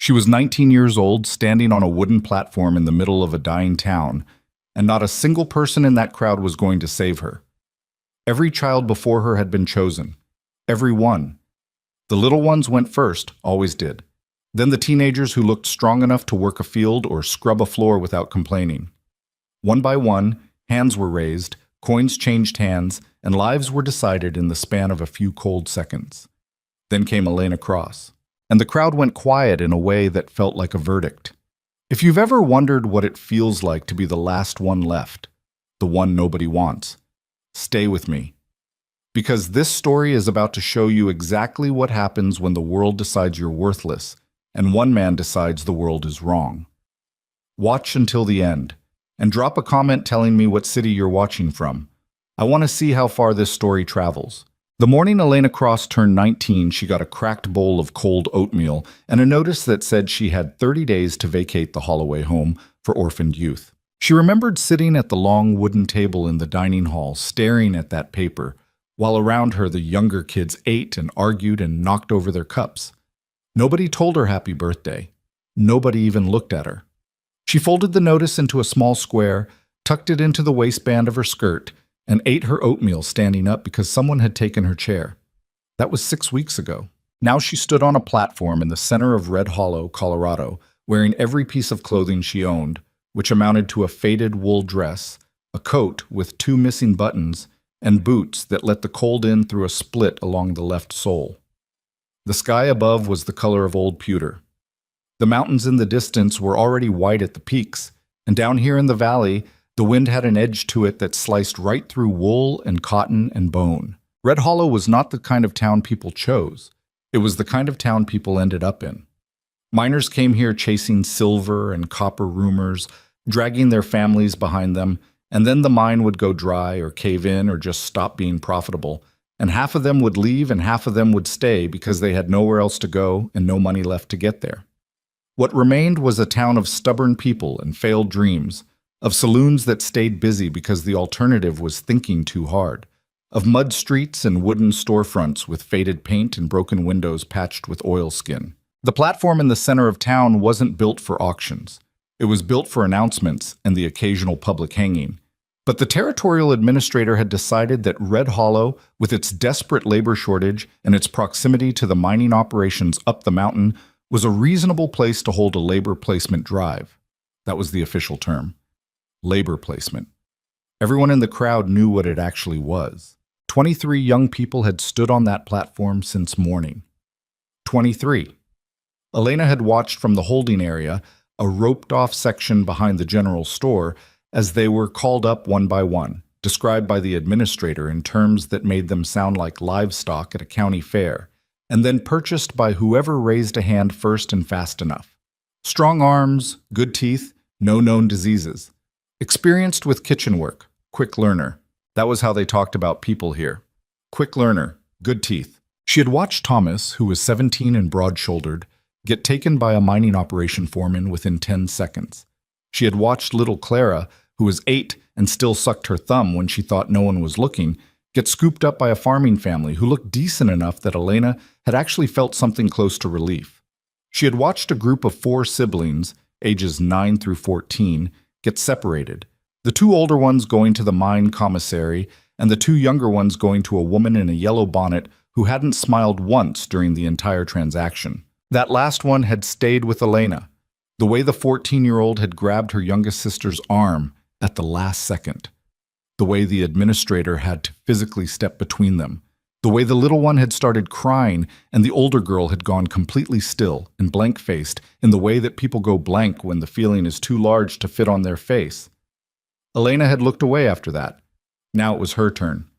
She was 19 years old, standing on a wooden platform in the middle of a dying town, and not a single person in that crowd was going to save her. Every child before her had been chosen. Every one. The little ones went first, always did. Then the teenagers who looked strong enough to work a field or scrub a floor without complaining. One by one, hands were raised, coins changed hands, and lives were decided in the span of a few cold seconds. Then came Elena Cross, and the crowd went quiet in a way that felt like a verdict. If you've ever wondered what it feels like to be the last one left, the one nobody wants, stay with me. Because this story is about to show you exactly what happens when the world decides you're worthless, and one man decides the world is wrong. Watch until the end, and drop a comment telling me what city you're watching from. I want to see how far this story travels. The morning Elena Cross turned 19, she got a cracked bowl of cold oatmeal and a notice that said she had 30 days to vacate the Holloway home for orphaned youth. She remembered sitting at the long wooden table in the dining hall, staring at that paper, while around her the younger kids ate and argued and knocked over their cups. Nobody told her happy birthday. Nobody even looked at her. She folded the notice into a small square, tucked it into the waistband of her skirt, and ate her oatmeal standing up because someone had taken her chair. That was 6 weeks ago. Now she stood on a platform in the center of Red Hollow, Colorado, wearing every piece of clothing she owned, which amounted to a faded wool dress, a coat with 2 missing buttons, and boots that let the cold in through a split along the left sole. The sky above was the color of old pewter. The mountains in the distance were already white at the peaks, and down here in the valley, the wind had an edge to it that sliced right through wool and cotton and bone. Red Hollow was not the kind of town people chose. It was the kind of town people ended up in. Miners came here chasing silver and copper rumors, dragging their families behind them, and then the mine would go dry or cave in or just stop being profitable, and half of them would leave and half of them would stay because they had nowhere else to go and no money left to get there. What remained was a town of stubborn people and failed dreams, of saloons that stayed busy because the alternative was thinking too hard, of mud streets and wooden storefronts with faded paint and broken windows patched with oilskin. The platform in the center of town wasn't built for auctions. It was built for announcements and the occasional public hanging. But the territorial administrator had decided that Red Hollow, with its desperate labor shortage and its proximity to the mining operations up the mountain, was a reasonable place to hold a labor placement drive. That was the official term. Labor placement. Everyone in the crowd knew what it actually was. 23 young people had stood on that platform since morning. 23. Elena had watched from the holding area, a roped-off section behind the general store, as they were called up one by one, described by the administrator in terms that made them sound like livestock at a county fair, and then purchased by whoever raised a hand first and fast enough. Strong arms, good teeth, no known diseases. Experienced with kitchen work, quick learner. That was how they talked about people here. Quick learner, good teeth. She had watched Thomas, who was 17 and broad-shouldered, get taken by a mining operation foreman within 10 seconds. She had watched little Clara, who was 8 and still sucked her thumb when she thought no one was looking, get scooped up by a farming family who looked decent enough that Elena had actually felt something close to relief. She had watched a group of 4 siblings, ages 9 through 14, get separated, the 2 older ones going to the mine commissary and the 2 younger ones going to a woman in a yellow bonnet who hadn't smiled once during the entire transaction. That last one had stayed with Elena, the way the 14-year-old had grabbed her youngest sister's arm at the last second, the way the administrator had to physically step between them, the way the little one had started crying and the older girl had gone completely still and blank-faced in the way that people go blank when the feeling is too large to fit on their face. Elena had looked away after that. Now it was her turn.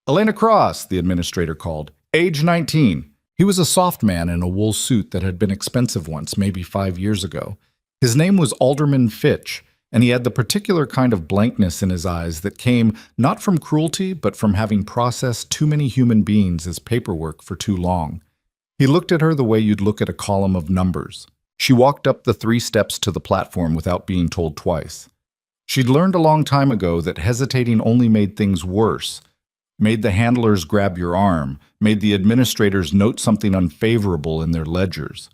"Elena Cross," the administrator called, age 19. He was a soft man in a wool suit that had been expensive once, maybe 5 years ago. His name was Alderman Fitch, and he had the particular kind of blankness in his eyes that came not from cruelty, but from having processed too many human beings as paperwork for too long. He looked at her the way you'd look at a column of numbers. She walked up the 3 steps to the platform without being told twice. She'd learned a long time ago that hesitating only made things worse, made the handlers grab your arm, made the administrators note something unfavorable in their ledgers.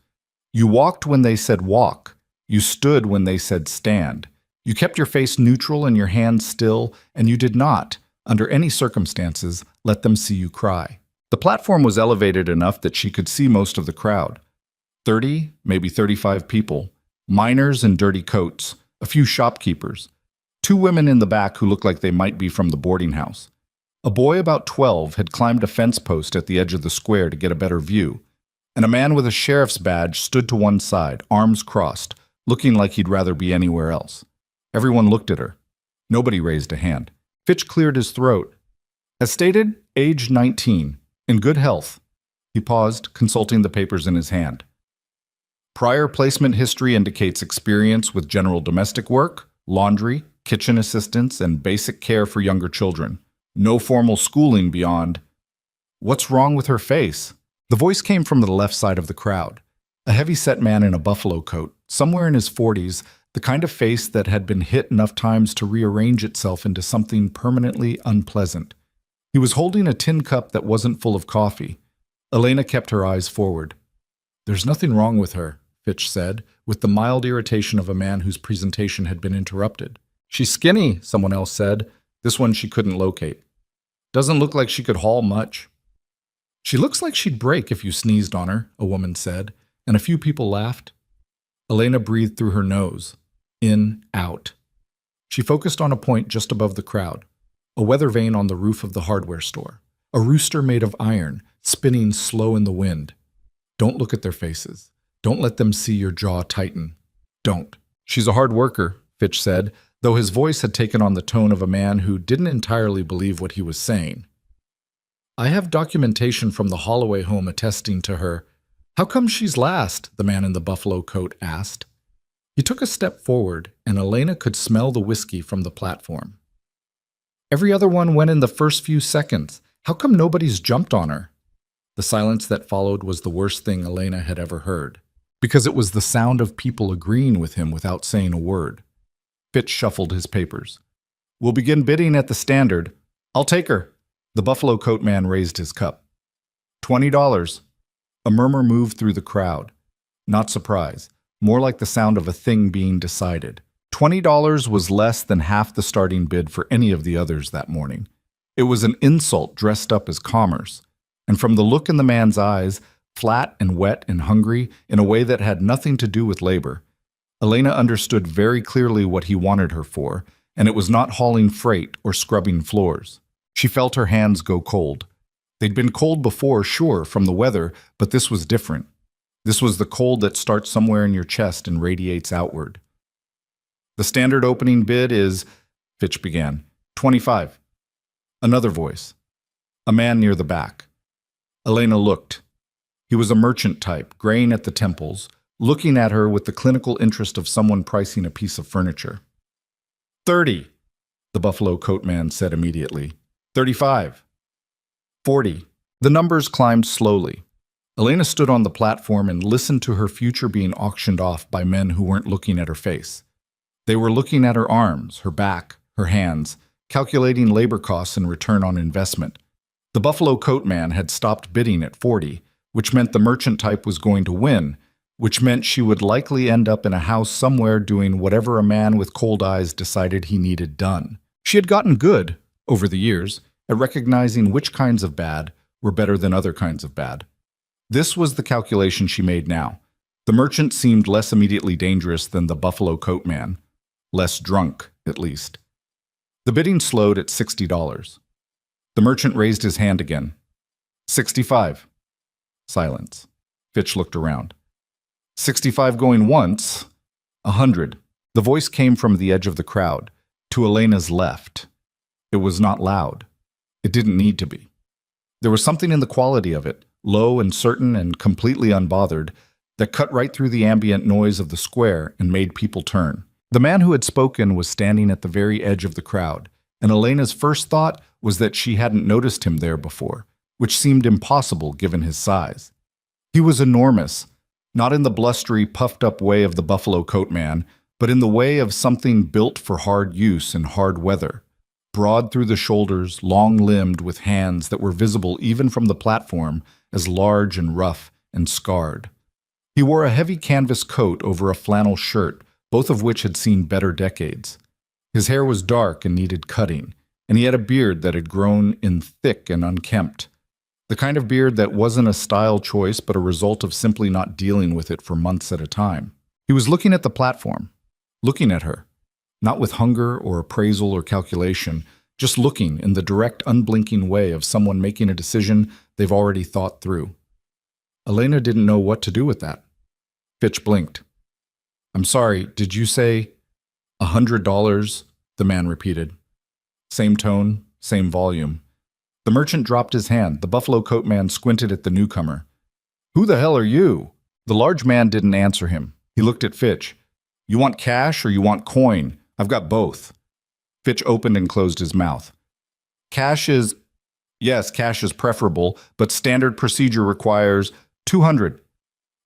You walked when they said walk. You stood when they said stand. You kept your face neutral and your hands still, and you did not, under any circumstances, let them see you cry. The platform was elevated enough that she could see most of the crowd. 30, maybe 35 people, miners in dirty coats, a few shopkeepers, two women in the back who looked like they might be from the boarding house. A boy about 12 had climbed a fence post at the edge of the square to get a better view, and a man with a sheriff's badge stood to one side, arms crossed, looking like he'd rather be anywhere else. Everyone looked at her. Nobody raised a hand. Fitch cleared his throat. As stated, age 19, in good health. He paused, consulting the papers in his hand. Prior placement history indicates experience with general domestic work, laundry, kitchen assistance, and basic care for younger children. No formal schooling beyond. What's wrong with her face? The voice came from the left side of the crowd. A heavy-set man in a buffalo coat, somewhere in his 40s, the kind of face that had been hit enough times to rearrange itself into something permanently unpleasant. He was holding a tin cup that wasn't full of coffee. Elena kept her eyes forward. "There's nothing wrong with her," Fitch said, with the mild irritation of a man whose presentation had been interrupted. "She's skinny," someone else said. This one she couldn't locate. "Doesn't look like she could haul much." "She looks like she'd break if you sneezed on her," a woman said, and a few people laughed. Elena breathed through her nose. In, out. She focused on a point just above the crowd, a weather vane on the roof of the hardware store, a rooster made of iron, spinning slow in the wind. Don't look at their faces. Don't let them see your jaw tighten. Don't. "She's a hard worker," Fitch said, though his voice had taken on the tone of a man who didn't entirely believe what he was saying. "I have documentation from the Holloway home attesting to her." "How come she's last?" the man in the buffalo coat asked. He took a step forward, and Elena could smell the whiskey from the platform. "Every other one went in the first few seconds. How come nobody's jumped on her?" The silence that followed was the worst thing Elena had ever heard, because it was the sound of people agreeing with him without saying a word. Fitch shuffled his papers. "We'll begin bidding at the standard. I'll take her." The buffalo coat man raised his cup. $20. A murmur moved through the crowd. Not surprise, more like the sound of a thing being decided. $20 was less than half the starting bid for any of the others that morning. It was an insult dressed up as commerce, and from the look in the man's eyes, flat and wet and hungry in a way that had nothing to do with labor, Elena understood very clearly what he wanted her for, and it was not hauling freight or scrubbing floors. She felt her hands go cold. They'd been cold before, sure, from the weather, but this was different. This was the cold that starts somewhere in your chest and radiates outward. "The standard opening bid is," Fitch began, "$25. Another voice. A man near the back. Elena looked. He was a merchant type, graying at the temples, looking at her with the clinical interest of someone pricing a piece of furniture. "30, the buffalo coat man said immediately. 35. 40. The numbers climbed slowly. Elena stood on the platform and listened to her future being auctioned off by men who weren't looking at her face. They were looking at her arms, her back, her hands, calculating labor costs and return on investment. The buffalo coat man had stopped bidding at 40, which meant the merchant type was going to win, which meant she would likely end up in a house somewhere doing whatever a man with cold eyes decided he needed done. She had gotten good, over the years, at recognizing which kinds of bad were better than other kinds of bad. This was the calculation she made now. The merchant seemed less immediately dangerous than the buffalo coat man. Less drunk, at least. The bidding slowed at $60. The merchant raised his hand again. 65. Silence. Fitch looked around. 65 going once. 100. The voice came from the edge of the crowd, to Elena's left. It was not loud. It didn't need to be. There was something in the quality of it, low and certain and completely unbothered, that cut right through the ambient noise of the square and made people turn. The man who had spoken was standing at the very edge of the crowd, and Elena's first thought was that she hadn't noticed him there before, which seemed impossible given his size. He was enormous, not in the blustery, puffed-up way of the buffalo coat man, but in the way of something built for hard use in hard weather. Broad through the shoulders, long-limbed with hands that were visible even from the platform as large and rough and scarred. He wore a heavy canvas coat over a flannel shirt, both of which had seen better decades. His hair was dark and needed cutting, and he had a beard that had grown in thick and unkempt. The kind of beard that wasn't a style choice but a result of simply not dealing with it for months at a time. He was looking at the platform, looking at her, not with hunger or appraisal or calculation, just looking in the direct, unblinking way of someone making a decision they've already thought through. Elena didn't know what to do with that. Fitch blinked. "I'm sorry, did you say $100? The man repeated. Same tone, same volume. The merchant dropped his hand. The buffalo coat man squinted at the newcomer. "Who the hell are you?" The large man didn't answer him. He looked at Fitch. "You want cash or you want coin? I've got both." Fitch opened and closed his mouth. Yes, cash is preferable, but standard procedure requires 200.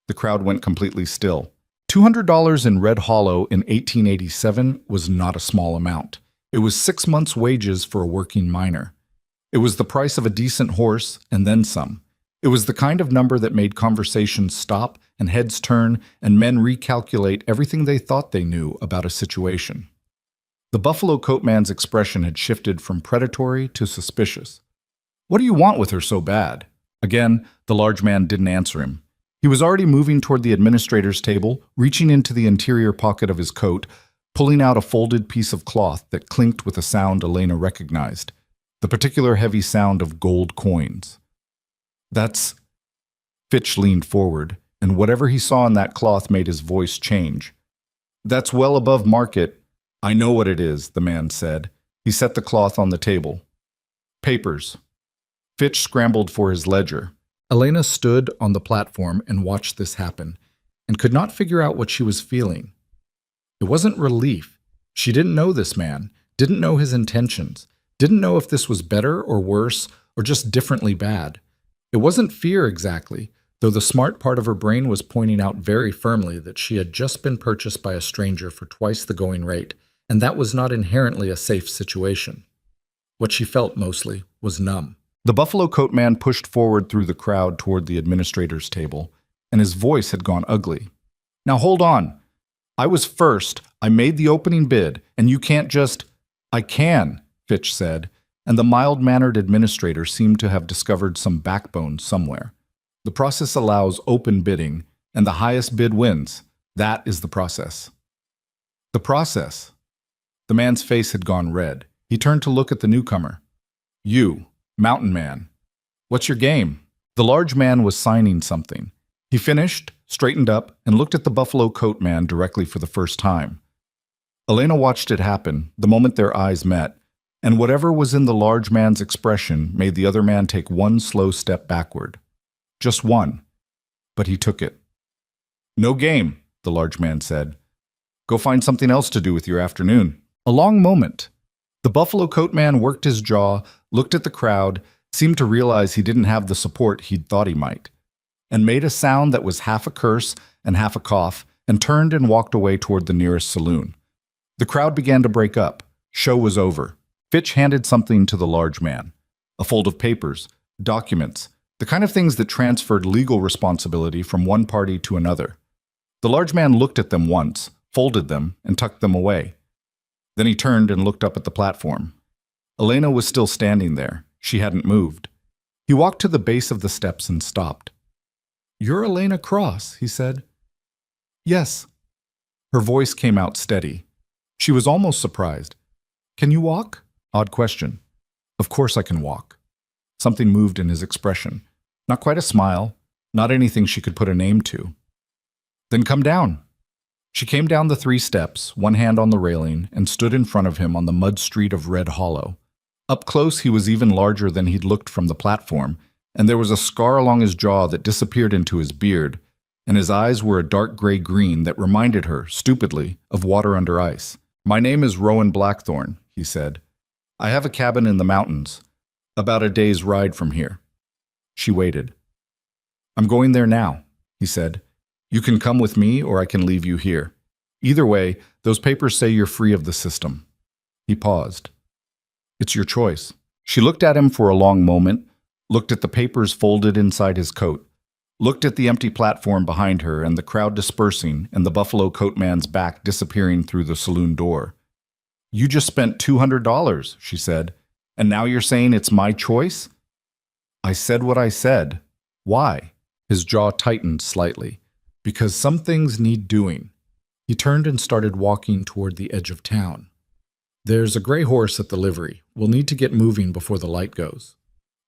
The crowd went completely still. $200 in Red Hollow in 1887 was not a small amount. It was 6 months' wages for a working miner. It was the price of a decent horse and then some. It was the kind of number that made conversations stop and heads turn and men recalculate everything they thought they knew about a situation. The buffalo coat man's expression had shifted from predatory to suspicious. "What do you want with her so bad?" Again, the large man didn't answer him. He was already moving toward the administrator's table, reaching into the interior pocket of his coat, pulling out a folded piece of cloth that clinked with a sound Elena recognized, the particular heavy sound of gold coins. "That's—" Fitch leaned forward, and whatever he saw in that cloth made his voice change. "That's well above market." "I know what it is," the man said. He set the cloth on the table. "Papers." Fitch scrambled for his ledger. Elena stood on the platform and watched this happen, and could not figure out what she was feeling. It wasn't relief. She didn't know this man, didn't know his intentions, didn't know if this was better or worse or just differently bad. It wasn't fear exactly, though the smart part of her brain was pointing out very firmly that she had just been purchased by a stranger for twice the going rate, and that was not inherently a safe situation. What she felt mostly was numb. The buffalo coat man pushed forward through the crowd toward the administrator's table, and his voice had gone ugly. "Now hold on. I was first. I made the opening bid, and you can't just—" "I can," Fitch said, and the mild-mannered administrator seemed to have discovered some backbone somewhere. "The process allows open bidding, and the highest bid wins. That is the process." "The process?" The man's face had gone red. He turned to look at the newcomer. "You. Mountain Man. What's your game?" The large man was signing something. He finished, straightened up, and looked at the buffalo coat man directly for the first time. Elena watched it happen the moment their eyes met, and whatever was in the large man's expression made the other man take one slow step backward. Just one. But he took it. "No game," the large man said. "Go find something else to do with your afternoon." A long moment. The buffalo coat man worked his jaw, looked at the crowd, seemed to realize he didn't have the support he'd thought he might, and made a sound that was half a curse and half a cough, and turned and walked away toward the nearest saloon. The crowd began to break up. Show was over. Fitch handed something to the large man. A fold of papers, documents, the kind of things that transferred legal responsibility from one party to another. The large man looked at them once, folded them, and tucked them away. Then he turned and looked up at the platform. Elena was still standing there. She hadn't moved. He walked to the base of the steps and stopped. "You're Elena Cross," he said. "Yes." Her voice came out steady. She was almost surprised. "Can you walk?" Odd question. "Of course I can walk." Something moved in his expression. Not quite a smile, not anything she could put a name to. "Then come down." She came down the 3 steps, one hand on the railing, and stood in front of him on the mud street of Red Hollow. Up close, he was even larger than he'd looked from the platform, and there was a scar along his jaw that disappeared into his beard, and his eyes were a dark gray green that reminded her, stupidly, of water under ice. "My name is Rowan Blackthorne," he said. "I have a cabin in the mountains, about a day's ride from here." She waited. "I'm going there now," he said. "You can come with me or I can leave you here. Either way, those papers say you're free of the system." He paused. "It's your choice." She looked at him for a long moment, looked at the papers folded inside his coat. looked at the empty platform behind her and the crowd dispersing and the buffalo coat man's back disappearing through the saloon door. "You just spent $200, she said, "and now you're saying it's my choice?" "I said what I said. Why?" His jaw tightened slightly. "Because some things need doing." He turned and started walking toward the edge of town. "There's a gray horse at the livery. We'll need to get moving before the light goes."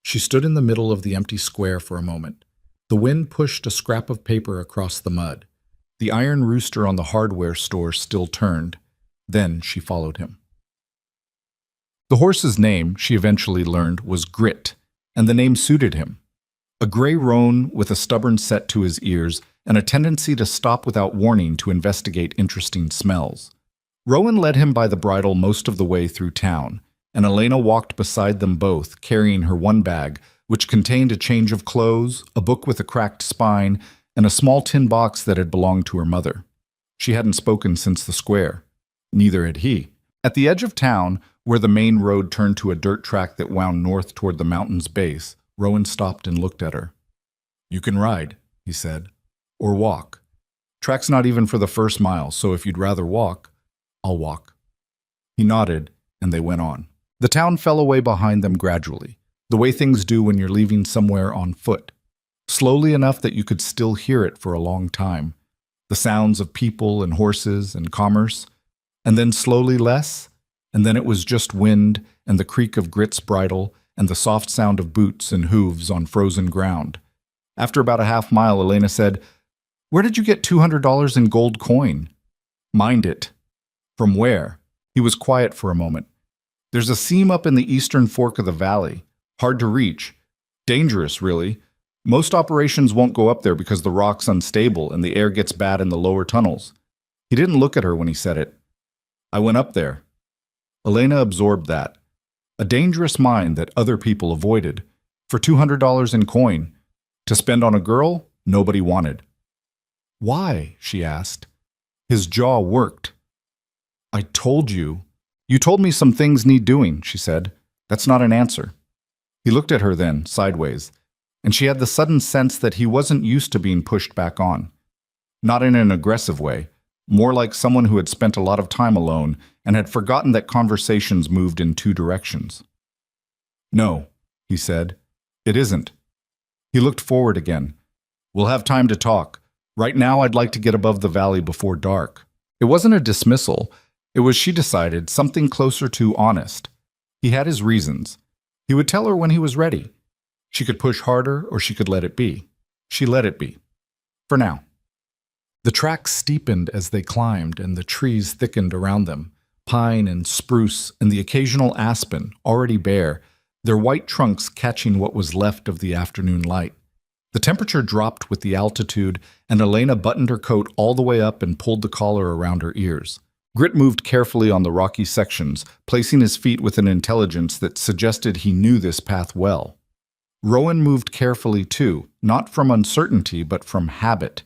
She stood in the middle of the empty square for a moment. The wind pushed a scrap of paper across the mud. The iron rooster on the hardware store still turned. Then she followed him. The horse's name, she eventually learned, was Grit, and the name suited him. A gray roan with a stubborn set to his ears and a tendency to stop without warning to investigate interesting smells. Rowan led him by the bridle most of the way through town, and Elena walked beside them both, carrying her one bag, which contained a change of clothes, a book with a cracked spine, and a small tin box that had belonged to her mother. She hadn't spoken since the square. Neither had he. At the edge of town, where the main road turned to a dirt track that wound north toward the mountain's base, Rowan stopped and looked at her. "You can ride," he said, "or walk. Track's not even for the first mile, so if you'd rather walk, I'll walk." He nodded, and they went on. The town fell away behind them gradually, the way things do when you're leaving somewhere on foot. Slowly enough that you could still hear it for a long time. The sounds of people and horses and commerce, and then slowly less, and then it was just wind and the creak of Grit's bridle and the soft sound of boots and hooves on frozen ground. After about a half mile, Elena said, "Where did you get $200 in gold coin?" "Mind it." "From where?" He was quiet for a moment. "There's a seam up in the eastern fork of the valley. Hard to reach. Dangerous, really. Most operations won't go up there because the rock's unstable and the air gets bad in the lower tunnels." He didn't look at her when he said it. "I went up there." Elena absorbed that. A dangerous mine that other people avoided. For $200 in coin. To spend on a girl nobody wanted. "Why?" she asked. His jaw worked. "I told you." "You told me some things need doing," she said. "That's not an answer." He looked at her then, sideways, and she had the sudden sense that he wasn't used to being pushed back on. Not in an aggressive way, more like someone who had spent a lot of time alone and had forgotten that conversations moved in two directions. "No," he said. "It isn't." He looked forward again. "We'll have time to talk. Right now I'd like to get above the valley before dark." It wasn't a dismissal. It was, she decided, something closer to honest. He had his reasons. He would tell her when he was ready. She could push harder or she could let it be. She let it be. For now. The track steepened as they climbed and the trees thickened around them. Pine and spruce and the occasional aspen, already bare, their white trunks catching what was left of the afternoon light. The temperature dropped with the altitude, and Elena buttoned her coat all the way up and pulled the collar around her ears. Grit moved carefully on the rocky sections, placing his feet with an intelligence that suggested he knew this path well. Rowan moved carefully too, not from uncertainty but from habit,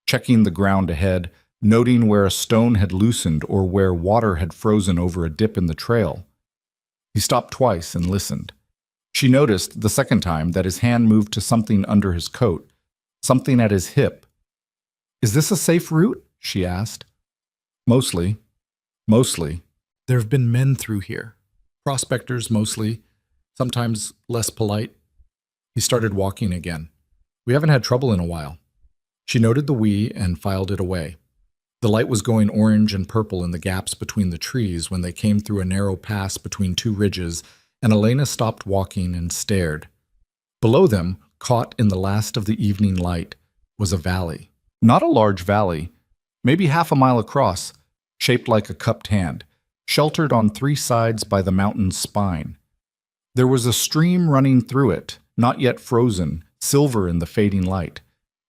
checking the ground ahead, noting where a stone had loosened or where water had frozen over a dip in the trail. He stopped twice and listened. She noticed, the second time, that his hand moved to something under his coat, something at his hip. "Is this a safe route?" she asked. "Mostly. Mostly. There have been men through here. Prospectors, mostly. Sometimes less polite." He started walking again. "We haven't had trouble in a while." She noted the "we" and filed it away. The light was going orange and purple in the gaps between the trees when they came through a narrow pass between two ridges, and Elena stopped walking and stared. Below them, caught in the last of the evening light, was a valley. Not a large valley, maybe half a mile across, shaped like a cupped hand, sheltered on three sides by the mountain's spine. There was a stream running through it, not yet frozen, silver in the fading light.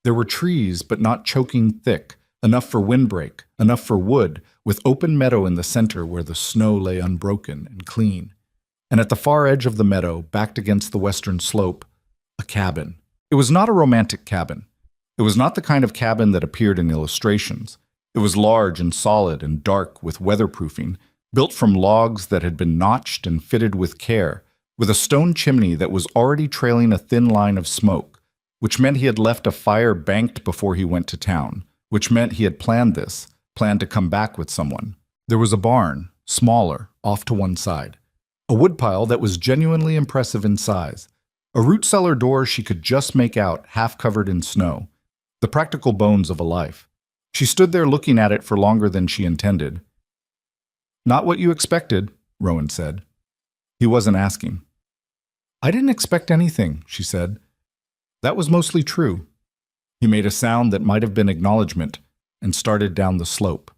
There were trees, but not choking thick, enough for windbreak, enough for wood, with open meadow in the center where the snow lay unbroken and clean. And at the far edge of the meadow, backed against the western slope, a cabin. It was not a romantic cabin. It was not the kind of cabin that appeared in illustrations. It was large and solid and dark with weatherproofing, built from logs that had been notched and fitted with care, with a stone chimney that was already trailing a thin line of smoke, which meant he had left a fire banked before he went to town, which meant he had planned to come back with someone. There was a barn, smaller, off to one side. A woodpile that was genuinely impressive in size. A root cellar door she could just make out, half covered in snow. The practical bones of a life. She stood there looking at it for longer than she intended. "Not what you expected," Rowan said. He wasn't asking. "I didn't expect anything," she said. That was mostly true. He made a sound that might have been acknowledgement and started down the slope.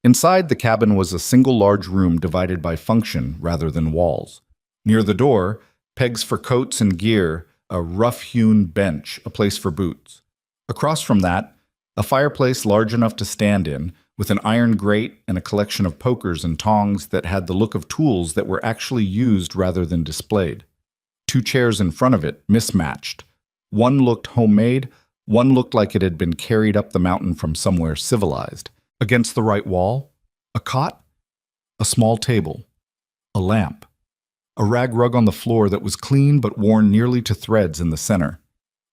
Inside the cabin was a single large room divided by function rather than walls. Near the door, pegs for coats and gear, a rough-hewn bench, a place for boots. Across from that, a fireplace large enough to stand in, with an iron grate and a collection of pokers and tongs that had the look of tools that were actually used rather than displayed. 2 chairs in front of it, mismatched. One looked homemade, one looked like it had been carried up the mountain from somewhere civilized. Against the right wall, a cot, a small table, a lamp, a rag rug on the floor that was clean but worn nearly to threads in the center,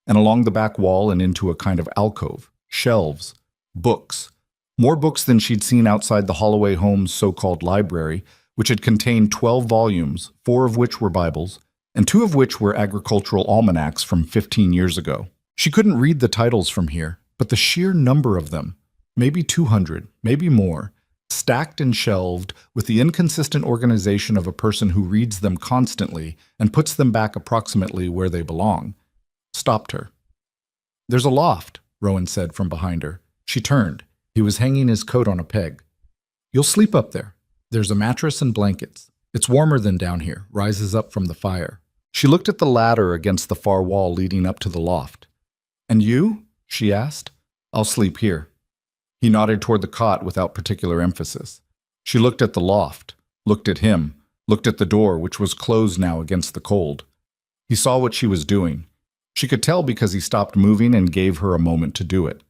and along the back wall and into a kind of alcove, shelves, books, more books than she'd seen outside the Holloway home's so-called library, which had contained 12 volumes, 4 of which were Bibles, and 2 of which were agricultural almanacs from 15 years ago. She couldn't read the titles from here, but the sheer number of them, maybe 200, maybe more, stacked and shelved with the inconsistent organization of a person who reads them constantly and puts them back approximately where they belong, stopped her. "There's a loft," Rowan said from behind her. She turned. He was hanging his coat on a peg. "You'll sleep up there. There's a mattress and blankets. It's warmer than down here, rises up from the fire." She looked at the ladder against the far wall leading up to the loft. "And you?" she asked. "I'll sleep here." He nodded toward the cot without particular emphasis. She looked at the loft, looked at him, looked at the door, which was closed now against the cold. He saw what she was doing. She could tell because he stopped moving and gave her a moment to do it.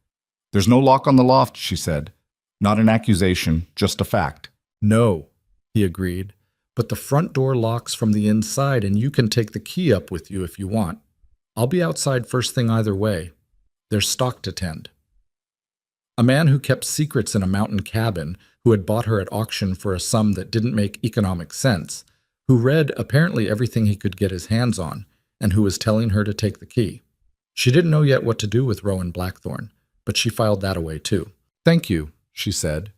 "There's no lock on the loft," she said. "Not an accusation, just a fact." "No," he agreed, "but the front door locks from the inside and you can take the key up with you if you want. I'll be outside first thing either way. There's stock to tend." A man who kept secrets in a mountain cabin, who had bought her at auction for a sum that didn't make economic sense, who read apparently everything he could get his hands on, and who was telling her to take the key. She didn't know yet what to do with Rowan Blackthorne, but she filed that away too. "Thank you," she said.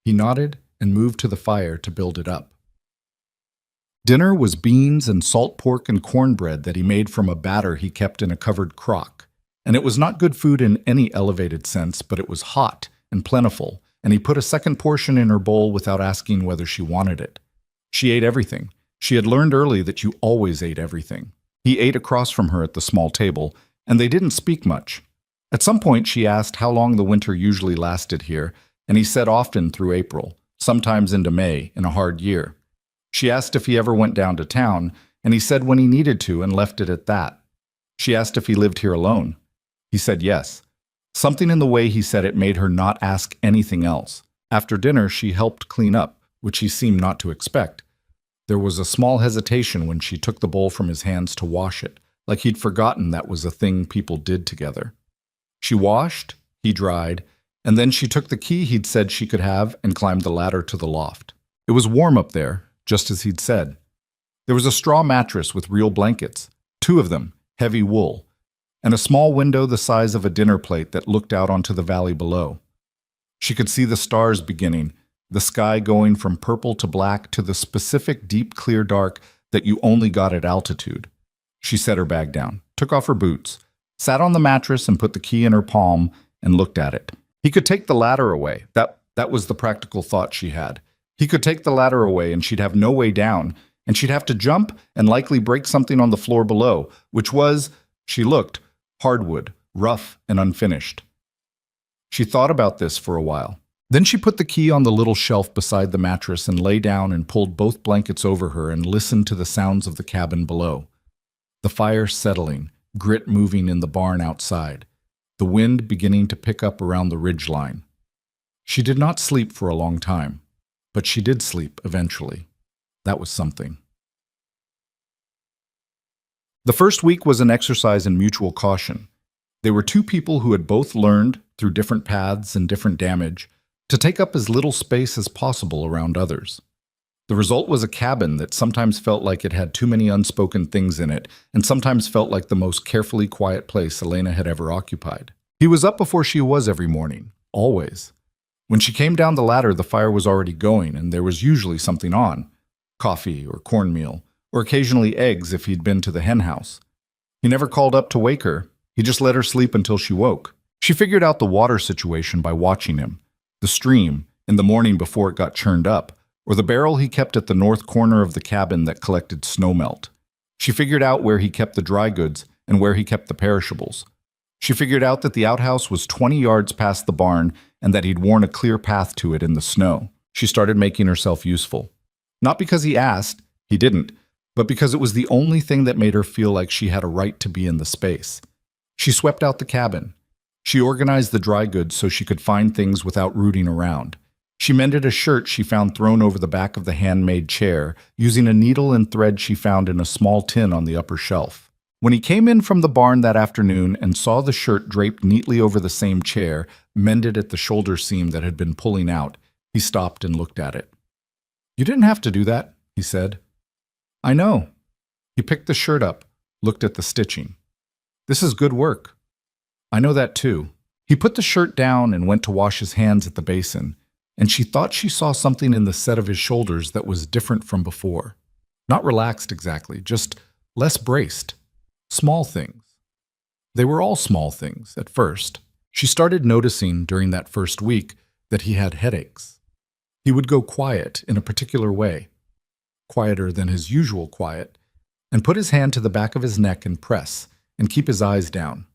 He nodded and moved to the fire to build it up. Dinner was beans and salt pork and cornbread that he made from a batter he kept in a covered crock. And it was not good food in any elevated sense, but it was hot and plentiful, and he put a second portion in her bowl without asking whether she wanted it. She ate everything. She had learned early that you always ate everything. He ate across from her at the small table, and they didn't speak much. At some point she asked how long the winter usually lasted here, and he said often through April, sometimes into May, in a hard year. She asked if he ever went down to town, and he said when he needed to and left it at that. She asked if he lived here alone. He said yes. Something in the way he said it made her not ask anything else. After dinner, she helped clean up, which he seemed not to expect. There was a small hesitation when she took the bowl from his hands to wash it, like he'd forgotten that was a thing people did together. She washed, he dried, and then she took the key he'd said she could have and climbed the ladder to the loft. It was warm up there, just as he'd said. There was a straw mattress with real blankets, 2 of them, heavy wool, and a small window the size of a dinner plate that looked out onto the valley below. She could see the stars beginning, the sky going from purple to black to the specific deep clear dark that you only got at altitude. She set her bag down, took off her boots, sat on the mattress and put the key in her palm and looked at it. He could take the ladder away. That was the practical thought she had. He could take the ladder away and she'd have no way down, and she'd have to jump and likely break something on the floor below, which was, she looked, hardwood, rough and unfinished. She thought about this for a while. Then she put the key on the little shelf beside the mattress and lay down and pulled both blankets over her and listened to the sounds of the cabin below. The fire settling, grit moving in the barn outside, the wind beginning to pick up around the ridgeline. She did not sleep for a long time, but she did sleep eventually. That was something. The first week was an exercise in mutual caution. They were two people who had both learned, through different paths and different damage, to take up as little space as possible around others. The result was a cabin that sometimes felt like it had too many unspoken things in it, and sometimes felt like the most carefully quiet place Elena had ever occupied. He was up before she was every morning, always. When she came down the ladder, the fire was already going, and there was usually something on: coffee or cornmeal, or occasionally eggs if he'd been to the hen house. He never called up to wake her. He just let her sleep until she woke. She figured out the water situation by watching him: the stream, in the morning before it got churned up, or the barrel he kept at the north corner of the cabin that collected snowmelt. She figured out where he kept the dry goods and where he kept the perishables. She figured out that the outhouse was 20 yards past the barn and that he'd worn a clear path to it in the snow. She started making herself useful. Not because he asked, he didn't, but because it was the only thing that made her feel like she had a right to be in the space. She swept out the cabin. She organized the dry goods so she could find things without rooting around. She mended a shirt she found thrown over the back of the handmade chair, using a needle and thread she found in a small tin on the upper shelf. When he came in from the barn that afternoon and saw the shirt draped neatly over the same chair, mended at the shoulder seam that had been pulling out, he stopped and looked at it. "You didn't have to do that," he said. "I know." He picked the shirt up, looked at the stitching. "This is good work." "I know that too." He put the shirt down and went to wash his hands at the basin, and she thought she saw something in the set of his shoulders that was different from before. Not relaxed exactly, just less braced. Small things. They were all small things at first. She started noticing during that first week that he had headaches. He would go quiet in a particular way, quieter than his usual quiet, and put his hand to the back of his neck and press, and keep his eyes down.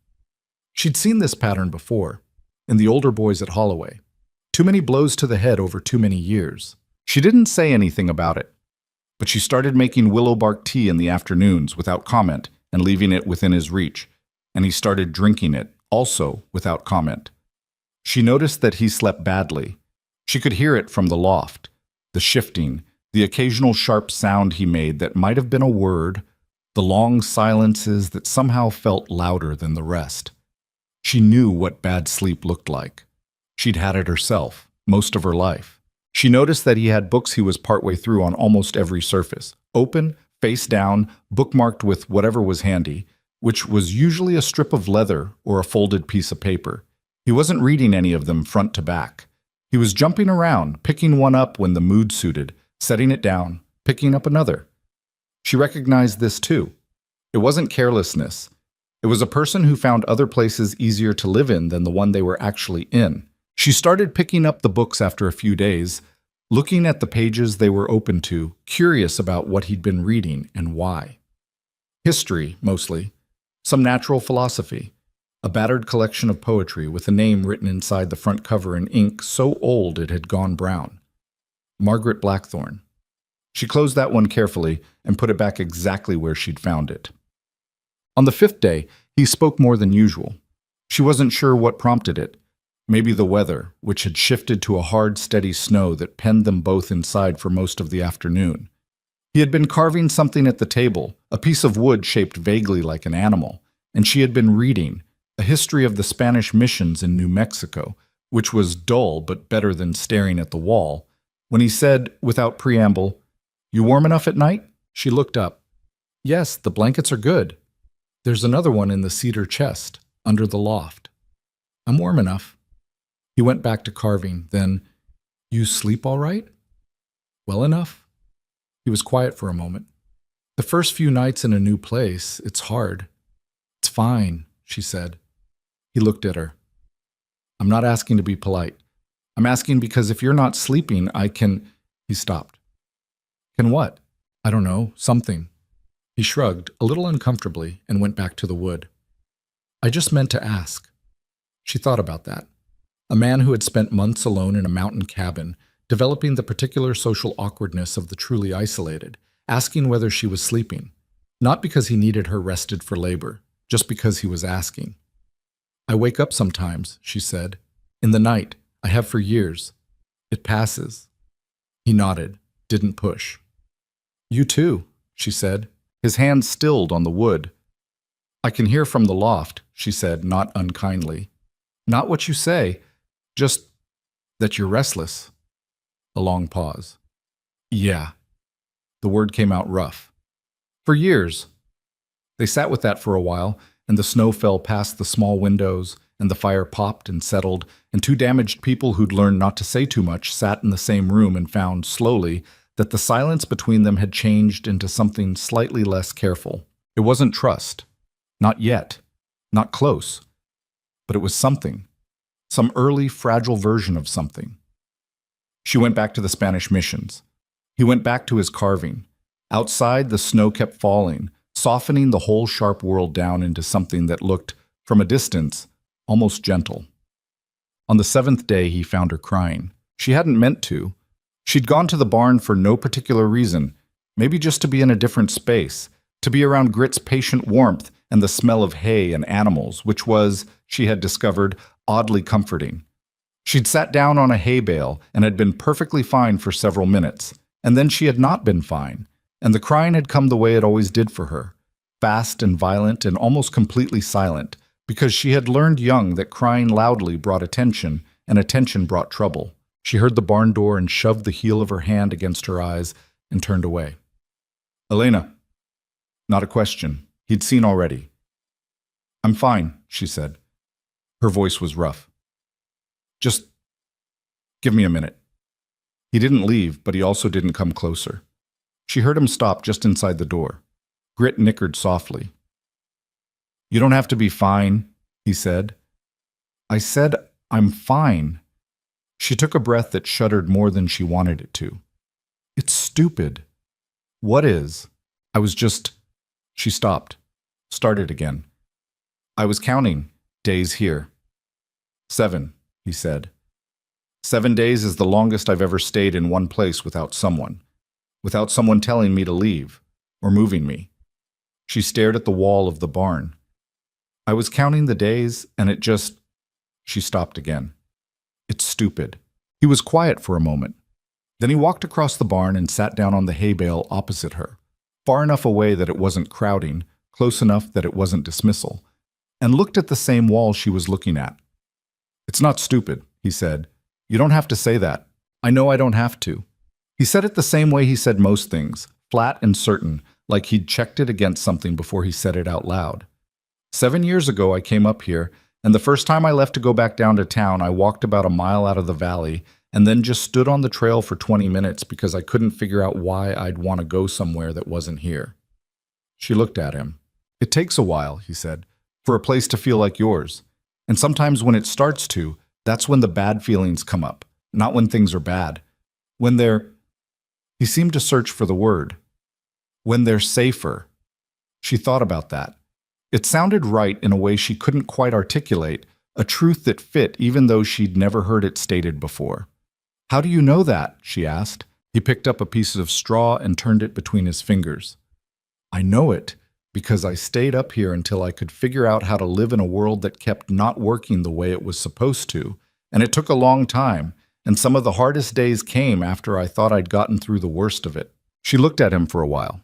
She'd seen this pattern before, in the older boys at Holloway. Too many blows to the head over too many years. She didn't say anything about it, but she started making willow bark tea in the afternoons without comment and leaving it within his reach, and he started drinking it, also without comment. She noticed that he slept badly. She could hear it from the loft, the shifting, the occasional sharp sound he made that might have been a word, the long silences that somehow felt louder than the rest. She knew what bad sleep looked like. She'd had it herself, most of her life. She noticed that he had books he was partway through on almost every surface, open, face down, bookmarked with whatever was handy, which was usually a strip of leather or a folded piece of paper. He wasn't reading any of them front to back. He was jumping around, picking one up when the mood suited, setting it down, picking up another. She recognized this too. It wasn't carelessness. It was a person who found other places easier to live in than the one they were actually in. She started picking up the books after a few days, looking at the pages they were open to, curious about what he'd been reading and why. History, mostly. Some natural philosophy. A battered collection of poetry with a name written inside the front cover in ink so old it had gone brown. Margaret Blackthorne. She closed that one carefully and put it back exactly where she'd found it. On the 5th day, he spoke more than usual. She wasn't sure what prompted it. Maybe the weather, which had shifted to a hard, steady snow that penned them both inside for most of the afternoon. He had been carving something at the table, a piece of wood shaped vaguely like an animal, and she had been reading a history of the Spanish missions in New Mexico, which was dull but better than staring at the wall, when he said, without preamble, "You warm enough at night?" She looked up. "Yes, the blankets are good. There's another one in the cedar chest, under the loft. I'm warm enough." He went back to carving, then, "You sleep all right?" "Well enough." He was quiet for a moment. "The first few nights in a new place, it's hard." "It's fine," she said. He looked at her. "I'm not asking to be polite. I'm asking because if you're not sleeping, I can—" He stopped. "Can what?" "I don't know, something." He shrugged, a little uncomfortably, and went back to the wood. "I just meant to ask." She thought about that. A man who had spent months alone in a mountain cabin, developing the particular social awkwardness of the truly isolated, asking whether she was sleeping, not because he needed her rested for labor, just because he was asking. "I wake up sometimes," she said. "In the night. I have for years. It passes." He nodded, didn't push. "You too," she said. His hand stilled on the wood, I can hear from the loft, she said, not unkindly. Not what you say, just that you're restless. A long pause. Yeah. The word came out rough. For years. They sat with that for a while, and the snow fell past the small windows, and the fire popped and settled, and two damaged people who'd learned not to say too much sat in the same room and found, slowly, that the silence between them had changed into something slightly less careful. It wasn't trust. Not yet. Not close. But it was something. Some early, fragile version of something. She went back to the Spanish missions. He went back to his carving. Outside, the snow kept falling, softening the whole sharp world down into something that looked, from a distance, almost gentle. On the 7th day, he found her crying. She hadn't meant to. She'd gone to the barn for no particular reason, maybe just to be in a different space, to be around Grit's patient warmth and the smell of hay and animals, which was, she had discovered, oddly comforting. She'd sat down on a hay bale and had been perfectly fine for several minutes, and then she had not been fine, and the crying had come the way it always did for her, fast and violent and almost completely silent, because she had learned young that crying loudly brought attention, and attention brought trouble. She heard the barn door and shoved the heel of her hand against her eyes and turned away. Elena. Not a question. He'd seen already. I'm fine, she said. Her voice was rough. Just give me a minute. He didn't leave, but he also didn't come closer. She heard him stop just inside the door. Grit nickered softly. You don't have to be fine, he said. I said I'm fine. She took a breath that shuddered more than she wanted it to. It's stupid. What is? I was just... She stopped. Started again. I was counting days here. 7, he said. 7 days is the longest I've ever stayed in one place without someone telling me to leave, or moving me. She stared at the wall of the barn. I was counting the days, and it just... She stopped again. It's stupid. He was quiet for a moment. Then he walked across the barn and sat down on the hay bale opposite her, far enough away that it wasn't crowding, close enough that it wasn't dismissal, and looked at the same wall she was looking at. It's not stupid, he said. You don't have to say that. I know I don't have to. He said it the same way he said most things, flat and certain, like he'd checked it against something before he said it out loud. 7 years ago I came up here, and the first time I left to go back down to town, I walked about a mile out of the valley and then just stood on the trail for 20 minutes because I couldn't figure out why I'd want to go somewhere that wasn't here. She looked at him. It takes a while, he said, for a place to feel like yours. And sometimes when it starts to, that's when the bad feelings come up, not when things are bad. When they're... He seemed to search for the word. When they're safer. She thought about that. It sounded right in a way she couldn't quite articulate, a truth that fit even though she'd never heard it stated before. How do you know that? She asked. He picked up a piece of straw and turned it between his fingers. I know it because I stayed up here until I could figure out how to live in a world that kept not working the way it was supposed to, and it took a long time, and some of the hardest days came after I thought I'd gotten through the worst of it. She looked at him for a while.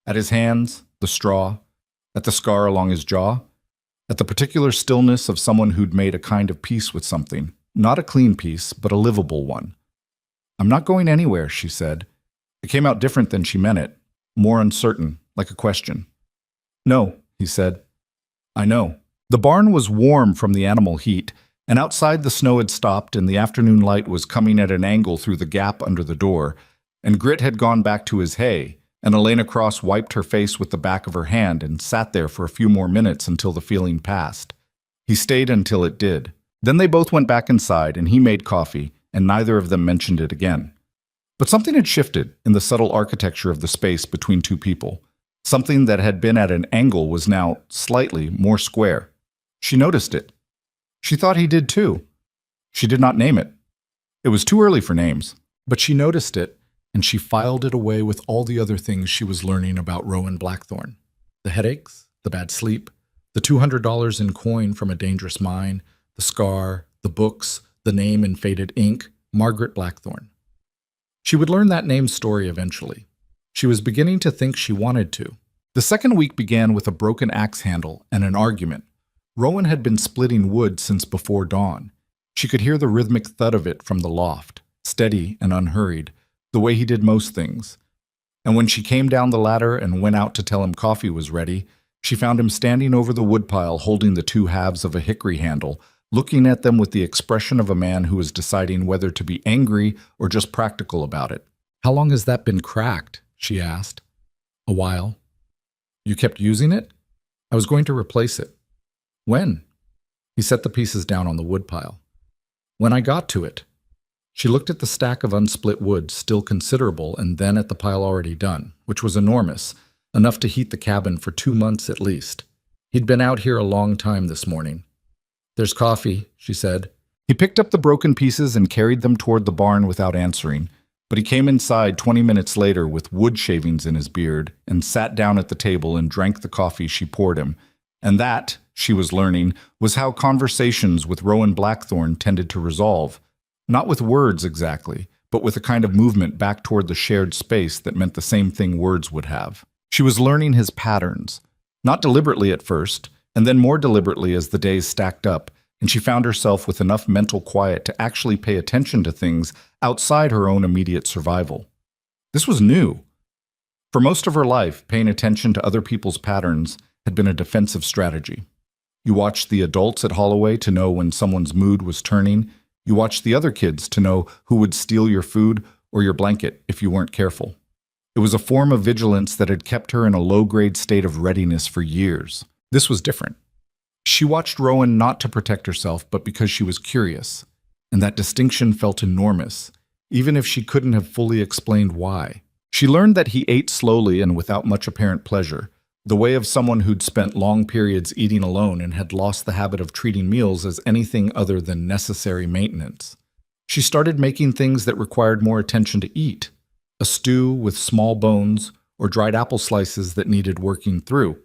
At his hands, the straw, at the scar along his jaw, at the particular stillness of someone who'd made a kind of peace with something, not a clean peace, but a livable one. I'm not going anywhere, she said. It came out different than she meant it, more uncertain, like a question. No, he said. I know. The barn was warm from the animal heat, and outside the snow had stopped and the afternoon light was coming at an angle through the gap under the door, and Grit had gone back to his hay, and Elena Cross wiped her face with the back of her hand and sat there for a few more minutes until the feeling passed. He stayed until it did. Then they both went back inside and he made coffee, and neither of them mentioned it again. But something had shifted in the subtle architecture of the space between two people. Something that had been at an angle was now slightly more square. She noticed it. She thought he did too. She did not name it. It was too early for names, but she noticed it, and she filed it away with all the other things she was learning about Rowan Blackthorne. The headaches, the bad sleep, the $200 in coin from a dangerous mine, the scar, the books, the name in faded ink, Margaret Blackthorne. She would learn that name's story eventually. She was beginning to think she wanted to. The second week began with a broken axe handle and an argument. Rowan had been splitting wood since before dawn. She could hear the rhythmic thud of it from the loft, steady and unhurried, the way he did most things. And when she came down the ladder and went out to tell him coffee was ready, she found him standing over the woodpile holding the two halves of a hickory handle, looking at them with the expression of a man who was deciding whether to be angry or just practical about it. "How long has that been cracked?" she asked. "A while." "You kept using it?" "I was going to replace it." "When?" He set the pieces down on the woodpile. "When I got to it." She looked at the stack of unsplit wood, still considerable, and then at the pile already done, which was enormous, enough to heat the cabin for 2 months at least. He'd been out here a long time this morning. "There's coffee," she said. He picked up the broken pieces and carried them toward the barn without answering, but he came inside 20 minutes later with wood shavings in his beard and sat down at the table and drank the coffee she poured him. And that, she was learning, was how conversations with Rowan Blackthorne tended to resolve. Not with words exactly, but with a kind of movement back toward the shared space that meant the same thing words would have. She was learning his patterns, not deliberately at first, and then more deliberately as the days stacked up, and she found herself with enough mental quiet to actually pay attention to things outside her own immediate survival. This was new. For most of her life, paying attention to other people's patterns had been a defensive strategy. You watched the adults at Holloway to know when someone's mood was turning. You watched the other kids to know who would steal your food or your blanket if you weren't careful. It was a form of vigilance that had kept her in a low-grade state of readiness for years. This was different. She watched Rowan not to protect herself, but because she was curious, and that distinction felt enormous, even if she couldn't have fully explained why. She learned that he ate slowly and without much apparent pleasure, the way of someone who'd spent long periods eating alone and had lost the habit of treating meals as anything other than necessary maintenance. She started making things that required more attention to eat, a stew with small bones or dried apple slices that needed working through,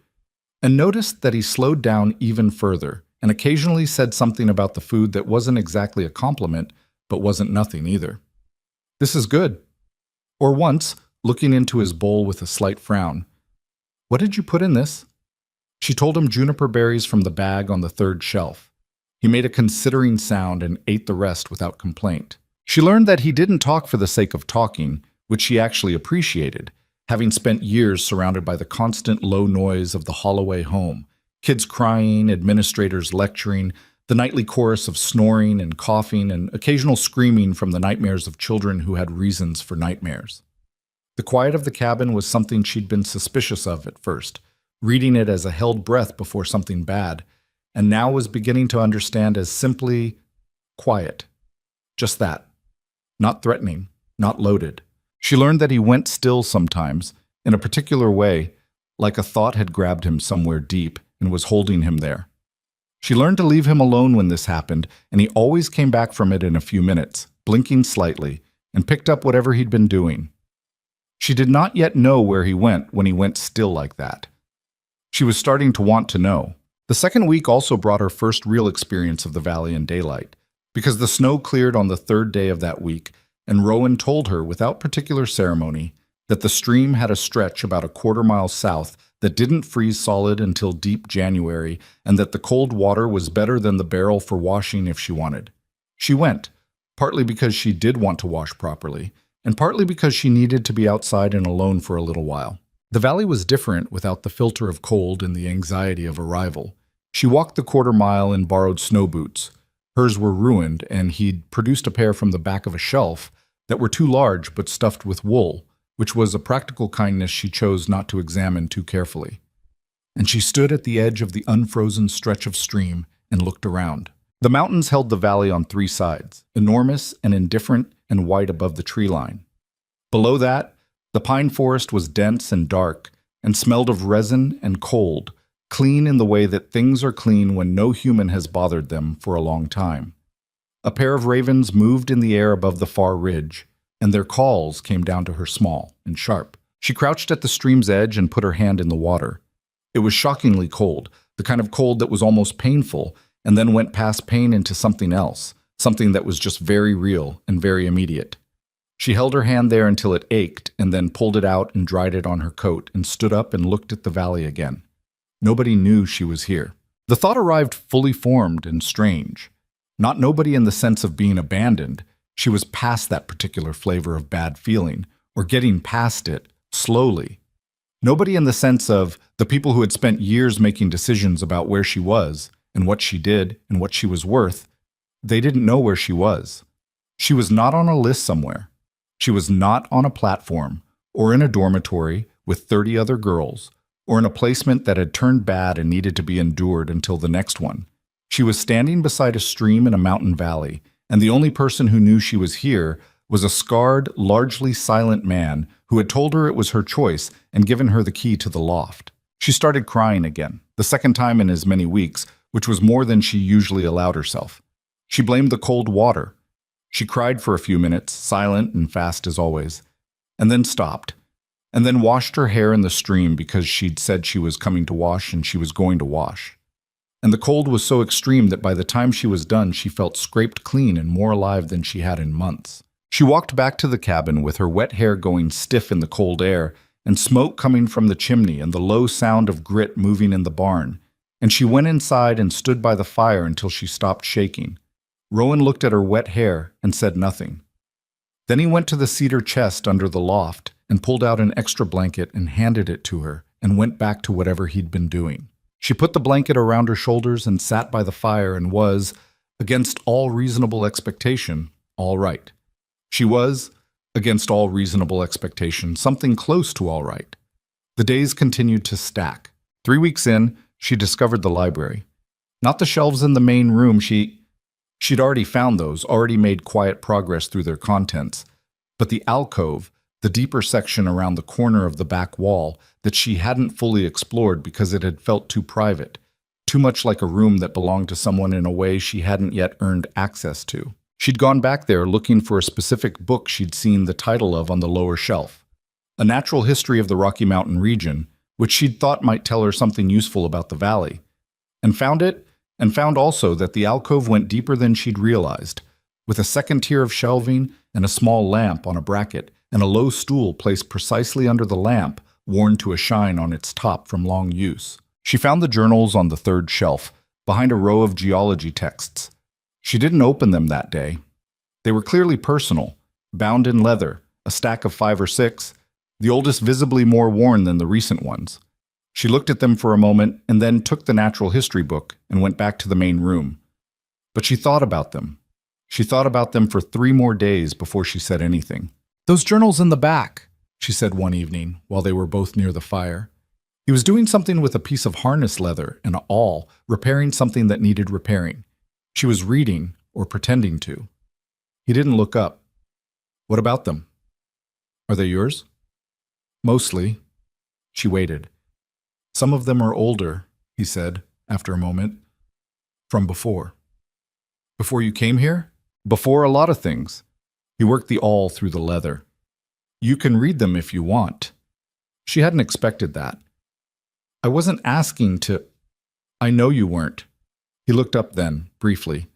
and noticed that he slowed down even further and occasionally said something about the food that wasn't exactly a compliment, but wasn't nothing either. "This is good." Or once, looking into his bowl with a slight frown, "What did you put in this?" She told him juniper berries from the bag on the third shelf. He made a considering sound and ate the rest without complaint. She learned that he didn't talk for the sake of talking, which she actually appreciated, having spent years surrounded by the constant low noise of the Holloway home, kids crying, administrators lecturing, the nightly chorus of snoring and coughing, and occasional screaming from the nightmares of children who had reasons for nightmares. The quiet of the cabin was something she'd been suspicious of at first, reading it as a held breath before something bad, and now was beginning to understand as simply quiet. Just that. Not threatening, not loaded. She learned that he went still sometimes, in a particular way, like a thought had grabbed him somewhere deep and was holding him there. She learned to leave him alone when this happened, and he always came back from it in a few minutes, blinking slightly, and picked up whatever he'd been doing. She did not yet know where he went when he went still like that. She was starting to want to know. The second week also brought her first real experience of the valley in daylight, because the snow cleared on the third day of that week, and Rowan told her without particular ceremony that the stream had a stretch about a quarter-mile south that didn't freeze solid until deep January, and that the cold water was better than the barrel for washing if she wanted. She went, partly because she did want to wash properly, and partly because she needed to be outside and alone for a little while. The valley was different without the filter of cold and the anxiety of arrival. She walked the quarter-mile in borrowed snow boots. Hers were ruined, and he'd produced a pair from the back of a shelf that were too large but stuffed with wool, which was a practical kindness she chose not to examine too carefully. And she stood at the edge of the unfrozen stretch of stream and looked around. The mountains held the valley on 3 sides, enormous and indifferent and white above the tree line. Below that, the pine forest was dense and dark and smelled of resin and cold, clean in the way that things are clean when no human has bothered them for a long time. A pair of ravens moved in the air above the far ridge, and their calls came down to her small and sharp. She crouched at the stream's edge and put her hand in the water. It was shockingly cold, the kind of cold that was almost painful, and then went past pain into something else, something that was just very real and very immediate. She held her hand there until it ached and then pulled it out and dried it on her coat and stood up and looked at the valley again. Nobody knew she was here. The thought arrived fully formed and strange. Not nobody in the sense of being abandoned. She was past that particular flavor of bad feeling, or getting past it, slowly. Nobody in the sense of the people who had spent years making decisions about where she was, and what she did, and what she was worth. They didn't know where she was. She was not on a list somewhere. She was not on a platform, or in a dormitory with 30 other girls, or in a placement that had turned bad and needed to be endured until the next one. She was standing beside a stream in a mountain valley, and the only person who knew she was here was a scarred, largely silent man who had told her it was her choice and given her the key to the loft. She started crying again, the second time in as many weeks, which was more than she usually allowed herself. She blamed the cold water. She cried for a few minutes, silent and fast as always, and then stopped, and then washed her hair in the stream because she'd said she was coming to wash and she was going to wash. And the cold was so extreme that by the time she was done, she felt scraped clean and more alive than she had in months. She walked back to the cabin with her wet hair going stiff in the cold air and smoke coming from the chimney and the low sound of grit moving in the barn, and she went inside and stood by the fire until she stopped shaking. Rowan looked at her wet hair and said nothing. Then he went to the cedar chest under the loft and pulled out an extra blanket and handed it to her and went back to whatever he'd been doing. She put the blanket around her shoulders and sat by the fire and was, against all reasonable expectation, all right. She was, against all reasonable expectation, something close to all right. The days continued to stack. 3 weeks in, she discovered the library. Not the shelves in the main room. She'd already found those, already made quiet progress through their contents. But the alcove, the deeper section around the corner of the back wall that she hadn't fully explored because it had felt too private, too much like a room that belonged to someone in a way she hadn't yet earned access to. She'd gone back there looking for a specific book she'd seen the title of on the lower shelf, A Natural History of the Rocky Mountain Region, which she'd thought might tell her something useful about the valley, and found it, and found also that the alcove went deeper than she'd realized, with a second tier of shelving and a small lamp on a bracket and a low stool placed precisely under the lamp, worn to a shine on its top from long use. She found the journals on the third shelf, behind a row of geology texts. She didn't open them that day. They were clearly personal, bound in leather, a stack of 5 or 6, the oldest visibly more worn than the recent ones. She looked at them for a moment and then took the natural history book and went back to the main room. But she thought about them. She thought about them for 3 more days before she said anything. "Those journals in the back," she said one evening while they were both near the fire. He was doing something with a piece of harness leather and an awl, repairing something that needed repairing. She was reading, or pretending to. He didn't look up. "What about them? Are they yours?" "Mostly." She waited. "Some of them are older," he said, after a moment. "From before." "Before you came here?" "Before a lot of things." He worked the awl through the leather. "You can read them if you want." She hadn't expected that. "I wasn't asking to—" "I know you weren't." He looked up then, briefly.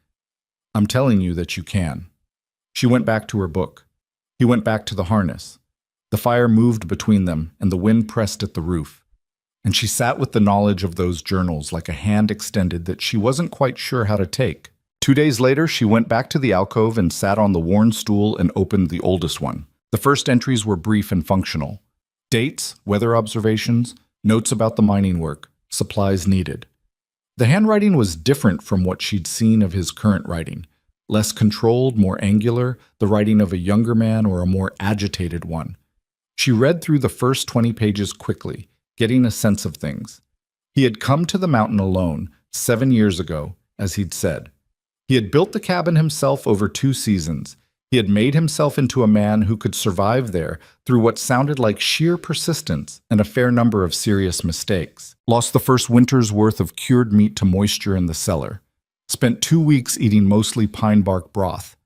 "I'm telling you that you can." She went back to her book. He went back to the harness. The fire moved between them, and the wind pressed at the roof. And she sat with the knowledge of those journals like a hand extended that she wasn't quite sure how to take. 2 days later, she went back to the alcove and sat on the worn stool and opened the oldest one. The first entries were brief and functional. Dates, weather observations, notes about the mining work, supplies needed. The handwriting was different from what she'd seen of his current writing. Less controlled, more angular, the writing of a younger man or a more agitated one. She read through the first 20 pages quickly, getting a sense of things. He had come to the mountain alone 7 years ago, as he'd said. He had built the cabin himself over 2 seasons. He had made himself into a man who could survive there through what sounded like sheer persistence and a fair number of serious mistakes. Lost the first winter's worth of cured meat to moisture in the cellar. Spent 2 weeks eating mostly pine bark broth.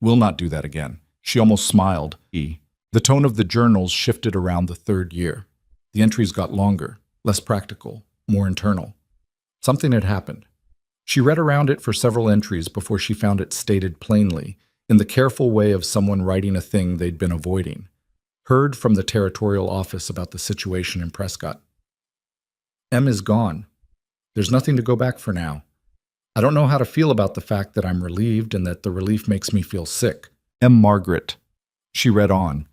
Will not do that again. She almost smiled. The tone of the journals shifted around the 3rd year. The entries got longer, less practical, more internal. Something had happened. She read around it for several entries before she found it stated plainly, in the careful way of someone writing a thing they'd been avoiding. Heard from the territorial office about the situation in Prescott. M is gone. There's nothing to go back for now. I don't know how to feel about the fact that I'm relieved and that the relief makes me feel sick. M. Margaret. She read on.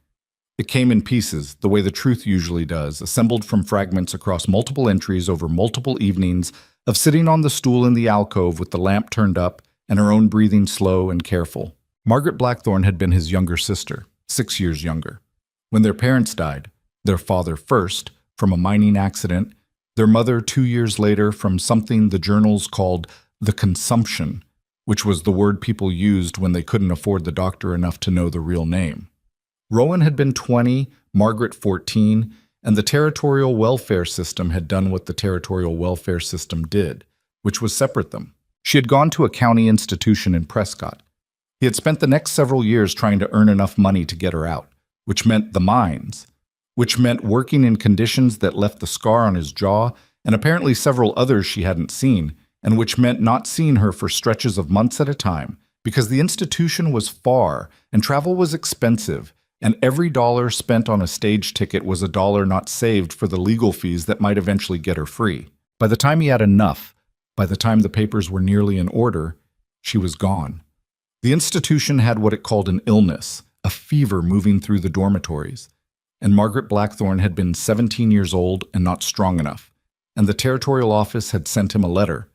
It came in pieces, the way the truth usually does, assembled from fragments across multiple entries over multiple evenings of sitting on the stool in the alcove with the lamp turned up and her own breathing slow and careful. Margaret Blackthorne had been his younger sister, 6 years younger. When their parents died, their father first, from a mining accident, their mother 2 years later from something the journals called the consumption, which was the word people used when they couldn't afford the doctor enough to know the real name. Rowan had been 20, Margaret 14, and the territorial welfare system had done what the territorial welfare system did, which was separate them. She had gone to a county institution in Prescott. He had spent the next several years trying to earn enough money to get her out, which meant the mines, which meant working in conditions that left the scar on his jaw, and apparently several others she hadn't seen, and which meant not seeing her for stretches of months at a time, because the institution was far, and travel was expensive, and every dollar spent on a stage ticket was a dollar not saved for the legal fees that might eventually get her free. By the time he had enough, by the time the papers were nearly in order, she was gone. The institution had what it called an illness, a fever moving through the dormitories, and Margaret Blackthorne had been 17 years old and not strong enough, and the territorial office had sent him a letter,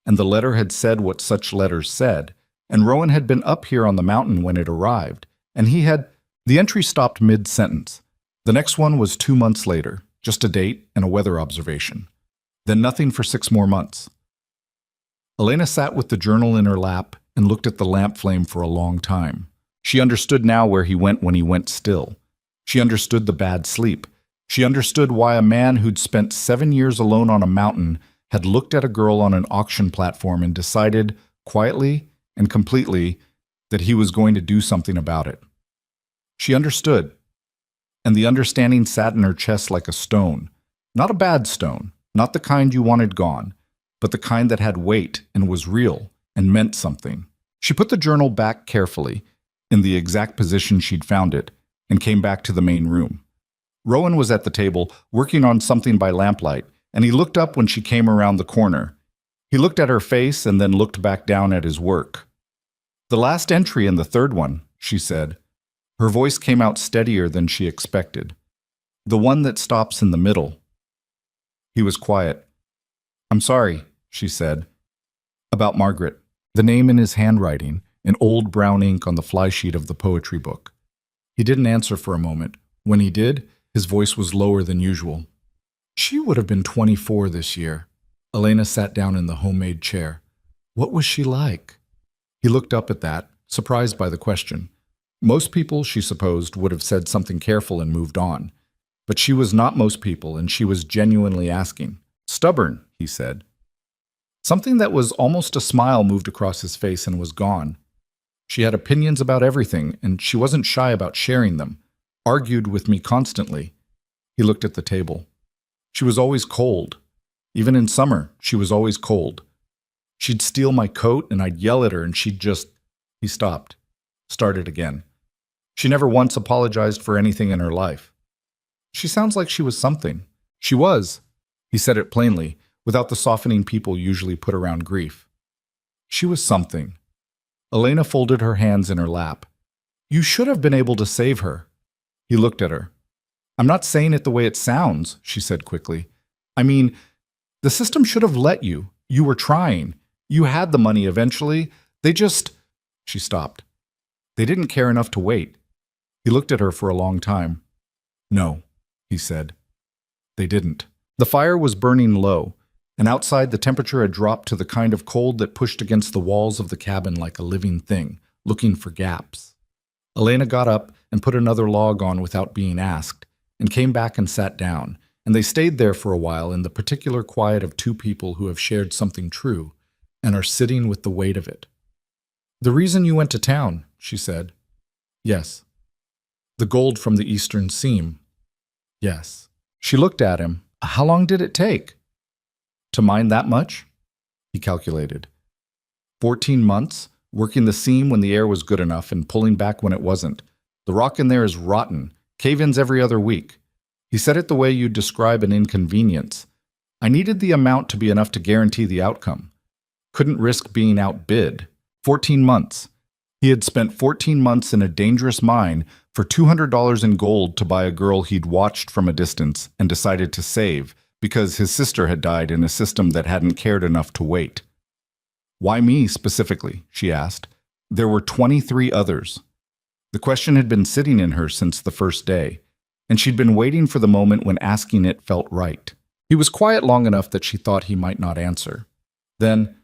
and the letter had said what such letters said, and Rowan had been up here on the mountain when it arrived, and he had... The entry stopped mid-sentence. The next one was 2 months later, just a date and a weather observation. Then nothing for 6 more months. Elena sat with the journal in her lap and looked at the lamp flame for a long time. She understood now where he went when he went still. She understood the bad sleep. She understood why a man who'd spent 7 years alone on a mountain had looked at a girl on an auction platform and decided, quietly and completely, that he was going to do something about it. She understood, and the understanding sat in her chest like a stone. Not a bad stone, not the kind you wanted gone, but the kind that had weight and was real and meant something. She put the journal back carefully, in the exact position she'd found it, and came back to the main room. Rowan was at the table, working on something by lamplight, and he looked up when she came around the corner. He looked at her face and then looked back down at his work. "The last entry in the third one," she said. Her voice came out steadier than she expected. "The one that stops in the middle." He was quiet. "I'm sorry," she said. "About Margaret." The name in his handwriting, in old brown ink on the flysheet of the poetry book. He didn't answer for a moment. When he did, his voice was lower than usual. "She would have been 24 this year." Elena sat down in the homemade chair. "What was she like?" He looked up at that, surprised by the question. Most people, she supposed, would have said something careful and moved on. But she was not most people, and she was genuinely asking. "Stubborn," he said. Something that was almost a smile moved across his face and was gone. She had opinions about everything, and she wasn't shy about sharing them. Argued with me constantly. He looked at the table. She was always cold. Even in summer, she was always cold. She'd steal my coat, and I'd yell at her, and she'd just... He stopped. Started again. She never once apologized for anything in her life. "She sounds like she was something." She was. He said it plainly, without the softening people usually put around grief. She was something. Elena folded her hands in her lap. "You should have been able to save her." He looked at her. "I'm not saying it the way it sounds," she said quickly. "I mean, the system should have let you. You were trying. You had the money eventually. They just..." She stopped. "They didn't care enough to wait." He looked at her for a long time. "No," he said. "They didn't." The fire was burning low, and outside the temperature had dropped to the kind of cold that pushed against the walls of the cabin like a living thing, looking for gaps. Elena got up and put another log on without being asked, and came back and sat down, and they stayed there for a while in the particular quiet of two people who have shared something true, and are sitting with the weight of it. "The reason you went to town," she said. "Yes." "The gold from the eastern seam." "Yes." She looked at him. "How long did it take?" "To mine that much?" He calculated. 14 months, working the seam when the air was good enough and pulling back when it wasn't. The rock in there is rotten. Cave-ins every other week. He said it the way you'd describe an inconvenience. I needed the amount to be enough to guarantee the outcome. Couldn't risk being outbid. 14 months. He had spent 14 months in a dangerous mine for $200 in gold to buy a girl he'd watched from a distance and decided to save because his sister had died in a system that hadn't cared enough to wait. Why me specifically? She asked. There were 23 others. The question had been sitting in her since the first day, and she'd been waiting for the moment when asking it felt right. He was quiet long enough that she thought he might not answer. Then,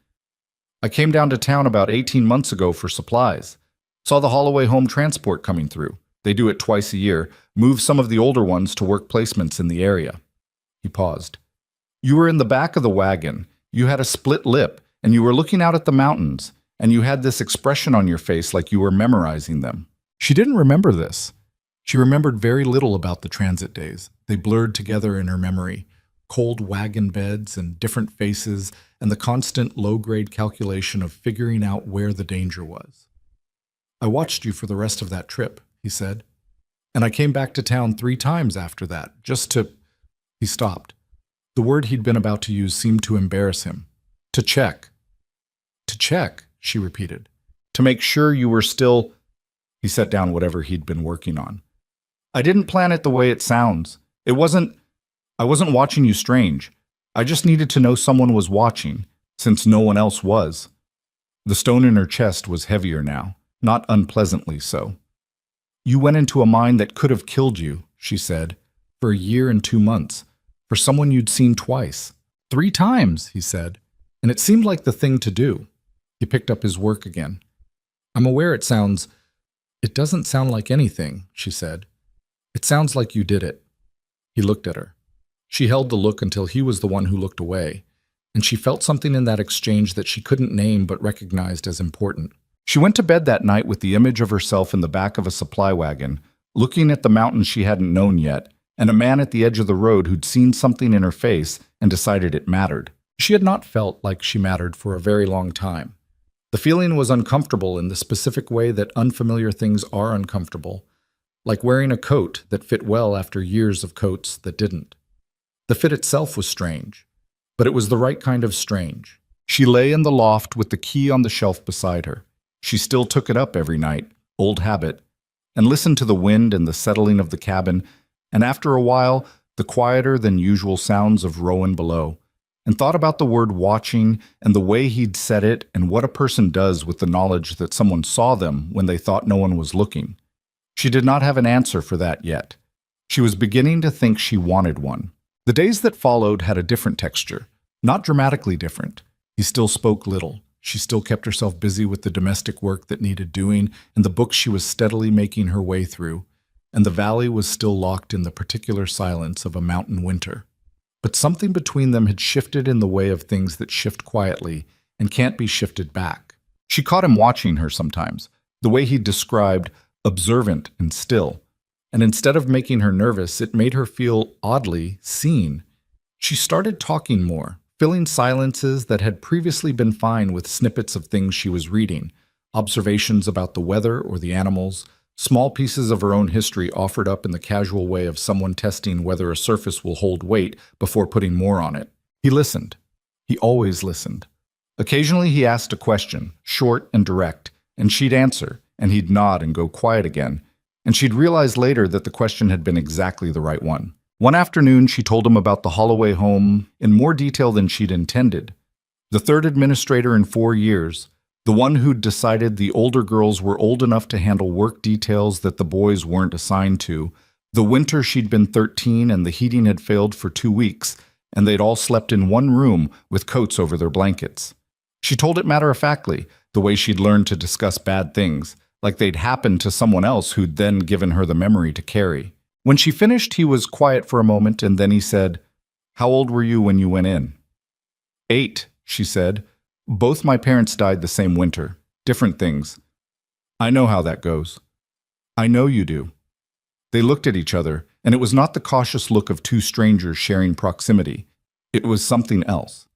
I came down to town about 18 months ago for supplies. Saw the Holloway home transport coming through. They do it twice a year, move some of the older ones to work placements in the area. He paused. You were in the back of the wagon. You had a split lip, and you were looking out at the mountains, and you had this expression on your face like you were memorizing them. She didn't remember this. She remembered very little about the transit days. They blurred together in her memory. Cold wagon beds and different faces and the constant low-grade calculation of figuring out where the danger was. I watched you for the rest of that trip, he said. And I came back to town 3 times after that, just to... He stopped. The word he'd been about to use seemed to embarrass him. To check. To check, she repeated. To make sure you were still... He set down whatever he'd been working on. I didn't plan it the way it sounds. I wasn't watching you strange. I just needed to know someone was watching, since no one else was. The stone in her chest was heavier now, not unpleasantly so. You went into a mine that could have killed you, she said, for a year and 2 months, for someone you'd seen twice. 3 times, he said, and it seemed like the thing to do. He picked up his work again. I'm aware it doesn't sound like anything, she said. It sounds like you did it. He looked at her. She held the look until he was the one who looked away, and she felt something in that exchange that she couldn't name but recognized as important. She went to bed that night with the image of herself in the back of a supply wagon, looking at the mountains she hadn't known yet, and a man at the edge of the road who'd seen something in her face and decided it mattered. She had not felt like she mattered for a very long time. The feeling was uncomfortable in the specific way that unfamiliar things are uncomfortable, like wearing a coat that fit well after years of coats that didn't. The fit itself was strange, but it was the right kind of strange. She lay in the loft with the key on the shelf beside her. She still took it up every night, old habit, and listened to the wind and the settling of the cabin, and after a while, the quieter than usual sounds of Rowan below, and thought about the word watching and the way he'd said it and what a person does with the knowledge that someone saw them when they thought no one was looking. She did not have an answer for that yet. She was beginning to think she wanted one. The days that followed had a different texture, not dramatically different. He still spoke little. She still kept herself busy with the domestic work that needed doing and the books she was steadily making her way through, and the valley was still locked in the particular silence of a mountain winter. But something between them had shifted in the way of things that shift quietly and can't be shifted back. She caught him watching her sometimes, the way he described observant and still, and instead of making her nervous, it made her feel oddly seen. She started talking more, filling silences that had previously been fine with snippets of things she was reading, observations about the weather or the animals, small pieces of her own history offered up in the casual way of someone testing whether a surface will hold weight before putting more on it. He listened. He always listened. Occasionally he asked a question, short and direct, and she'd answer, and he'd nod and go quiet again, and she'd realize later that the question had been exactly the right one. One afternoon, she told him about the Holloway home in more detail than she'd intended. The 3rd administrator in 4 years, the one who'd decided the older girls were old enough to handle work details that the boys weren't assigned to, the winter she'd been 13 and the heating had failed for 2 weeks, and they'd all slept in one room with coats over their blankets. She told it matter-of-factly, the way she'd learned to discuss bad things, like they'd happened to someone else who'd then given her the memory to carry. When she finished, he was quiet for a moment, and then he said, "How old were you when you went in?" 8, she said. "Both my parents died the same winter. Different things. I know how that goes." "I know you do." They looked at each other, and it was not the cautious look of 2 strangers sharing proximity. It was something else.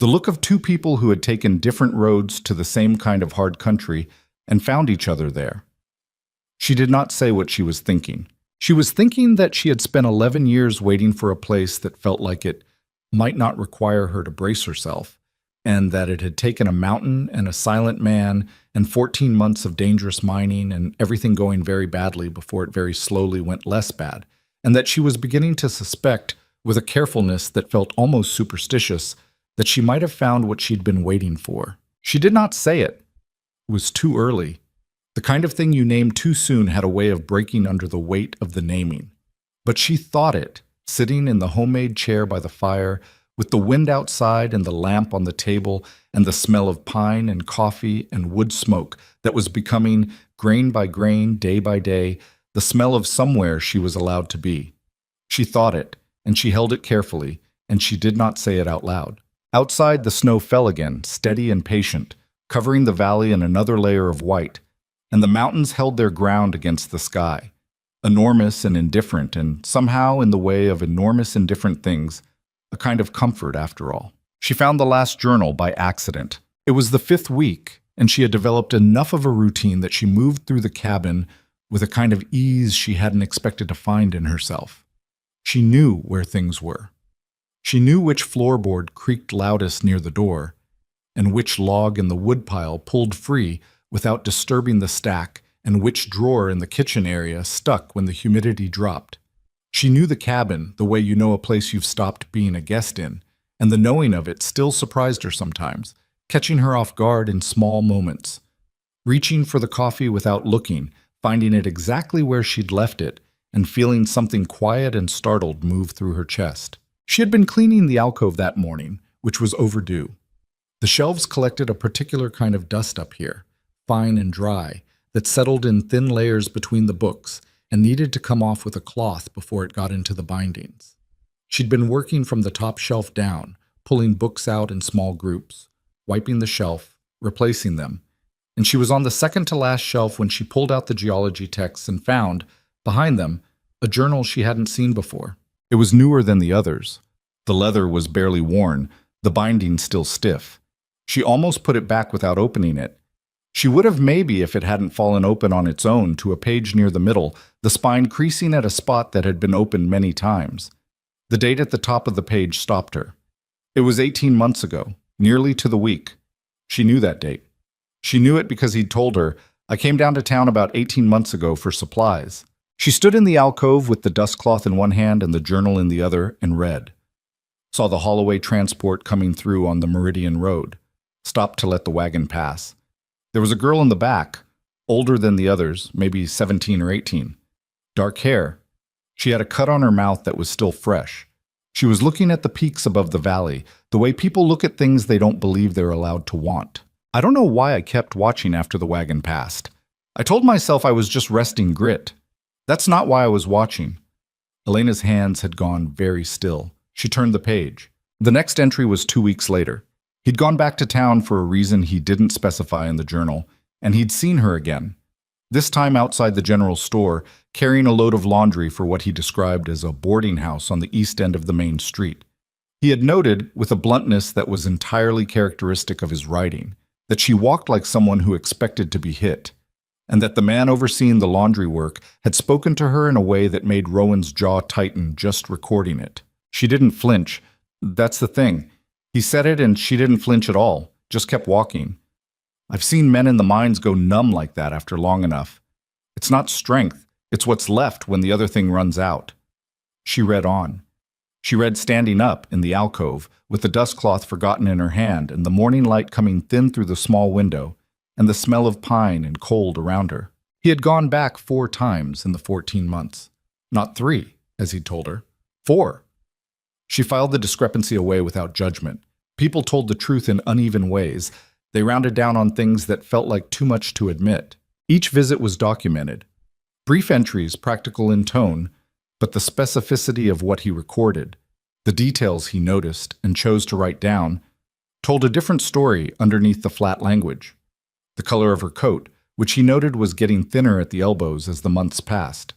The look of two people who had taken different roads to the same kind of hard country and found each other there. She did not say what she was thinking. She was thinking that she had spent 11 years waiting for a place that felt like it might not require her to brace herself, and that it had taken a mountain and a silent man and 14 months of dangerous mining and everything going very badly before it very slowly went less bad, and that she was beginning to suspect, with a carefulness that felt almost superstitious, that she might have found what she'd been waiting for. She did not say it. It was too early. The kind of thing you name too soon had a way of breaking under the weight of the naming. But she thought it, sitting in the homemade chair by the fire, with the wind outside and the lamp on the table and the smell of pine and coffee and wood smoke that was becoming, grain by grain, day by day, the smell of somewhere she was allowed to be. She thought it, and she held it carefully, and she did not say it out loud. Outside, the snow fell again, steady and patient, covering the valley in another layer of white, and the mountains held their ground against the sky, enormous and indifferent, and somehow, in the way of enormous indifferent things, a kind of comfort after all. She found the last journal by accident. It was the 5th week, and she had developed enough of a routine that she moved through the cabin with a kind of ease she hadn't expected to find in herself. She knew where things were. She knew which floorboard creaked loudest near the door, and which log in the woodpile pulled free without disturbing the stack, and which drawer in the kitchen area stuck when the humidity dropped. She knew the cabin the way you know a place you've stopped being a guest in, and the knowing of it still surprised her sometimes, catching her off guard in small moments. Reaching for the coffee without looking, finding it exactly where she'd left it, and feeling something quiet and startled move through her chest. She had been cleaning the alcove that morning, which was overdue. The shelves collected a particular kind of dust up here, fine and dry, that settled in thin layers between the books and needed to come off with a cloth before it got into the bindings. She'd been working from the top shelf down, pulling books out in small groups, wiping the shelf, replacing them, and she was on the second to last shelf when she pulled out the geology texts and found, behind them, a journal she hadn't seen before. It was newer than the others. The leather was barely worn, the binding still stiff. She almost put it back without opening it. She would have maybe if it hadn't fallen open on its own to a page near the middle, the spine creasing at a spot that had been opened many times. The date at the top of the page stopped her. It was 18 months ago, nearly to the week. She knew that date. She knew it because he'd told her, "I came down to town about 18 months ago for supplies." She stood in the alcove with the dust cloth in one hand and the journal in the other and read. Saw the Holloway transport coming through on the Meridian Road. Stopped to let the wagon pass. There was a girl in the back, older than the others, maybe 17 or 18. Dark hair. She had a cut on her mouth that was still fresh. She was looking at the peaks above the valley, the way people look at things they don't believe they're allowed to want. I don't know why I kept watching after the wagon passed. I told myself I was just resting grit. That's not why I was watching. Elena's hands had gone very still. She turned the page. The next entry was 2 weeks later. He'd gone back to town for a reason he didn't specify in the journal, and he'd seen her again. This time outside the general store, carrying a load of laundry for what he described as a boarding house on the east end of the main street. He had noted, with a bluntness that was entirely characteristic of his writing, that she walked like someone who expected to be hit, and that the man overseeing the laundry work had spoken to her in a way that made Rowan's jaw tighten just recording it. She didn't flinch. That's the thing. He said it and she didn't flinch at all, just kept walking. I've seen men in the mines go numb like that after long enough. It's not strength, it's what's left when the other thing runs out. She read on. She read standing up in the alcove, with the dust cloth forgotten in her hand and the morning light coming thin through the small window, and the smell of pine and cold around her. He had gone back 4 times in the 14 months. Not 3, as he'd told her. 4. She filed the discrepancy away without judgment. People told the truth in uneven ways. They rounded down on things that felt like too much to admit. Each visit was documented. Brief entries, practical in tone, but the specificity of what he recorded, the details he noticed and chose to write down, told a different story underneath the flat language. The color of her coat, which he noted was getting thinner at the elbows as the months passed.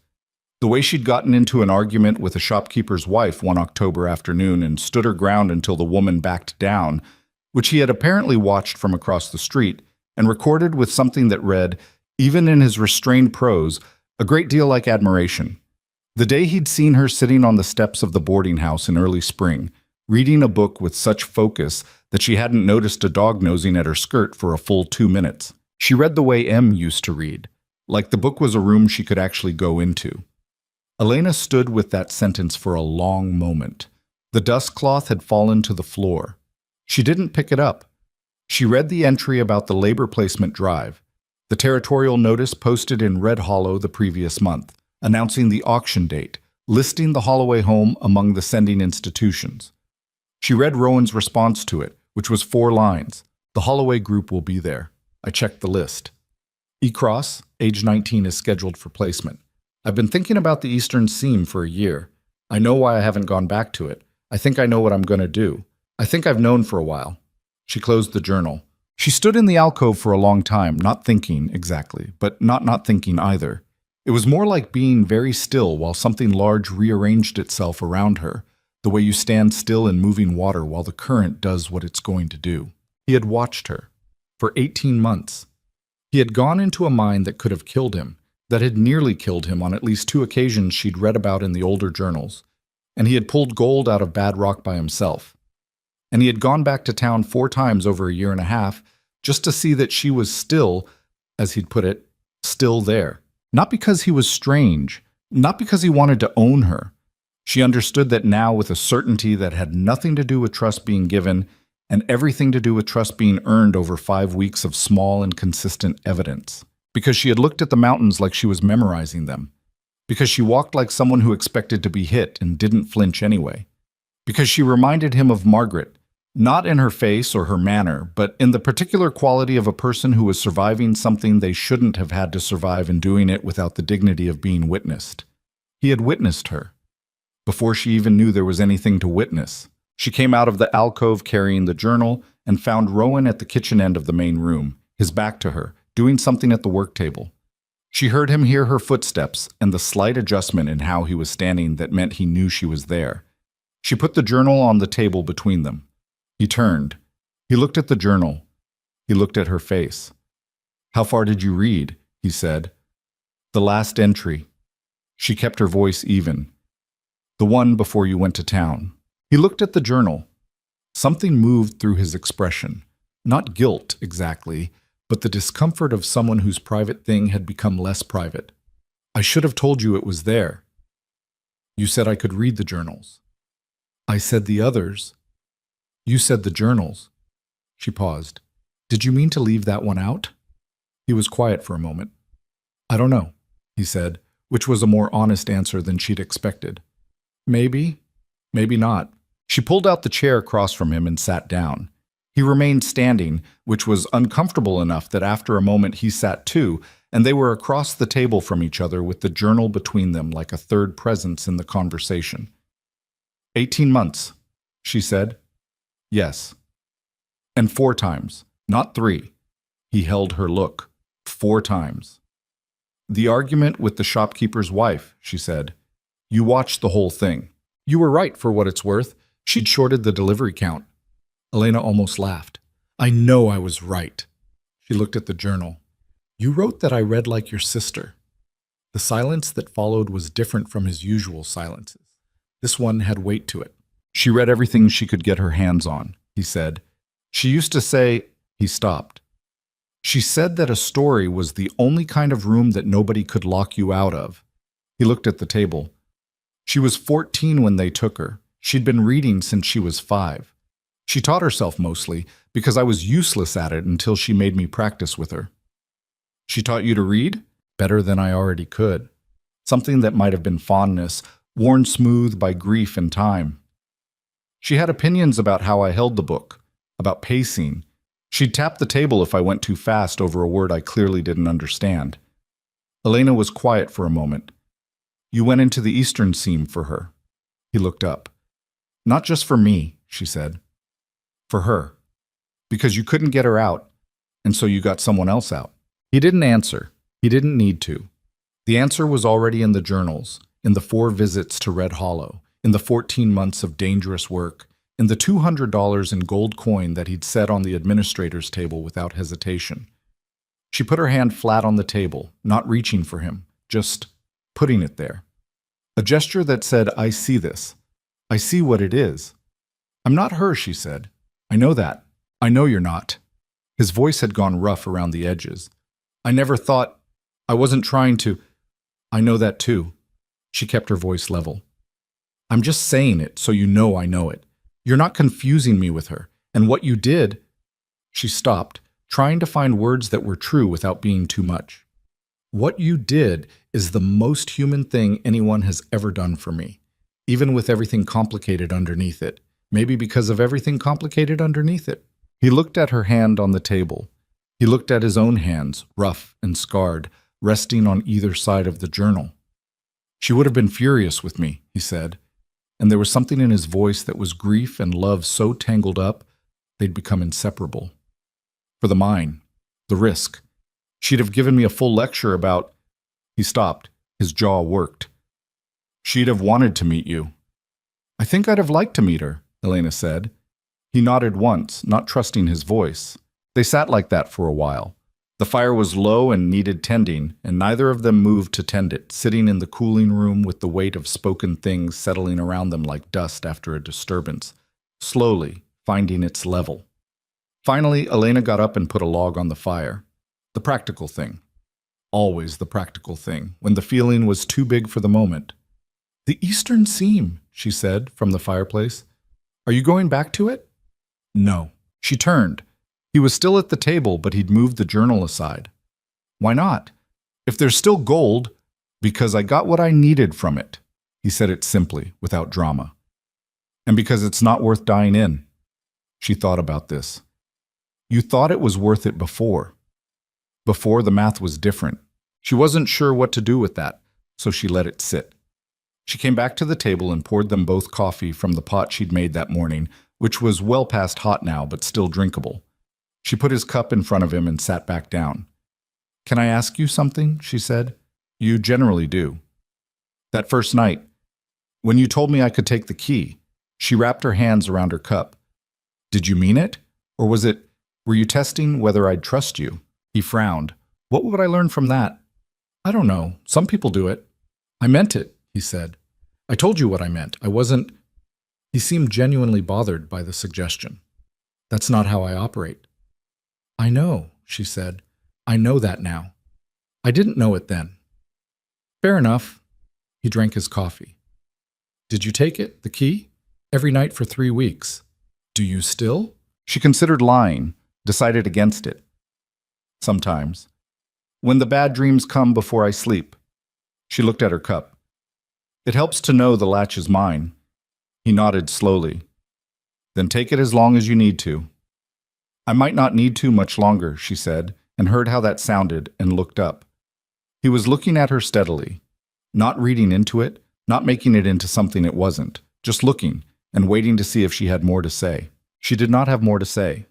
The way she'd gotten into an argument with a shopkeeper's wife one October afternoon and stood her ground until the woman backed down, which he had apparently watched from across the street and recorded with something that read, even in his restrained prose, a great deal like admiration. The day he'd seen her sitting on the steps of the boarding house in early spring, reading a book with such focus that she hadn't noticed a dog nosing at her skirt for a full 2 minutes. She read the way M used to read, like the book was a room she could actually go into. Elena stood with that sentence for a long moment. The dust cloth had fallen to the floor. She didn't pick it up. She read the entry about the labor placement drive, the territorial notice posted in Red Hollow the previous month, announcing the auction date, listing the Holloway home among the sending institutions. She read Rowan's response to it, which was 4 lines. The Holloway group will be there. I checked the list. E-Cross, age 19, is scheduled for placement. I've been thinking about the Eastern Seam for a year. I know why I haven't gone back to it. I think I know what I'm going to do. I think I've known for a while. She closed the journal. She stood in the alcove for a long time, not thinking exactly, but not thinking either. It was more like being very still while something large rearranged itself around her, the way you stand still in moving water while the current does what it's going to do. He had watched her. For 18 months. He had gone into a mine that could have killed him, that had nearly killed him on at least 2 occasions she'd read about in the older journals, and he had pulled gold out of bad rock by himself. And he had gone back to town 4 times over a year and a half just to see that she was still, as he'd put it, still there. Not because he was strange, not because he wanted to own her. She understood that now with a certainty that had nothing to do with trust being given and everything to do with trust being earned over 5 weeks of small and consistent evidence. Because she had looked at the mountains like she was memorizing them. Because she walked like someone who expected to be hit and didn't flinch anyway. Because she reminded him of Margaret, not in her face or her manner, but in the particular quality of a person who was surviving something they shouldn't have had to survive and doing it without the dignity of being witnessed. He had witnessed her. Before she even knew there was anything to witness. She came out of the alcove carrying the journal and found Rowan at the kitchen end of the main room, his back to her, doing something at the work table. She heard him hear her footsteps and the slight adjustment in how he was standing that meant he knew she was there. She put the journal on the table between them. He turned. He looked at the journal. He looked at her face. "How far did you read?" he said. "The last entry." She kept her voice even. "The one before you went to town." He looked at the journal. Something moved through his expression. Not guilt, exactly, but the discomfort of someone whose private thing had become less private. "I should have told you it was there." "You said I could read the journals." "I said the others." "You said the journals." She paused. "Did you mean to leave that one out?" He was quiet for a moment. "I don't know," he said, which was a more honest answer than she'd expected. "Maybe, maybe not." She pulled out the chair across from him and sat down. He remained standing, which was uncomfortable enough that after a moment he sat too, and they were across the table from each other with the journal between them like a third presence in the conversation. 18 months, she said. "Yes." "And 4 times, not 3. He held her look. 4 times. "The argument with the shopkeeper's wife," she said. "You watched the whole thing. You were right for what it's worth. She'd shorted the delivery count." Elena almost laughed. "I know I was right." She looked at the journal. "You wrote that I read like your sister." The silence that followed was different from his usual silences. This one had weight to it. "She read everything she could get her hands on," he said. "She used to say—" He stopped. "She said that a story was the only kind of room that nobody could lock you out of." He looked at the table. "She was 14 when they took her. She'd been reading since she was 5. She taught herself mostly, because I was useless at it until she made me practice with her." "She taught you to read?" "Better than I already could. Something that might have been fondness, worn smooth by grief and time. She had opinions about how I held the book, about pacing. She'd tap the table if I went too fast over a word I clearly didn't understand." Elena was quiet for a moment. "You went into the Eastern Seam for her." He looked up. "Not just for me," she said. "For her. Because you couldn't get her out, and so you got someone else out." He didn't answer. He didn't need to. The answer was already in the journals, in the 4 visits to Red Hollow, in the 14 months of dangerous work, in the $200 in gold coin that he'd set on the administrator's table without hesitation. She put her hand flat on the table, not reaching for him, just putting it there. A gesture that said, "I see this. I see what it is." "I'm not her," she said. "I know that. I know you're not." His voice had gone rough around the edges. "I never thought. I wasn't trying to. I know that too." She kept her voice level. "I'm just saying it so you know I know it. You're not confusing me with her. And what you did—" She stopped, trying to find words that were true without being too much. "What you did is the most human thing anyone has ever done for me, even with everything complicated underneath it. Maybe because of everything complicated underneath it." He looked at her hand on the table. He looked at his own hands, rough and scarred, resting on either side of the journal. "She would have been furious with me," he said, and there was something in his voice that was grief and love so tangled up they'd become inseparable. "For the mine, the risk. She'd have given me a full lecture about—" He stopped. His jaw worked. "She'd have wanted to meet you." "I think I'd have liked to meet her," Elena said. He nodded once, not trusting his voice. They sat like that for a while. The fire was low and needed tending, and neither of them moved to tend it, sitting in the cooling room with the weight of spoken things settling around them like dust after a disturbance, slowly finding its level. Finally, Elena got up and put a log on the fire. The practical thing. Always the practical thing, when the feeling was too big for the moment. "The eastern seam," she said from the fireplace. "Are you going back to it?" "No." She turned. He was still at the table, but he'd moved the journal aside. "Why not? If there's still gold—" "Because I got what I needed from it." He said it simply, without drama. "And because it's not worth dying in." She thought about this. "You thought it was worth it before." Before, the math was different. She wasn't sure what to do with that, so she let it sit. She came back to the table and poured them both coffee from the pot she'd made that morning, which was well past hot now, but still drinkable. She put his cup in front of him and sat back down. "Can I ask you something?" she said. "You generally do." "That first night, when you told me I could take the key," she wrapped her hands around her cup. "Did you mean it? Or were you testing whether I'd trust you?" He frowned. "What would I learn from that?" "I don't know. Some people do it." "I meant it," he said. "I told you what I meant. I wasn't—" He seemed genuinely bothered by the suggestion. "That's not how I operate." "I know," she said. "I know that now. I didn't know it then." "Fair enough." He drank his coffee. "Did you take it, the key? Every night for 3 weeks. Do you still?" She considered lying, decided against it. "Sometimes. When the bad dreams come before I sleep." She looked at her cup. "It helps to know the latch is mine." He nodded slowly. "Then take it as long as you need to." "I might not need to much longer," she said, and heard how that sounded and looked up. He was looking at her steadily, not reading into it, not making it into something it wasn't, just looking and waiting to see if she had more to say. She did not have more to say.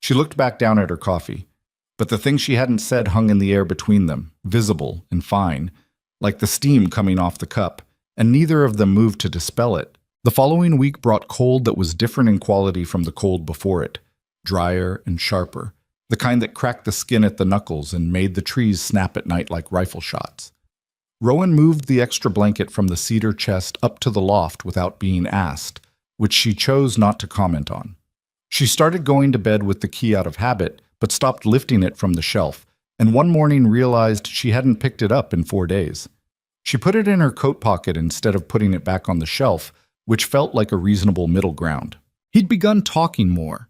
She looked back down at her coffee, but the thing she hadn't said hung in the air between them, visible and fine, like the steam coming off the cup, and neither of them moved to dispel it. The following week brought cold that was different in quality from the cold before it, drier and sharper, the kind that cracked the skin at the knuckles and made the trees snap at night like rifle shots. Rowan moved the extra blanket from the cedar chest up to the loft without being asked, which she chose not to comment on. She started going to bed with the key out of habit, but stopped lifting it from the shelf, and one morning realized she hadn't picked it up in 4 days. She put it in her coat pocket instead of putting it back on the shelf, which felt like a reasonable middle ground. He'd begun talking more.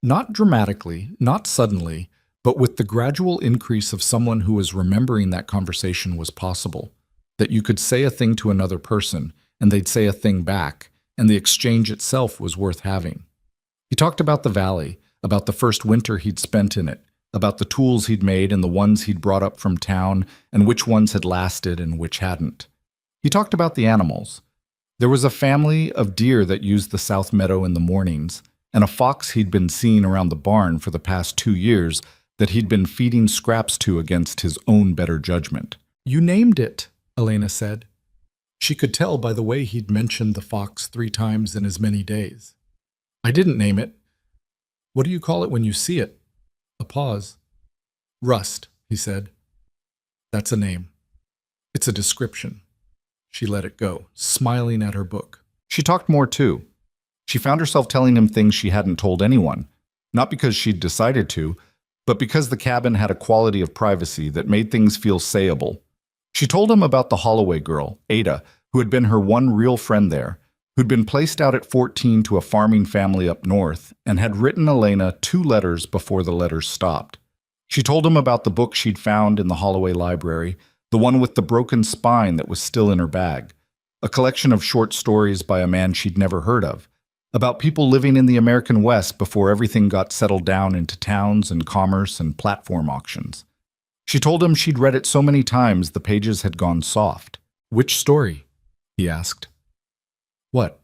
Not dramatically, not suddenly, but with the gradual increase of someone who was remembering that conversation was possible, that you could say a thing to another person, and they'd say a thing back, and the exchange itself was worth having. He talked about the valley, about the first winter he'd spent in it, about the tools he'd made and the ones he'd brought up from town, and which ones had lasted and which hadn't. He talked about the animals. There was a family of deer that used the South Meadow in the mornings, and a fox he'd been seeing around the barn for the past 2 years that he'd been feeding scraps to against his own better judgment. "You named it," Elena said. She could tell by the way he'd mentioned the fox 3 times in as many days. I didn't name it. What do you call it when you see it? A pause. Rust, he said. That's a name. It's a description. She let it go, smiling at her book. She talked more too. She found herself telling him things she hadn't told anyone, not because she'd decided to, but because the cabin had a quality of privacy that made things feel sayable. She told him about the Holloway girl, Ada, who had been her one real friend there, who'd been placed out at 14 to a farming family up north and had written Elena 2 letters before the letters stopped. She told him about the book she'd found in the Holloway library, the one with the broken spine that was still in her bag, a collection of short stories by a man she'd never heard of, about people living in the American West before everything got settled down into towns and commerce and platform auctions. She told him she'd read it so many times the pages had gone soft. Which story? He asked. What?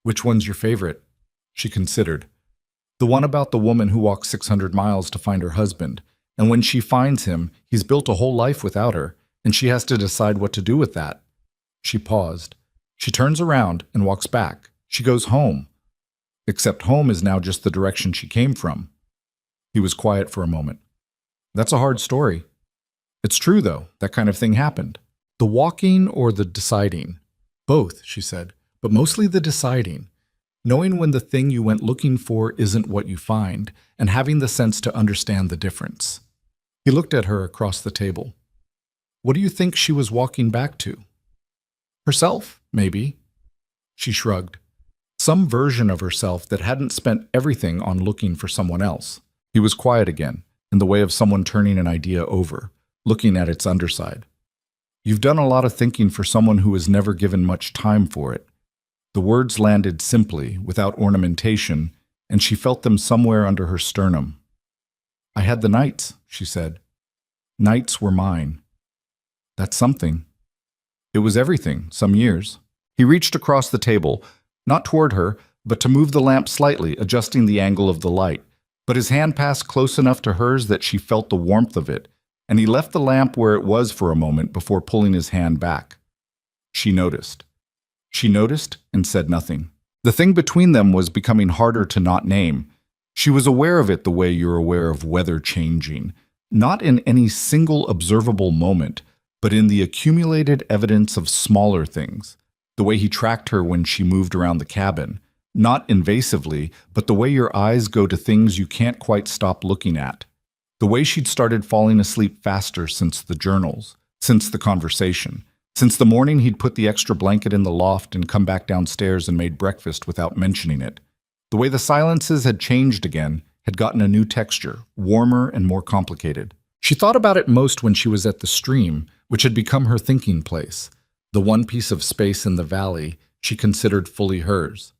Which one's your favorite? She considered. The one about the woman who walks 600 miles to find her husband, and when she finds him, he's built a whole life without her, and she has to decide what to do with that. She paused. She turns around and walks back. She goes home. Except home is now just the direction she came from. He was quiet for a moment. That's a hard story. It's true, though. That kind of thing happened. The walking or the deciding? Both, she said, but mostly the deciding. Knowing when the thing you went looking for isn't what you find, and having the sense to understand the difference. He looked at her across the table. What do you think she was walking back to? Herself, maybe. She shrugged. Some version of herself that hadn't spent everything on looking for someone else. He was quiet again, in the way of someone turning an idea over, looking at its underside. You've done a lot of thinking for someone who has never given much time for it. The words landed simply, without ornamentation, and she felt them somewhere under her sternum. I had the nights, she said. Nights were mine. That's something. It was everything, some years. He reached across the table, not toward her, but to move the lamp slightly, adjusting the angle of the light. But his hand passed close enough to hers that she felt the warmth of it, and he left the lamp where it was for a moment before pulling his hand back. She noticed. She noticed and said nothing. The thing between them was becoming harder to not name. She was aware of it the way you're aware of weather changing, not in any single observable moment, but in the accumulated evidence of smaller things, the way he tracked her when she moved around the cabin, not invasively, but the way your eyes go to things you can't quite stop looking at, the way she'd started falling asleep faster since the journals, since the conversation, since the morning he'd put the extra blanket in the loft and come back downstairs and made breakfast without mentioning it. The way the silences had changed again, had gotten a new texture, warmer and more complicated. She thought about it most when she was at the stream, which had become her thinking place, the one piece of space in the valley she considered fully hers.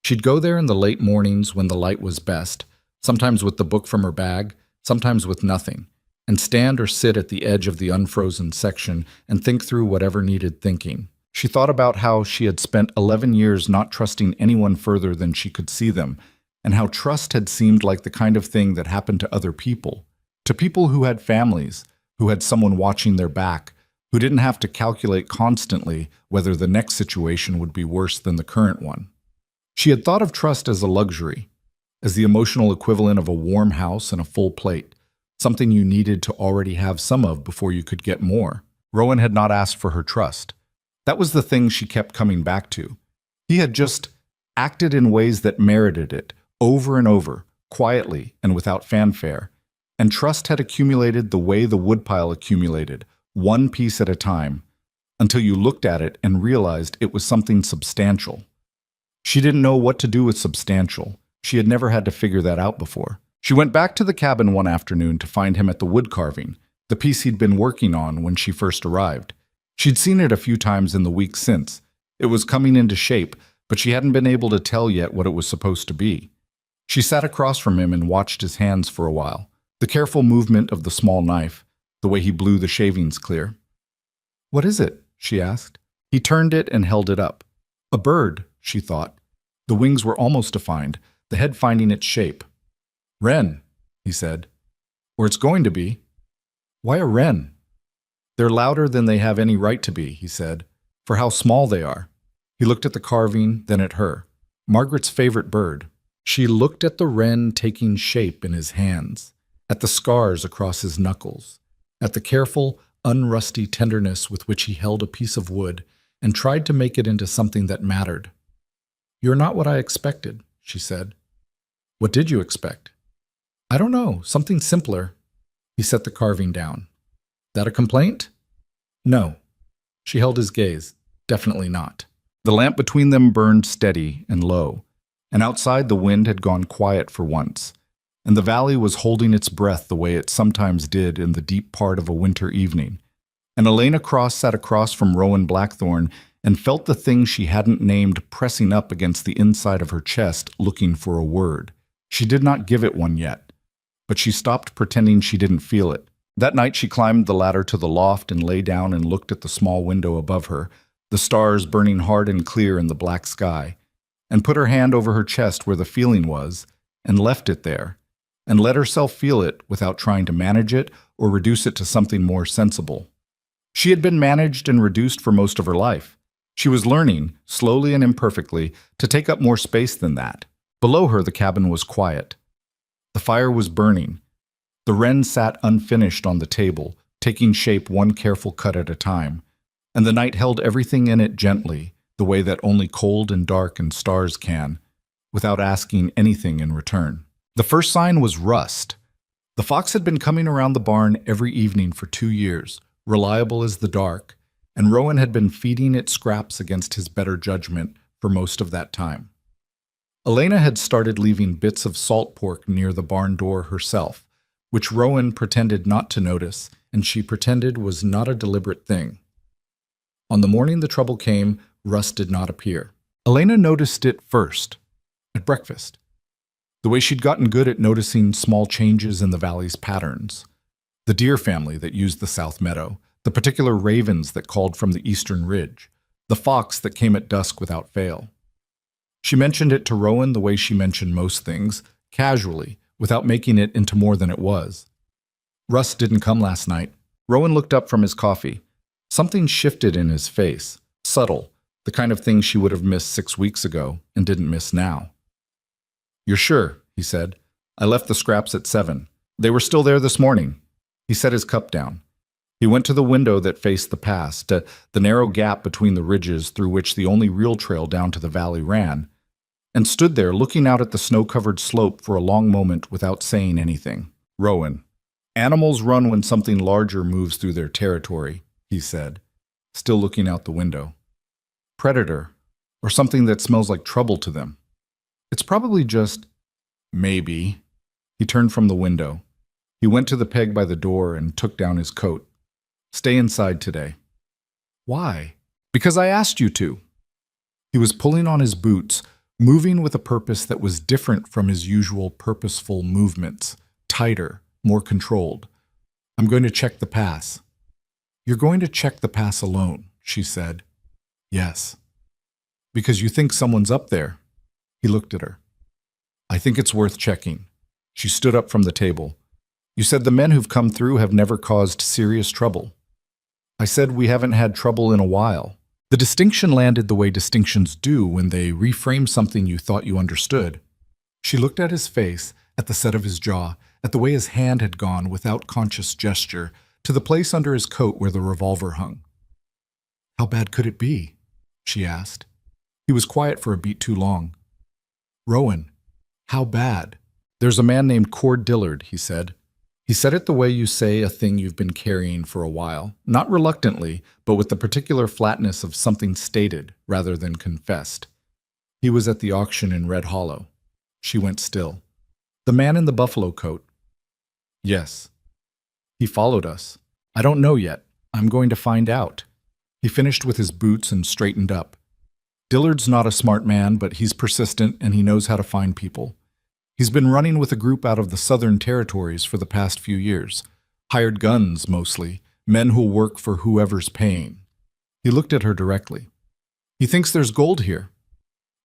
She'd go there in the late mornings when the light was best, sometimes with the book from her bag, sometimes with nothing, and stand or sit at the edge of the unfrozen section and think through whatever needed thinking. She thought about how she had spent 11 years not trusting anyone further than she could see them, and how trust had seemed like the kind of thing that happened to other people, to people who had families, who had someone watching their back, who didn't have to calculate constantly whether the next situation would be worse than the current one. She had thought of trust as a luxury, as the emotional equivalent of a warm house and a full plate, something you needed to already have some of before you could get more. Rowan had not asked for her trust. That was the thing she kept coming back to. He had just acted in ways that merited it, over and over, quietly and without fanfare. And trust had accumulated the way the woodpile accumulated, one piece at a time, until you looked at it and realized it was something substantial. She didn't know what to do with substantial. She had never had to figure that out before. She went back to the cabin one afternoon to find him at the wood carving, the piece he'd been working on when she first arrived. She'd seen it a few times in the weeks since. It was coming into shape, but she hadn't been able to tell yet what it was supposed to be. She sat across from him and watched his hands for a while, the careful movement of the small knife, the way he blew the shavings clear. "What is it?" she asked. He turned it and held it up. A bird, she thought. The wings were almost defined, the head finding its shape. "Wren," he said. "Or it's going to be." "Why a wren?" "They're louder than they have any right to be," he said, "for how small they are." He looked at the carving, then at her. Margaret's favorite bird. She looked at the wren taking shape in his hands, at the scars across his knuckles, at the careful, unrusty tenderness with which he held a piece of wood and tried to make it into something that mattered. "You're not what I expected," she said. "What did you expect?" "I don't know, something simpler." He set the carving down. "That a complaint?" "No." She held his gaze. "Definitely not." The lamp between them burned steady and low, and outside the wind had gone quiet for once, and the valley was holding its breath the way it sometimes did in the deep part of a winter evening. And Elena Cross sat across from Rowan Blackthorne and felt the thing she hadn't named pressing up against the inside of her chest, looking for a word. She did not give it one yet, but she stopped pretending she didn't feel it. That night she climbed the ladder to the loft and lay down and looked at the small window above her, the stars burning hard and clear in the black sky, and put her hand over her chest where the feeling was, and left it there, and let herself feel it without trying to manage it or reduce it to something more sensible. She had been managed and reduced for most of her life. She was learning, slowly and imperfectly, to take up more space than that. Below her the cabin was quiet. The fire was burning. The wren sat unfinished on the table, taking shape one careful cut at a time, and the night held everything in it gently, the way that only cold and dark and stars can, without asking anything in return. The first sign was rust. The fox had been coming around the barn every evening for 2 years, reliable as the dark, and Rowan had been feeding it scraps against his better judgment for most of that time. Elena had started leaving bits of salt pork near the barn door herself, which Rowan pretended not to notice, and she pretended was not a deliberate thing. On the morning the trouble came, Rust did not appear. Elena noticed it first, at breakfast. The way she'd gotten good at noticing small changes in the valley's patterns. The deer family that used the south meadow, the particular ravens that called from the eastern ridge, the fox that came at dusk without fail. She mentioned it to Rowan the way she mentioned most things, casually, without making it into more than it was. Rust didn't come last night. Rowan looked up from his coffee. Something shifted in his face, subtle, the kind of thing she would have missed 6 weeks ago and didn't miss now. "You're sure?" he said. "I left the scraps at 7. They were still there this morning." He set his cup down. He went to the window that faced the pass, to the narrow gap between the ridges through which the only real trail down to the valley ran, and stood there looking out at the snow-covered slope for a long moment without saying anything. "Rowan, animals run when something larger moves through their territory," he said, still looking out the window. "Predator, or something that smells like trouble to them. It's probably just, maybe." He turned from the window. He went to the peg by the door and took down his coat. "Stay inside today." "Why?" "Because I asked you to." He was pulling on his boots, moving with a purpose that was different from his usual purposeful movements, tighter, more controlled. "I'm going to check the pass." "You're going to check the pass alone," she said. "Yes." "Because you think someone's up there." He looked at her. "I think it's worth checking." She stood up from the table. "You said the men who've come through have never caused serious trouble." "I said we haven't had trouble in a while." The distinction landed the way distinctions do when they reframe something you thought you understood. She looked at his face, at the set of his jaw, at the way his hand had gone without conscious gesture to the place under his coat where the revolver hung. "How bad could it be?" she asked. He was quiet for a beat too long. "Rowan, how bad?" "There's a man named Cord Dillard," he said. He said it the way you say a thing you've been carrying for a while, not reluctantly, but with the particular flatness of something stated rather than confessed. "He was at the auction in Red Hollow." She went still. "The man in the buffalo coat?" "Yes." "He followed us." "I don't know yet. I'm going to find out." He finished with his boots and straightened up. "Dillard's not a smart man, but he's persistent and he knows how to find people. He's been running with a group out of the southern territories for the past few years. Hired guns, mostly. Men who'll work for whoever's paying." He looked at her directly. "He thinks there's gold here."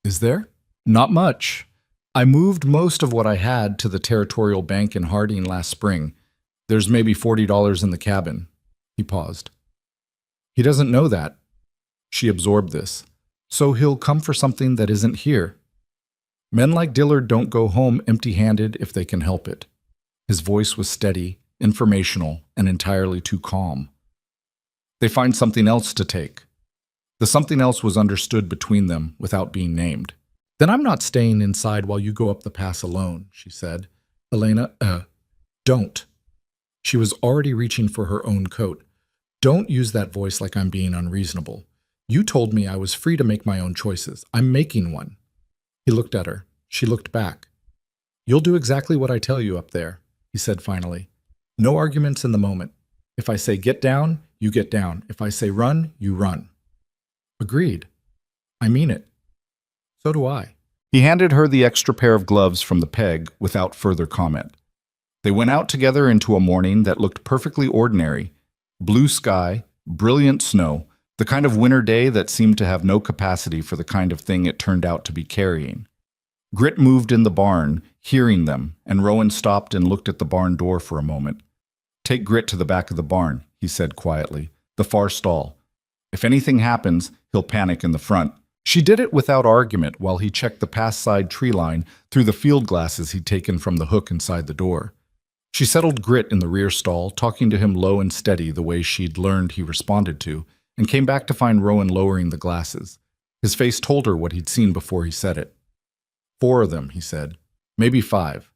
"Is there?" "Not much. I moved most of what I had to the Territorial Bank in Harding last spring. There's maybe $40 in the cabin." He paused. "He doesn't know that." She absorbed this. "So he'll come for something that isn't here." Men like Dillard don't go home empty-handed if they can help it. His voice was steady, informational, and entirely too calm. They find something else to take. The something else was understood between them without being named. Then I'm not staying inside while you go up the pass alone, she said. Elena, don't. She was already reaching for her own coat. Don't use that voice like I'm being unreasonable. You told me I was free to make my own choices. I'm making one. He looked at her. She looked back. You'll do exactly what I tell you up there, he said finally. No arguments in the moment. If I say get down, you get down. If I say run, you run. Agreed. I mean it. So do I. He handed her the extra pair of gloves from the peg without further comment. They went out together into a morning that looked perfectly ordinary. Blue sky, brilliant snow, the kind of winter day that seemed to have no capacity for the kind of thing it turned out to be carrying. Grit moved in the barn, hearing them, and Rowan stopped and looked at the barn door for a moment. Take Grit to the back of the barn, he said quietly, the far stall. If anything happens, he'll panic in the front. She did it without argument while he checked the pass-side tree line through the field glasses he'd taken from the hook inside the door. She settled Grit in the rear stall, talking to him low and steady the way she'd learned he responded to, and came back to find Rowan lowering the glasses. His face told her what he'd seen before he said it. 4 of them, he said. Maybe 5.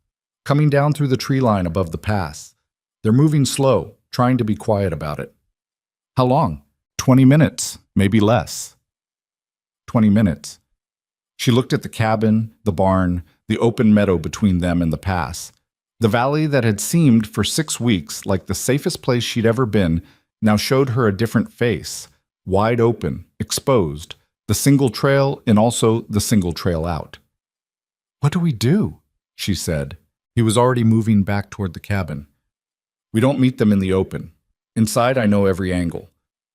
Coming down through the tree line above the pass. They're moving slow, trying to be quiet about it. How long? 20 minutes, maybe less. 20 minutes. She looked at the cabin, the barn, the open meadow between them and the pass. The valley that had seemed for 6 weeks like the safest place she'd ever been now showed her a different face, wide open, exposed, the single trail and also the single trail out. What do we do? She said. He was already moving back toward the cabin. We don't meet them in the open. Inside, I know every angle.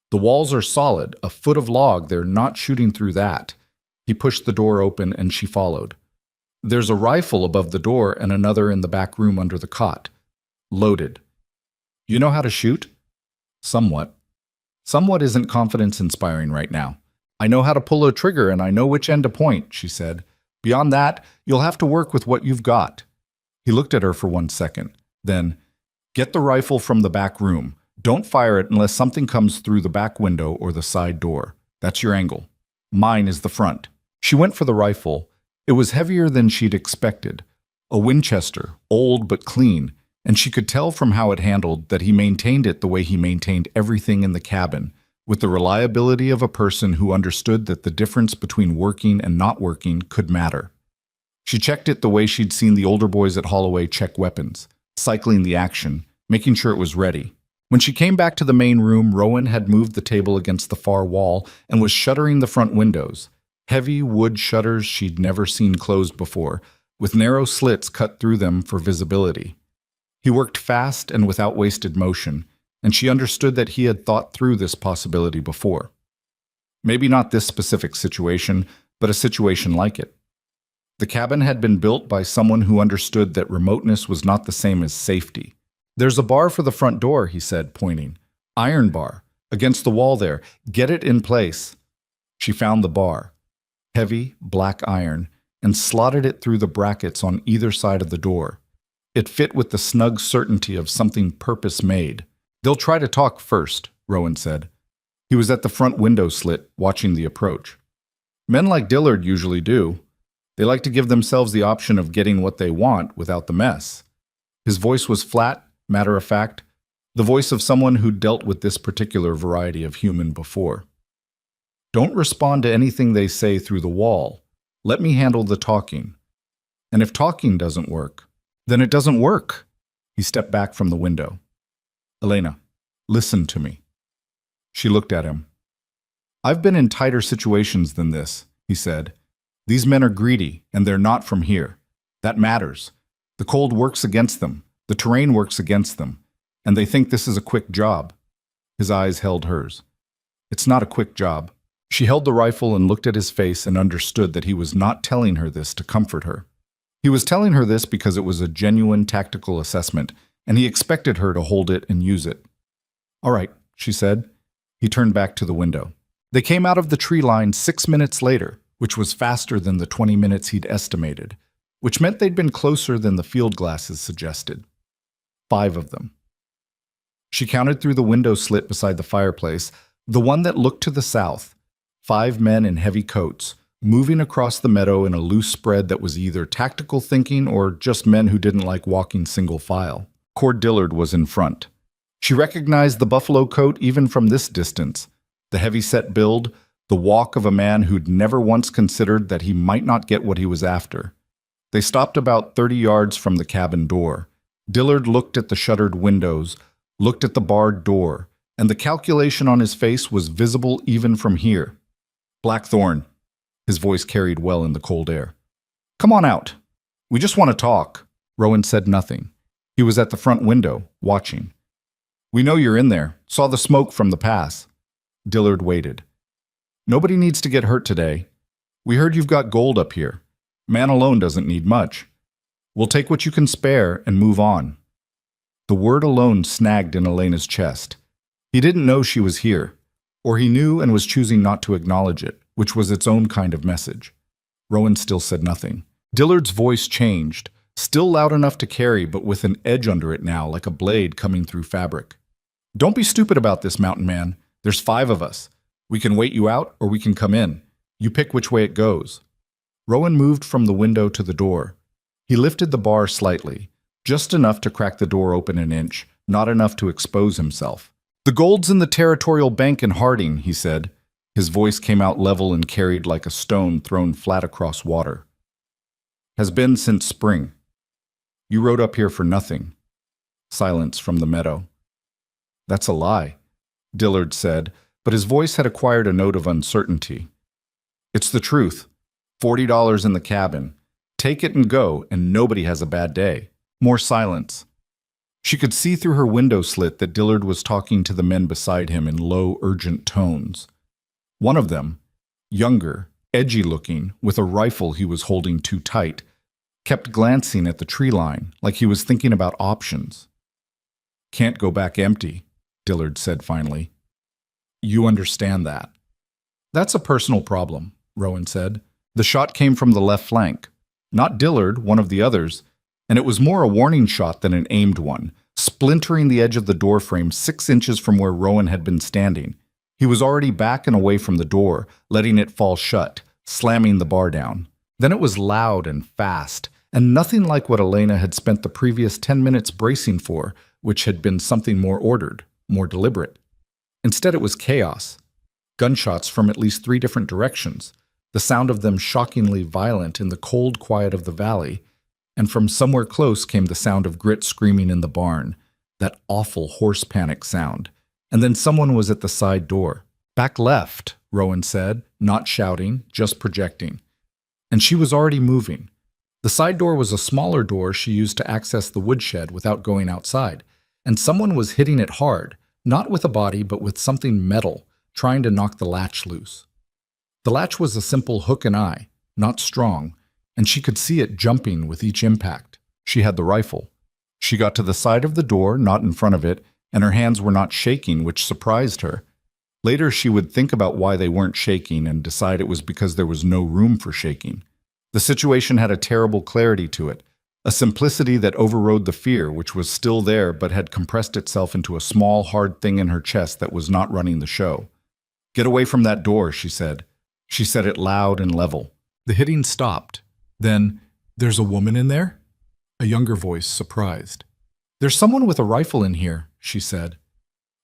The walls are solid, a foot of log, they're not shooting through that. He pushed the door open and she followed. There's a rifle above the door and another in the back room under the cot. Loaded. You know how to shoot? Somewhat. Somewhat isn't confidence-inspiring right now. I know how to pull a trigger and I know which end to point, she said. Beyond that, you'll have to work with what you've got. He looked at her for 1 second. Then, get the rifle from the back room. Don't fire it unless something comes through the back window or the side door. That's your angle. Mine is the front. She went for the rifle. It was heavier than she'd expected. A Winchester, old but clean, and she could tell from how it handled that he maintained it the way he maintained everything in the cabin, with the reliability of a person who understood that the difference between working and not working could matter. She checked it the way she'd seen the older boys at Holloway check weapons, cycling the action, making sure it was ready. When she came back to the main room, Rowan had moved the table against the far wall and was shuttering the front windows, heavy wood shutters she'd never seen closed before, with narrow slits cut through them for visibility. He worked fast and without wasted motion, and she understood that he had thought through this possibility before. Maybe not this specific situation, but a situation like it. The cabin had been built by someone who understood that remoteness was not the same as safety. There's a bar for the front door, he said, pointing. Iron bar, against the wall there. Get it in place. She found the bar, heavy, black iron, and slotted it through the brackets on either side of the door. It fit with the snug certainty of something purpose-made. They'll try to talk first, Rowan said. He was at the front window slit, watching the approach. Men like Dillard usually do. They like to give themselves the option of getting what they want without the mess. His voice was flat, matter-of-fact, the voice of someone who'd dealt with this particular variety of human before. Don't respond to anything they say through the wall. Let me handle the talking. And if talking doesn't work, then it doesn't work. He stepped back from the window. Elena, listen to me. She looked at him. I've been in tighter situations than this, he said. These men are greedy, and they're not from here. That matters. The cold works against them. The terrain works against them, and they think this is a quick job. His eyes held hers. It's not a quick job. She held the rifle and looked at his face and understood that he was not telling her this to comfort her. He was telling her this because it was a genuine tactical assessment, and he expected her to hold it and use it. All right, she said. He turned back to the window. They came out of the tree line 6 minutes later, which was faster than the 20 minutes he'd estimated, which meant they'd been closer than the field glasses suggested. 5 of them. She counted through the window slit beside the fireplace, the one that looked to the south. 5 men in heavy coats, moving across the meadow in a loose spread that was either tactical thinking or just men who didn't like walking single file. Cord Dillard was in front. She recognized the buffalo coat even from this distance, the heavy-set build, the walk of a man who'd never once considered that he might not get what he was after. They stopped about 30 yards from the cabin door. Dillard looked at the shuttered windows, looked at the barred door, and the calculation on his face was visible even from here. Blackthorn. His voice carried well in the cold air. Come on out. We just want to talk. Rowan said nothing. He was at the front window, watching. We know you're in there. Saw the smoke from the pass. Dillard waited. Nobody needs to get hurt today. We heard you've got gold up here. Man alone doesn't need much. We'll take what you can spare and move on. The word alone snagged in Elena's chest. He didn't know she was here, or he knew and was choosing not to acknowledge it, which was its own kind of message. Rowan still said nothing. Dillard's voice changed, still loud enough to carry, but with an edge under it now, like a blade coming through fabric. Don't be stupid about this, mountain man. There's 5 of us. We can wait you out, or we can come in. You pick which way it goes. Rowan moved from the window to the door. He lifted the bar slightly, just enough to crack the door open an inch, not enough to expose himself. The gold's in the Territorial Bank in Harding, he said. His voice came out level and carried like a stone thrown flat across water. Has been since spring. You rode up here for nothing. Silence from the meadow. That's a lie, Dillard said, but his voice had acquired a note of uncertainty. It's the truth. $40 in the cabin. Take it and go, and nobody has a bad day. More silence. She could see through her window slit that Dillard was talking to the men beside him in low, urgent tones. One of them, younger, edgy-looking, with a rifle he was holding too tight, kept glancing at the tree line like he was thinking about options. Can't go back empty, Dillard said finally. You understand that. That's a personal problem, Rowan said. The shot came from the left flank. Not Dillard, one of the others, and it was more a warning shot than an aimed one, splintering the edge of the doorframe 6 inches from where Rowan had been standing. He was already back and away from the door, letting it fall shut, slamming the bar down. Then it was loud and fast, and nothing like what Elena had spent the previous 10 minutes bracing for, which had been something more ordered, more deliberate. Instead, it was chaos. Gunshots from at least 3 different directions, the sound of them shockingly violent in the cold quiet of the valley, and from somewhere close came the sound of Grit screaming in the barn, that awful horse panic sound. And then someone was at the side door. Back left, Rowan said, not shouting, just projecting. And she was already moving. The side door was a smaller door she used to access the woodshed without going outside, and someone was hitting it hard, not with a body but with something metal, trying to knock the latch loose. The latch was a simple hook and eye, not strong, and she could see it jumping with each impact. She had the rifle. She got to the side of the door, not in front of it, and her hands were not shaking, which surprised her. Later she would think about why they weren't shaking and decide it was because there was no room for shaking. The situation had a terrible clarity to it, a simplicity that overrode the fear, which was still there but had compressed itself into a small, hard thing in her chest that was not running the show. Get away from that door, she said. She said it loud and level. The hitting stopped. Then, there's a woman in there? A younger voice, surprised. There's someone with a rifle in here, she said.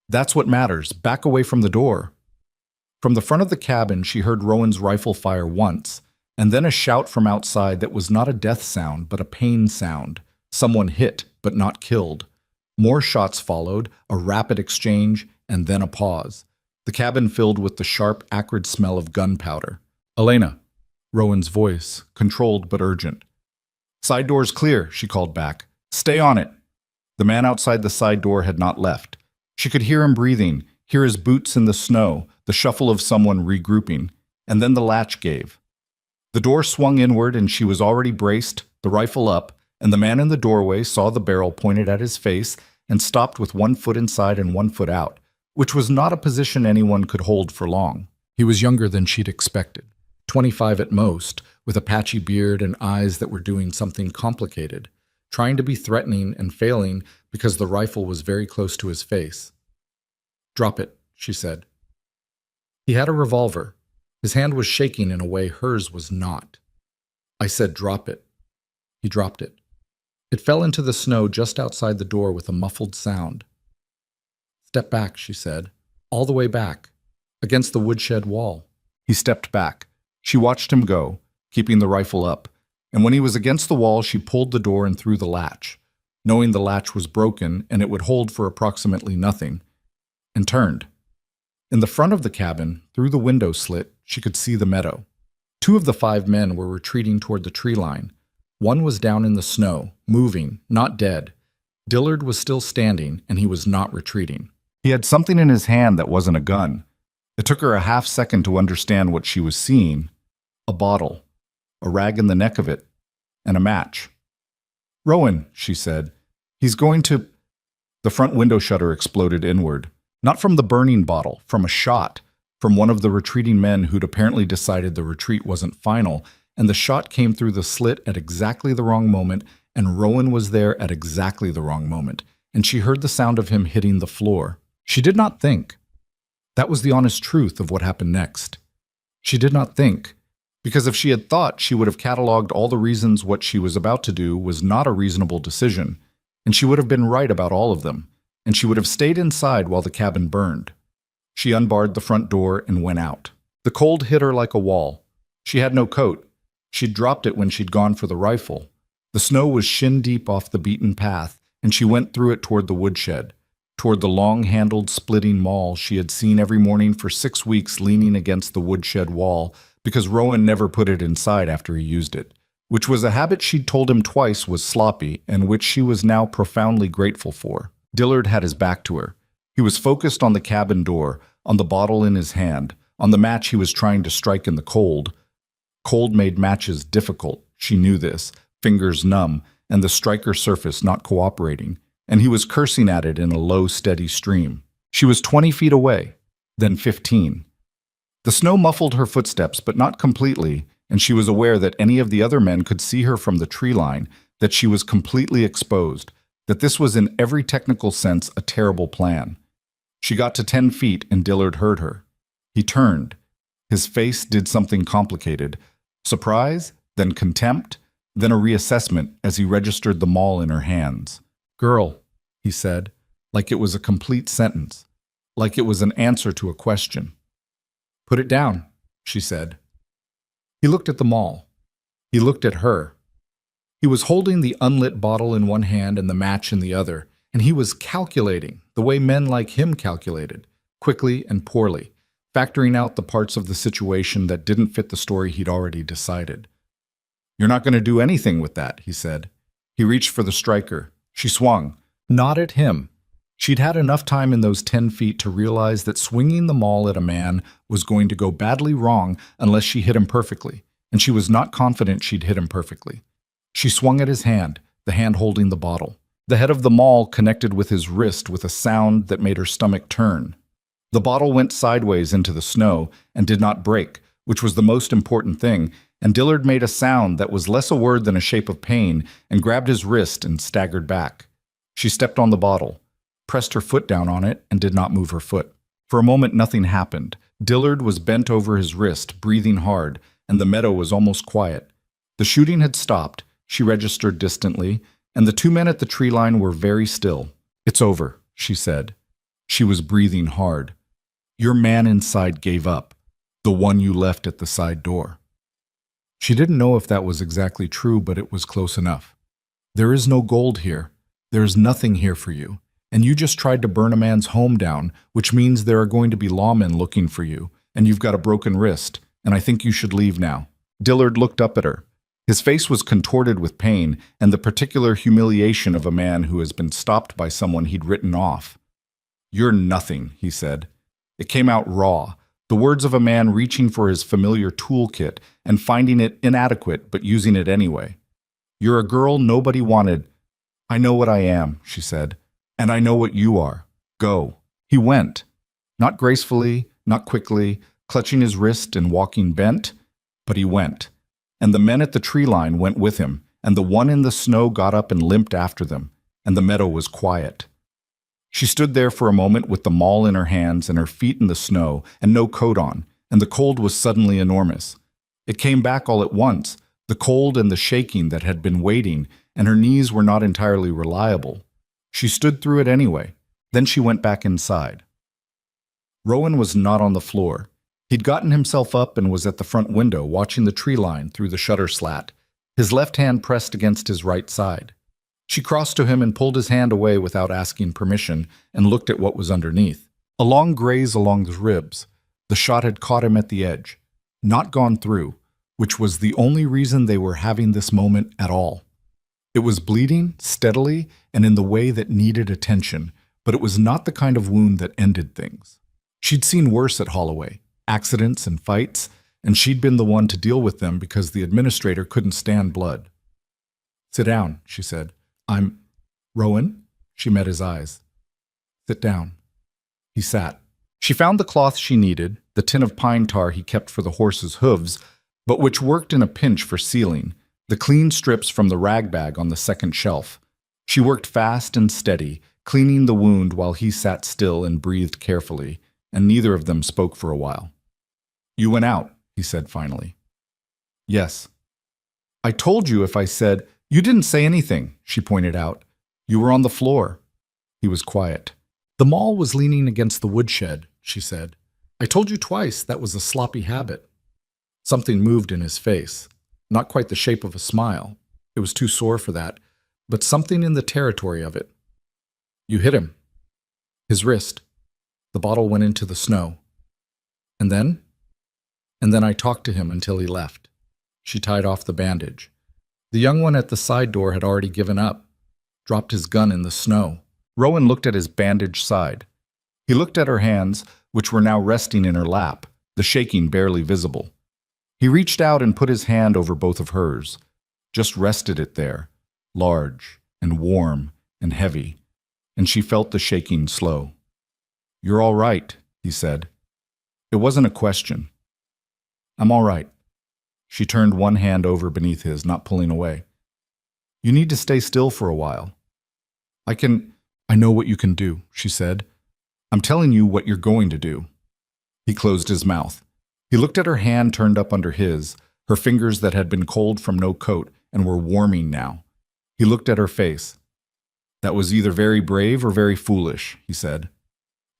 That's what matters. Back away from the door. From the front of the cabin, she heard Rowan's rifle fire once, and then a shout from outside that was not a death sound, but a pain sound. Someone hit, but not killed. More shots followed, a rapid exchange, and then a pause. The cabin filled with the sharp, acrid smell of gunpowder. Elena, Rowan's voice, controlled but urgent. Side door's clear, she called back. Stay on it. The man outside the side door had not left. She could hear him breathing, hear his boots in the snow, the shuffle of someone regrouping, and then the latch gave. The door swung inward and she was already braced, the rifle up, and the man in the doorway saw the barrel pointed at his face and stopped with 1 foot inside and 1 foot out, which was not a position anyone could hold for long. He was younger than she'd expected, 25 at most, with a patchy beard and eyes that were doing something complicated, trying to be threatening and failing because the rifle was very close to his face. "Drop it," she said. He had a revolver. His hand was shaking in a way hers was not. I said, "Drop it." He dropped it. It fell into the snow just outside the door with a muffled sound. "Step back," she said, "all the way back, against the woodshed wall." He stepped back. She watched him go, keeping the rifle up, and when he was against the wall, she pulled the door and threw the latch, knowing the latch was broken and it would hold for approximately nothing, and turned. In the front of the cabin, through the window slit, she could see the meadow. 2 of the 5 men were retreating toward the tree line. One was down in the snow, moving, not dead. Dillard was still standing, and he was not retreating. He had something in his hand that wasn't a gun. It took her a half second to understand what she was seeing. A bottle, a rag in the neck of it, and a match. "Rowan," she said, "he's going to—" The front window shutter exploded inward. Not from the burning bottle, from a shot, from one of the retreating men who'd apparently decided the retreat wasn't final, and the shot came through the slit at exactly the wrong moment, and Rowan was there at exactly the wrong moment, and she heard the sound of him hitting the floor. She did not think. That was the honest truth of what happened next. She did not think, because if she had thought, she would have cataloged all the reasons what she was about to do was not a reasonable decision, and she would have been right about all of them, and she would have stayed inside while the cabin burned. She unbarred the front door and went out. The cold hit her like a wall. She had no coat. She'd dropped it when she'd gone for the rifle. The snow was shin-deep off the beaten path, and she went through it toward the woodshed, toward the long-handled splitting maul she had seen every morning for 6 weeks leaning against the woodshed wall because Rowan never put it inside after he used it, which was a habit she'd told him twice was sloppy and which she was now profoundly grateful for. Dillard had his back to her. He was focused on the cabin door, on the bottle in his hand, on the match he was trying to strike in the cold. Cold made matches difficult, she knew this, fingers numb, and the striker surface not cooperating, and he was cursing at it in a low, steady stream. She was 20 feet away, then 15. The snow muffled her footsteps, but not completely, and she was aware that any of the other men could see her from the tree line, that she was completely exposed, that this was in every technical sense a terrible plan. She got to 10 feet and Dillard heard her. He turned. His face did something complicated. Surprise, then contempt, then a reassessment as he registered the maul in her hands. "Girl," he said, like it was a complete sentence, like it was an answer to a question. "Put it down," she said. He looked at the maul. He looked at her. He was holding the unlit bottle in one hand and the match in the other, and he was calculating the way men like him calculated, quickly and poorly, factoring out the parts of the situation that didn't fit the story he'd already decided. "You're not going to do anything with that," he said. He reached for the striker. She swung, not at him. She'd had enough time in those 10 feet to realize that swinging the maul at a man was going to go badly wrong unless she hit him perfectly, and she was not confident she'd hit him perfectly. She swung at his hand, the hand holding the bottle. The head of the maul connected with his wrist with a sound that made her stomach turn. The bottle went sideways into the snow and did not break, which was the most important thing, and Dillard made a sound that was less a word than a shape of pain and grabbed his wrist and staggered back. She stepped on the bottle, pressed her foot down on it, and did not move her foot. For a moment, nothing happened. Dillard was bent over his wrist, breathing hard, and the meadow was almost quiet. The shooting had stopped, she registered distantly, and the 2 men at the tree line were very still. "It's over," she said. She was breathing hard. "Your man inside gave up, the one you left at the side door." She didn't know if that was exactly true, but it was close enough. "There is no gold here. There is nothing here for you. And you just tried to burn a man's home down, which means there are going to be lawmen looking for you, and you've got a broken wrist, and I think you should leave now." Dillard looked up at her. His face was contorted with pain and the particular humiliation of a man who has been stopped by someone he'd written off. "You're nothing," he said. It came out raw, the words of a man reaching for his familiar toolkit and finding it inadequate but using it anyway. "You're a girl nobody wanted." "I know what I am," she said, "and I know what you are. Go." He went. Not gracefully, not quickly, clutching his wrist and walking bent. But he went, and the men at the tree line went with him, and the one in the snow got up and limped after them, and the meadow was quiet. She stood there for a moment with the maul in her hands and her feet in the snow and no coat on, and the cold was suddenly enormous. It came back all at once, the cold and the shaking that had been waiting, and her knees were not entirely reliable. She stood through it anyway. Then she went back inside. Rowan was not on the floor. He'd gotten himself up and was at the front window watching the tree line through the shutter slat, his left hand pressed against his right side. She crossed to him and pulled his hand away without asking permission and looked at what was underneath. A long graze along the ribs. The shot had caught him at the edge, not gone through, which was the only reason they were having this moment at all. It was bleeding steadily and in the way that needed attention, but it was not the kind of wound that ended things. She'd seen worse at Holloway, accidents and fights, and she'd been the one to deal with them because the administrator couldn't stand blood. "Sit down," she said. "I'm Rowan?" She met his eyes. "Sit down." He sat. She found the cloth she needed, the tin of pine tar he kept for the horse's hooves, but which worked in a pinch for sealing, the clean strips from the rag bag on the second shelf. She worked fast and steady, cleaning the wound while he sat still and breathed carefully, and neither of them spoke for a while. "You went out," he said finally. "Yes." "I told you if I said—" "You didn't say anything," she pointed out. "You were on the floor." He was quiet. "The maul was leaning against the woodshed," she said. "I told you twice that was a sloppy habit." Something moved in his face. Not quite the shape of a smile. It was too sore for that, but something in the territory of it. "You hit him." His wrist. The bottle went into the snow. "And then?" "And then I talked to him until he left." She tied off the bandage. The young one at the side door had already given up, dropped his gun in the snow. Rowan looked at his bandaged side. He looked at her hands, which were now resting in her lap, the shaking barely visible. He reached out and put his hand over both of hers, just rested it there, large and warm and heavy, and she felt the shaking slow. "You're all right," he said. It wasn't a question. "I'm all right." She turned one hand over beneath his, not pulling away. "You need to stay still for a while." I know what you can do," she said. "I'm telling you what you're going to do." He closed his mouth. He looked at her hand turned up under his, her fingers that had been cold from no coat and were warming now. He looked at her face. "That was either very brave or very foolish," he said.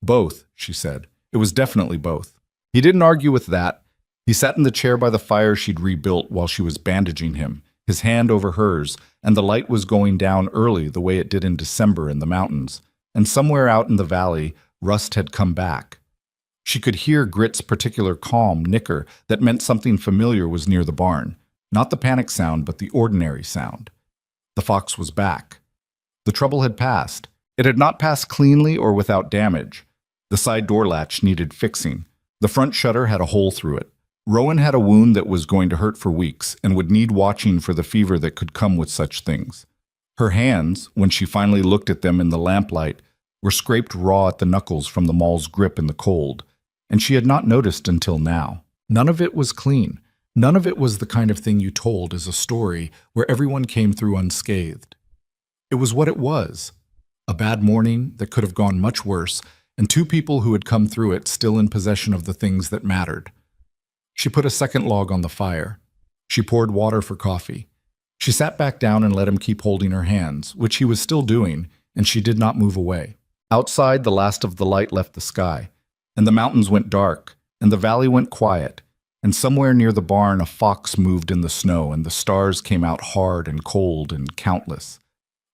"Both," she said. "It was definitely both." He didn't argue with that. He sat in the chair by the fire she'd rebuilt while she was bandaging him, his hand over hers, and the light was going down early the way it did in December in the mountains, and somewhere out in the valley, rust had come back. She could hear Grit's particular calm nicker that meant something familiar was near the barn, not the panic sound, but the ordinary sound. The fox was back. The trouble had passed. It had not passed cleanly or without damage. The side door latch needed fixing. The front shutter had a hole through it. Rowan had a wound that was going to hurt for weeks and would need watching for the fever that could come with such things. Her hands, when she finally looked at them in the lamplight, were scraped raw at the knuckles from the maul's grip in the cold, and she had not noticed until now. None of it was clean. None of it was the kind of thing you told as a story where everyone came through unscathed. It was what it was. A bad morning that could have gone much worse, and two people who had come through it still in possession of the things that mattered. She put a second log on the fire. She poured water for coffee. She sat back down and let him keep holding her hands, which he was still doing, and she did not move away. Outside, the last of the light left the sky, and the mountains went dark, and the valley went quiet, and somewhere near the barn a fox moved in the snow, and the stars came out hard and cold and countless,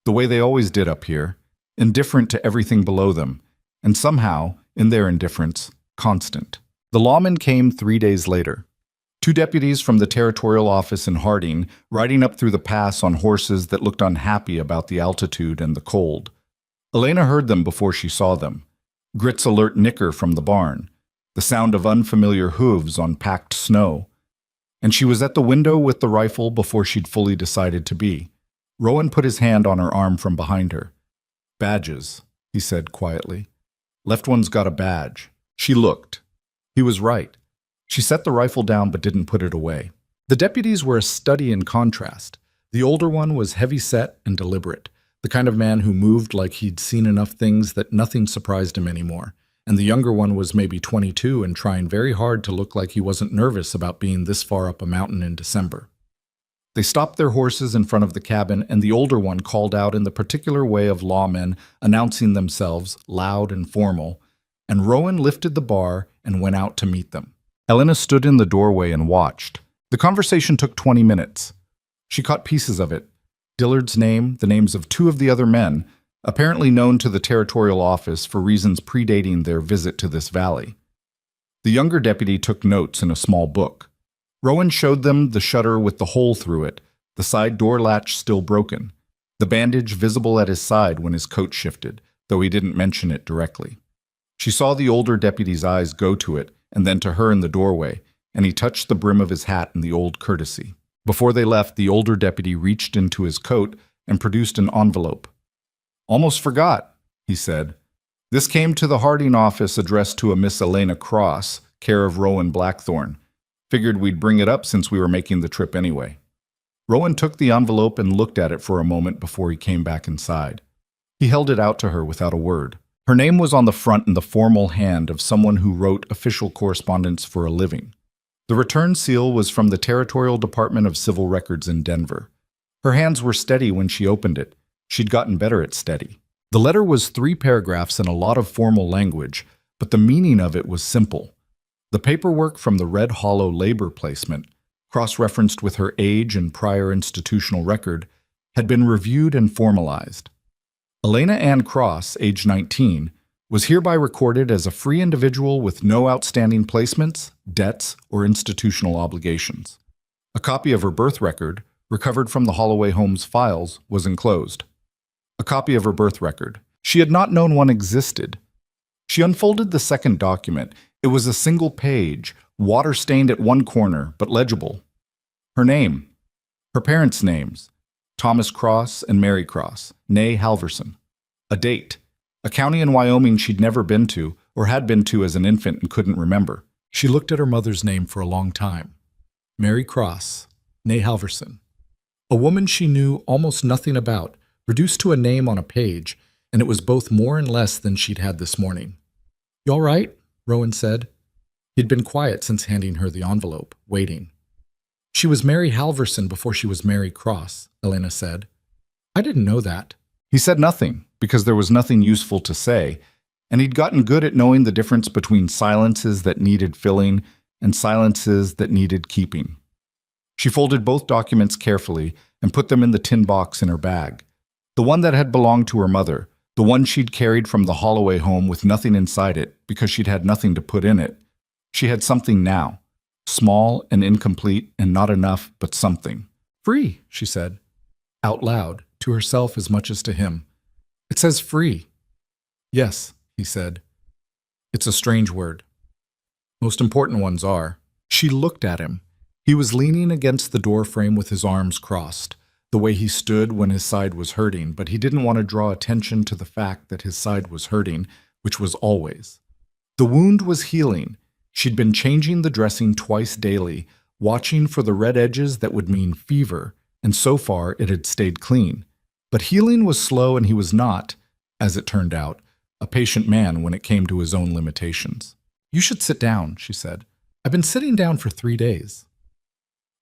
the way they always did up here, indifferent to everything below them, and somehow, in their indifference, constant. The lawmen came 3 days later. 2 deputies from the territorial office in Harding, riding up through the pass on horses that looked unhappy about the altitude and the cold. Elena heard them before she saw them. Grit's alert nicker from the barn, the sound of unfamiliar hooves on packed snow. And she was at the window with the rifle before she'd fully decided to be. Rowan put his hand on her arm from behind her. "Badges," he said quietly. "Left one's got a badge." She looked. He was right. She set the rifle down but didn't put it away. The deputies were a study in contrast. The older one was heavy-set and deliberate, the kind of man who moved like he'd seen enough things that nothing surprised him anymore. And the younger one was maybe 22 and trying very hard to look like he wasn't nervous about being this far up a mountain in December. They stopped their horses in front of the cabin, and the older one called out in the particular way of lawmen, announcing themselves, loud and formal, and Rowan lifted the bar and went out to meet them. Elena stood in the doorway and watched. The conversation took 20 minutes. She caught pieces of it. Dillard's name, the names of two of the other men, apparently known to the territorial office for reasons predating their visit to this valley. The younger deputy took notes in a small book. Rowan showed them the shutter with the hole through it, the side door latch still broken, the bandage visible at his side when his coat shifted, though he didn't mention it directly. She saw the older deputy's eyes go to it, and then to her in the doorway, and he touched the brim of his hat in the old courtesy. Before they left, the older deputy reached into his coat and produced an envelope. "Almost forgot," he said. "This came to the Harding office addressed to a Miss Elena Cross, care of Rowan Blackthorne. Figured we'd bring it up since we were making the trip anyway." Rowan took the envelope and looked at it for a moment before he came back inside. He held it out to her without a word. Her name was on the front in the formal hand of someone who wrote official correspondence for a living. The return seal was from the Territorial Department of Civil Records in Denver. Her hands were steady when she opened it. She'd gotten better at steady. The letter was 3 paragraphs and a lot of formal language, but the meaning of it was simple. The paperwork from the Red Hollow labor placement, cross-referenced with her age and prior institutional record, had been reviewed and formalized. Elena Ann Cross, age 19, was hereby recorded as a free individual with no outstanding placements, debts, or institutional obligations. A copy of her birth record, recovered from the Holloway Home's files, was enclosed. A copy of her birth record. She had not known one existed. She unfolded the second document. It was a single page, water-stained at one corner, but legible. Her name. Her parents' names. Thomas Cross and Mary Cross, née Halverson. A date. A county in Wyoming she'd never been to, or had been to as an infant and couldn't remember. She looked at her mother's name for a long time. Mary Cross, née Halverson. A woman she knew almost nothing about, reduced to a name on a page, and it was both more and less than she'd had this morning. "You all right?" Rowan said. He'd been quiet since handing her the envelope, waiting. "She was Mary Halverson before she was Mary Cross," Elena said. "I didn't know that." He said nothing, because there was nothing useful to say, and he'd gotten good at knowing the difference between silences that needed filling and silences that needed keeping. She folded both documents carefully and put them in the tin box in her bag. The one that had belonged to her mother, the one she'd carried from the Holloway home with nothing inside it because she'd had nothing to put in it. She had something now, small and incomplete and not enough, but something. "Free," she said, out loud, to herself as much as to him. "It says free." "Yes," he said. "It's a strange word. Most important ones are." She looked at him. He was leaning against the door frame with his arms crossed, the way he stood when his side was hurting, but he didn't want to draw attention to the fact that his side was hurting, which was always. The wound was healing. She'd been changing the dressing twice daily, watching for the red edges that would mean fever, and so far it had stayed clean. But healing was slow, and he was not, as it turned out, a patient man when it came to his own limitations. "You should sit down," she said. "I've been sitting down for 3 days."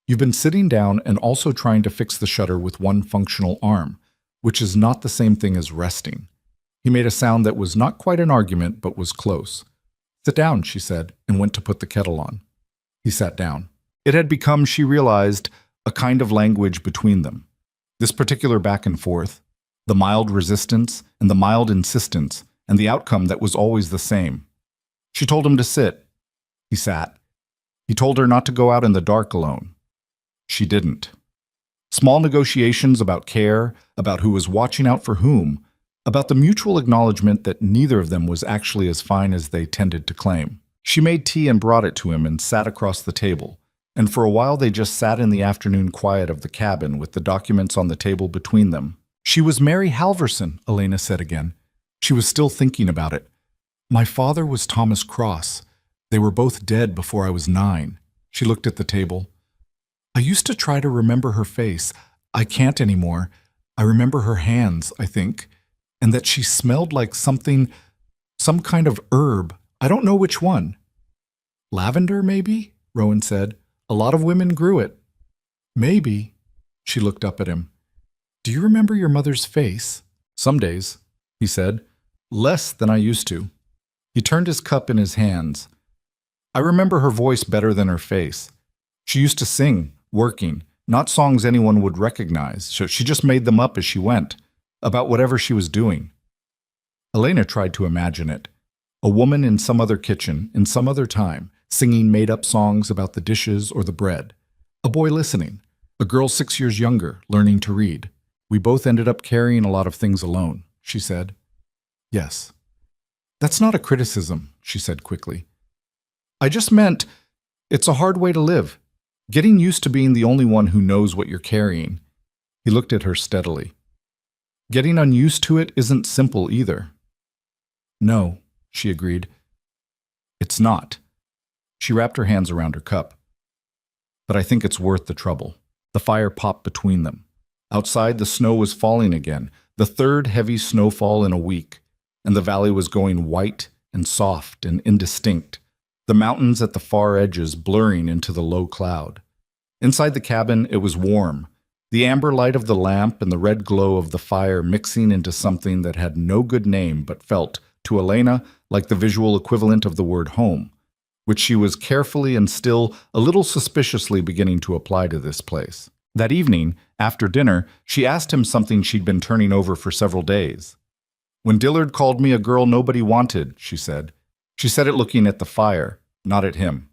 "You've been sitting down and also trying to fix the shutter with one functional arm, which is not the same thing as resting." He made a sound that was not quite an argument, but was close. "Sit down," she said, and went to put the kettle on. He sat down. It had become, she realized, a kind of language between them. This particular back and forth, the mild resistance and the mild insistence, and the outcome that was always the same. She told him to sit. He sat. He told her not to go out in the dark alone. She didn't. Small negotiations about care, about who was watching out for whom, about the mutual acknowledgement that neither of them was actually as fine as they tended to claim. She made tea and brought it to him and sat across the table, and for a while they just sat in the afternoon quiet of the cabin with the documents on the table between them. "She was Mary Halverson," Elena said again. She was still thinking about it. "My father was Thomas Cross. They were both dead before I was 9. She looked at the table. I used to try to remember her face. I can't anymore. I remember her hands, I think, and that she smelled like something, some kind of herb. I don't know which one. Lavender, maybe? Rowan said. A lot of women grew it. Maybe. She looked up at him. Do you remember your mother's face? Some days, he said. Less than I used to. He turned his cup in his hands. I remember her voice better than her face. She used to sing, working, not songs anyone would recognize, so she just made them up as she went, about whatever she was doing. Elena tried to imagine it. A woman in some other kitchen, in some other time, singing made-up songs about the dishes or the bread. A boy listening. A girl 6 years younger, learning to read. We both ended up carrying a lot of things alone, she said. Yes. That's not a criticism, she said quickly. I just meant it's a hard way to live. Getting used to being the only one who knows what you're carrying. He looked at her steadily. Getting unused to it isn't simple either. No, she agreed. It's not. She wrapped her hands around her cup. But I think it's worth the trouble. The fire popped between them. Outside, the snow was falling again, the third heavy snowfall in a week, and the valley was going white and soft and indistinct, the mountains at the far edges blurring into the low cloud. Inside the cabin, it was warm, the amber light of the lamp and the red glow of the fire mixing into something that had no good name but felt, to Elena, like the visual equivalent of the word home, which she was carefully and still a little suspiciously beginning to apply to this place. That evening, after dinner, she asked him something she'd been turning over for several days. When Dillard called me a girl nobody wanted, she said. She said it looking at the fire, not at him.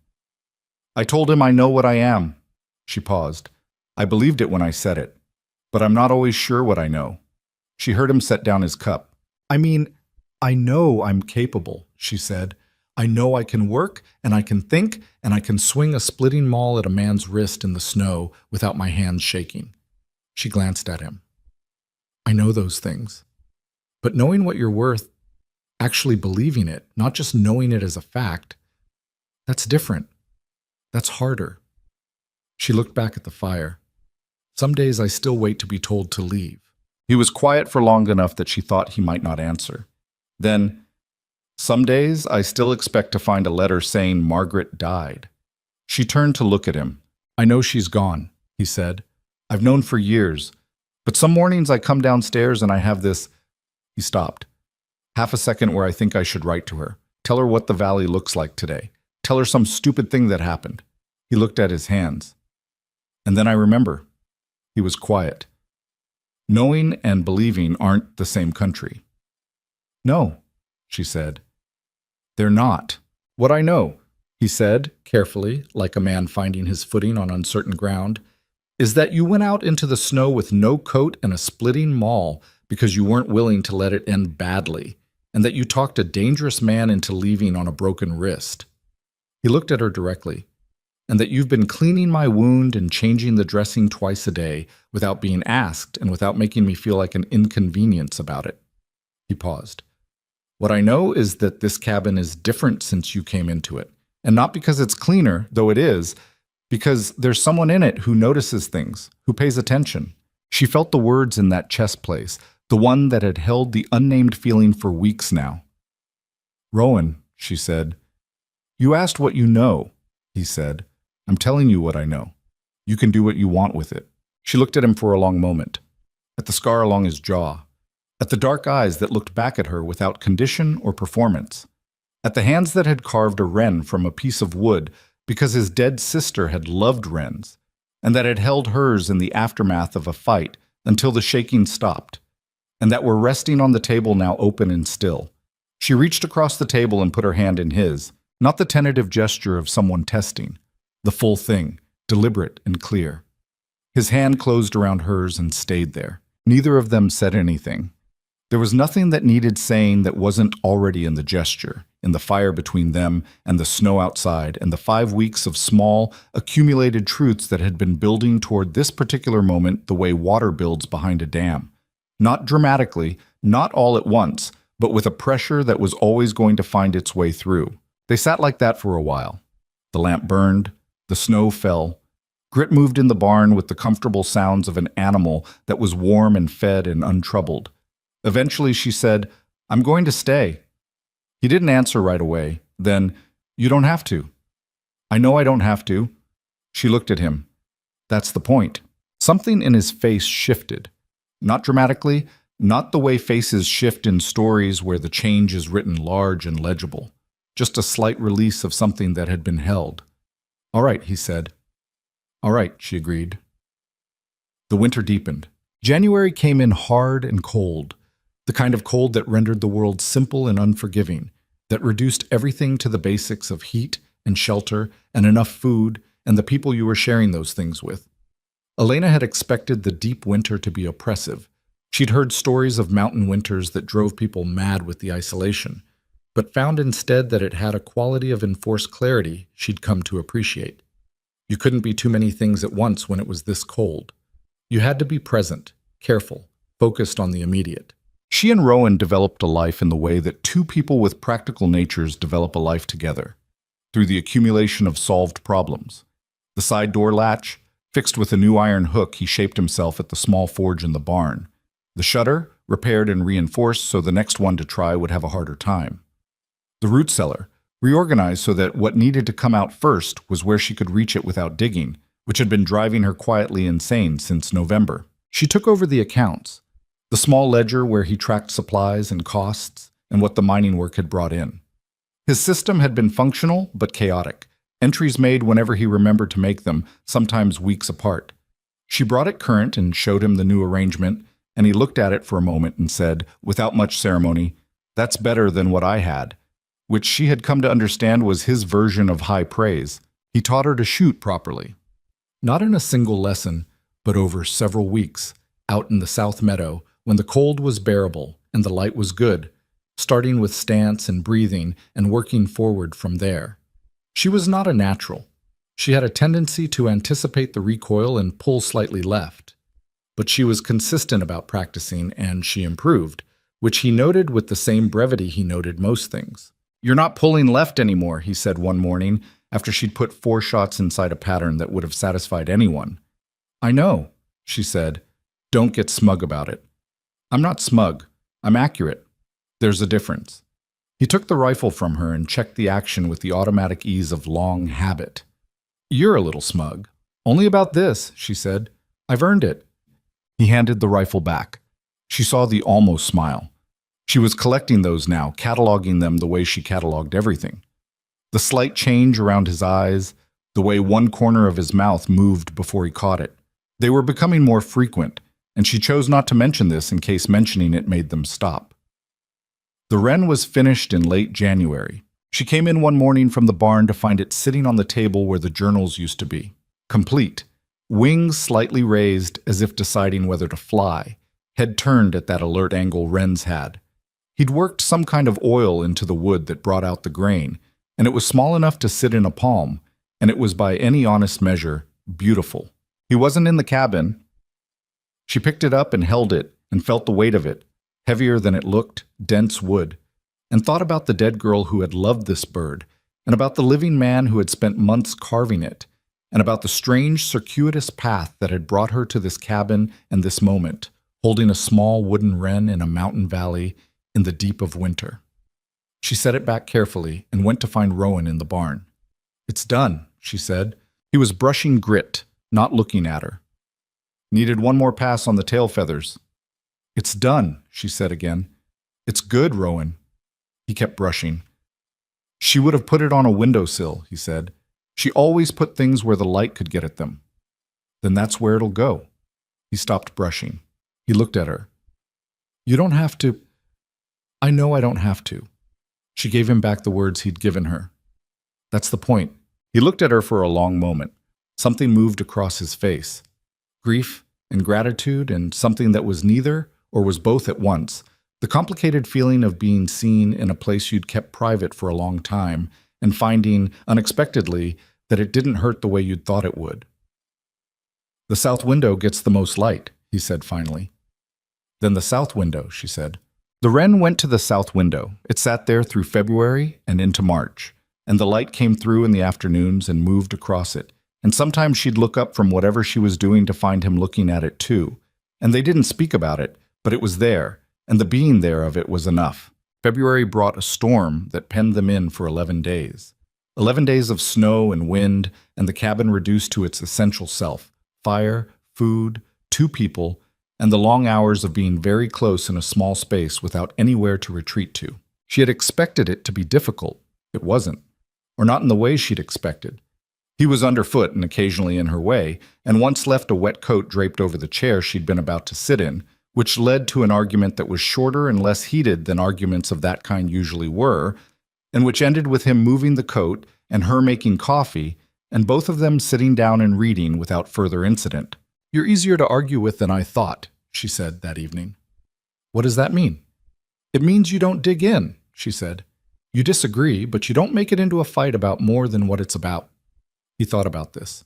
I told him I know what I am. She paused. I believed it when I said it, but I'm not always sure what I know. She heard him set down his cup. I mean, I know I'm capable, she said. I know I can work, and I can think, and I can swing a splitting maul at a man's wrist in the snow without my hands shaking. She glanced at him. I know those things. But knowing what you're worth, actually believing it, not just knowing it as a fact, that's different. That's harder. She looked back at the fire. Some days I still wait to be told to leave. He was quiet for long enough that she thought he might not answer. Then, some days I still expect to find a letter saying Margaret died. She turned to look at him. I know she's gone, he said. I've known for years. But some mornings I come downstairs and I have this... He stopped. Half a second where I think I should write to her. Tell her what the valley looks like today. Tell her some stupid thing that happened. He looked at his hands. And then I remember. He was quiet. Knowing and believing aren't the same country. No, she said. They're not. What I know, he said, carefully, like a man finding his footing on uncertain ground, is that you went out into the snow with no coat and a splitting maul because you weren't willing to let it end badly, and that you talked a dangerous man into leaving on a broken wrist. He looked at her directly. And that you've been cleaning my wound and changing the dressing twice a day without being asked and without making me feel like an inconvenience about it. He paused. What I know is that this cabin is different since you came into it, and not because it's cleaner, though it is, because there's someone in it who notices things, who pays attention. She felt the words in that chest place, the one that had held the unnamed feeling for weeks now. Rowan, she said. You asked what you know, he said. I'm telling you what I know. You can do what you want with it. She looked at him for a long moment, at the scar along his jaw, at the dark eyes that looked back at her without condition or performance, at the hands that had carved a wren from a piece of wood because his dead sister had loved wrens, and that had held hers in the aftermath of a fight until the shaking stopped, and that were resting on the table now open and still. She reached across the table and put her hand in his, not the tentative gesture of someone testing, the full thing, deliberate and clear. His hand closed around hers and stayed there. Neither of them said anything. There was nothing that needed saying that wasn't already in the gesture, in the fire between them and the snow outside, and the 5 weeks of small, accumulated truths that had been building toward this particular moment the way water builds behind a dam. Not dramatically, not all at once, but with a pressure that was always going to find its way through. They sat like that for a while. The lamp burned. The snow fell. Grit moved in the barn with the comfortable sounds of an animal that was warm and fed and untroubled. Eventually she said, "I'm going to stay." He didn't answer right away. Then, "You don't have to." "I know I don't have to." She looked at him. "That's the point." Something in his face shifted. Not dramatically, not the way faces shift in stories where the change is written large and legible. Just a slight release of something that had been held. "All right," he said. "All right," she agreed. The winter deepened. January came in hard and cold, the kind of cold that rendered the world simple and unforgiving, that reduced everything to the basics of heat and shelter and enough food and the people you were sharing those things with. Elena had expected the deep winter to be oppressive. She'd heard stories of mountain winters that drove people mad with the isolation, but found instead that it had a quality of enforced clarity she'd come to appreciate. You couldn't be too many things at once when it was this cold. You had to be present, careful, focused on the immediate. She and Rowan developed a life in the way that two people with practical natures develop a life together, through the accumulation of solved problems. The side door latch, fixed with a new iron hook he shaped himself at the small forge in the barn. The shutter, repaired and reinforced so the next one to try would have a harder time. The root cellar, reorganized so that what needed to come out first was where she could reach it without digging, which had been driving her quietly insane since November. She took over the accounts, the small ledger where he tracked supplies and costs and what the mining work had brought in. His system had been functional but chaotic, entries made whenever he remembered to make them, sometimes weeks apart. She brought it current and showed him the new arrangement, and he looked at it for a moment and said, without much ceremony, "That's better than what I had," which she had come to understand was his version of high praise. He taught her to shoot properly. Not in a single lesson, but over several weeks, out in the South Meadow, when the cold was bearable and the light was good, starting with stance and breathing and working forward from there. She was not a natural. She had a tendency to anticipate the recoil and pull slightly left. But she was consistent about practicing, and she improved, which he noted with the same brevity he noted most things. "You're not pulling left anymore," he said one morning, after she'd put 4 shots inside a pattern that would have satisfied anyone. "I know," she said. "Don't get smug about it." "I'm not smug. I'm accurate. There's a difference." He took the rifle from her and checked the action with the automatic ease of long habit. "You're a little smug." "Only about this," she said. "I've earned it." He handed the rifle back. She saw the almost smile. She was collecting those now, cataloging them the way she cataloged everything. The slight change around his eyes, the way one corner of his mouth moved before he caught it. They were becoming more frequent, and she chose not to mention this in case mentioning it made them stop. The wren was finished in late January. She came in one morning from the barn to find it sitting on the table where the journals used to be. Complete. Wings slightly raised as if deciding whether to fly, head turned at that alert angle wrens had. He'd worked some kind of oil into the wood that brought out the grain, and it was small enough to sit in a palm, and it was by any honest measure beautiful. He wasn't in the cabin. She picked it up and held it and felt the weight of it, heavier than it looked, dense wood, and thought about the dead girl who had loved this bird, and about the living man who had spent months carving it, and about the strange circuitous path that had brought her to this cabin and this moment, holding a small wooden wren in a mountain valley in the deep of winter. She set it back carefully and went to find Rowan in the barn. "It's done," she said. He was brushing grit, not looking at her. "Needed one more pass on the tail feathers." "It's done," she said again. "It's good, Rowan." He kept brushing. "She would have put it on a windowsill," he said. "She always put things where the light could get at them." "Then that's where it'll go." He stopped brushing. He looked at her. "You don't have to." "I know I don't have to." She gave him back the words he'd given her. "That's the point." He looked at her for a long moment. Something moved across his face. Grief and gratitude and something that was neither or was both at once. The complicated feeling of being seen in a place you'd kept private for a long time and finding, unexpectedly, that it didn't hurt the way you'd thought it would. "The south window gets the most light," he said finally. "Then the south window," she said. The wren went to the south window. It sat there through February and into March, and the light came through in the afternoons and moved across it, And sometimes she'd look up from whatever she was doing to find him looking at it too. And they didn't speak about it, but it was there, and the being there of it was enough. February brought a storm that penned them in for 11 days. 11 days of snow and wind, and the cabin reduced to its essential self: fire, food, 2 people, and the long hours of being very close in a small space without anywhere to retreat to. She had expected it to be difficult. It wasn't, or not in the way she'd expected. He was underfoot and occasionally in her way, and once left a wet coat draped over the chair she'd been about to sit in, which led to an argument that was shorter and less heated than arguments of that kind usually were, and which ended with him moving the coat and her making coffee, and both of them sitting down and reading without further incident. "You're easier to argue with than I thought," she said that evening. "What does that mean?" "It means you don't dig in," she said. "You disagree, but you don't make it into a fight about more than what it's about." He thought about this.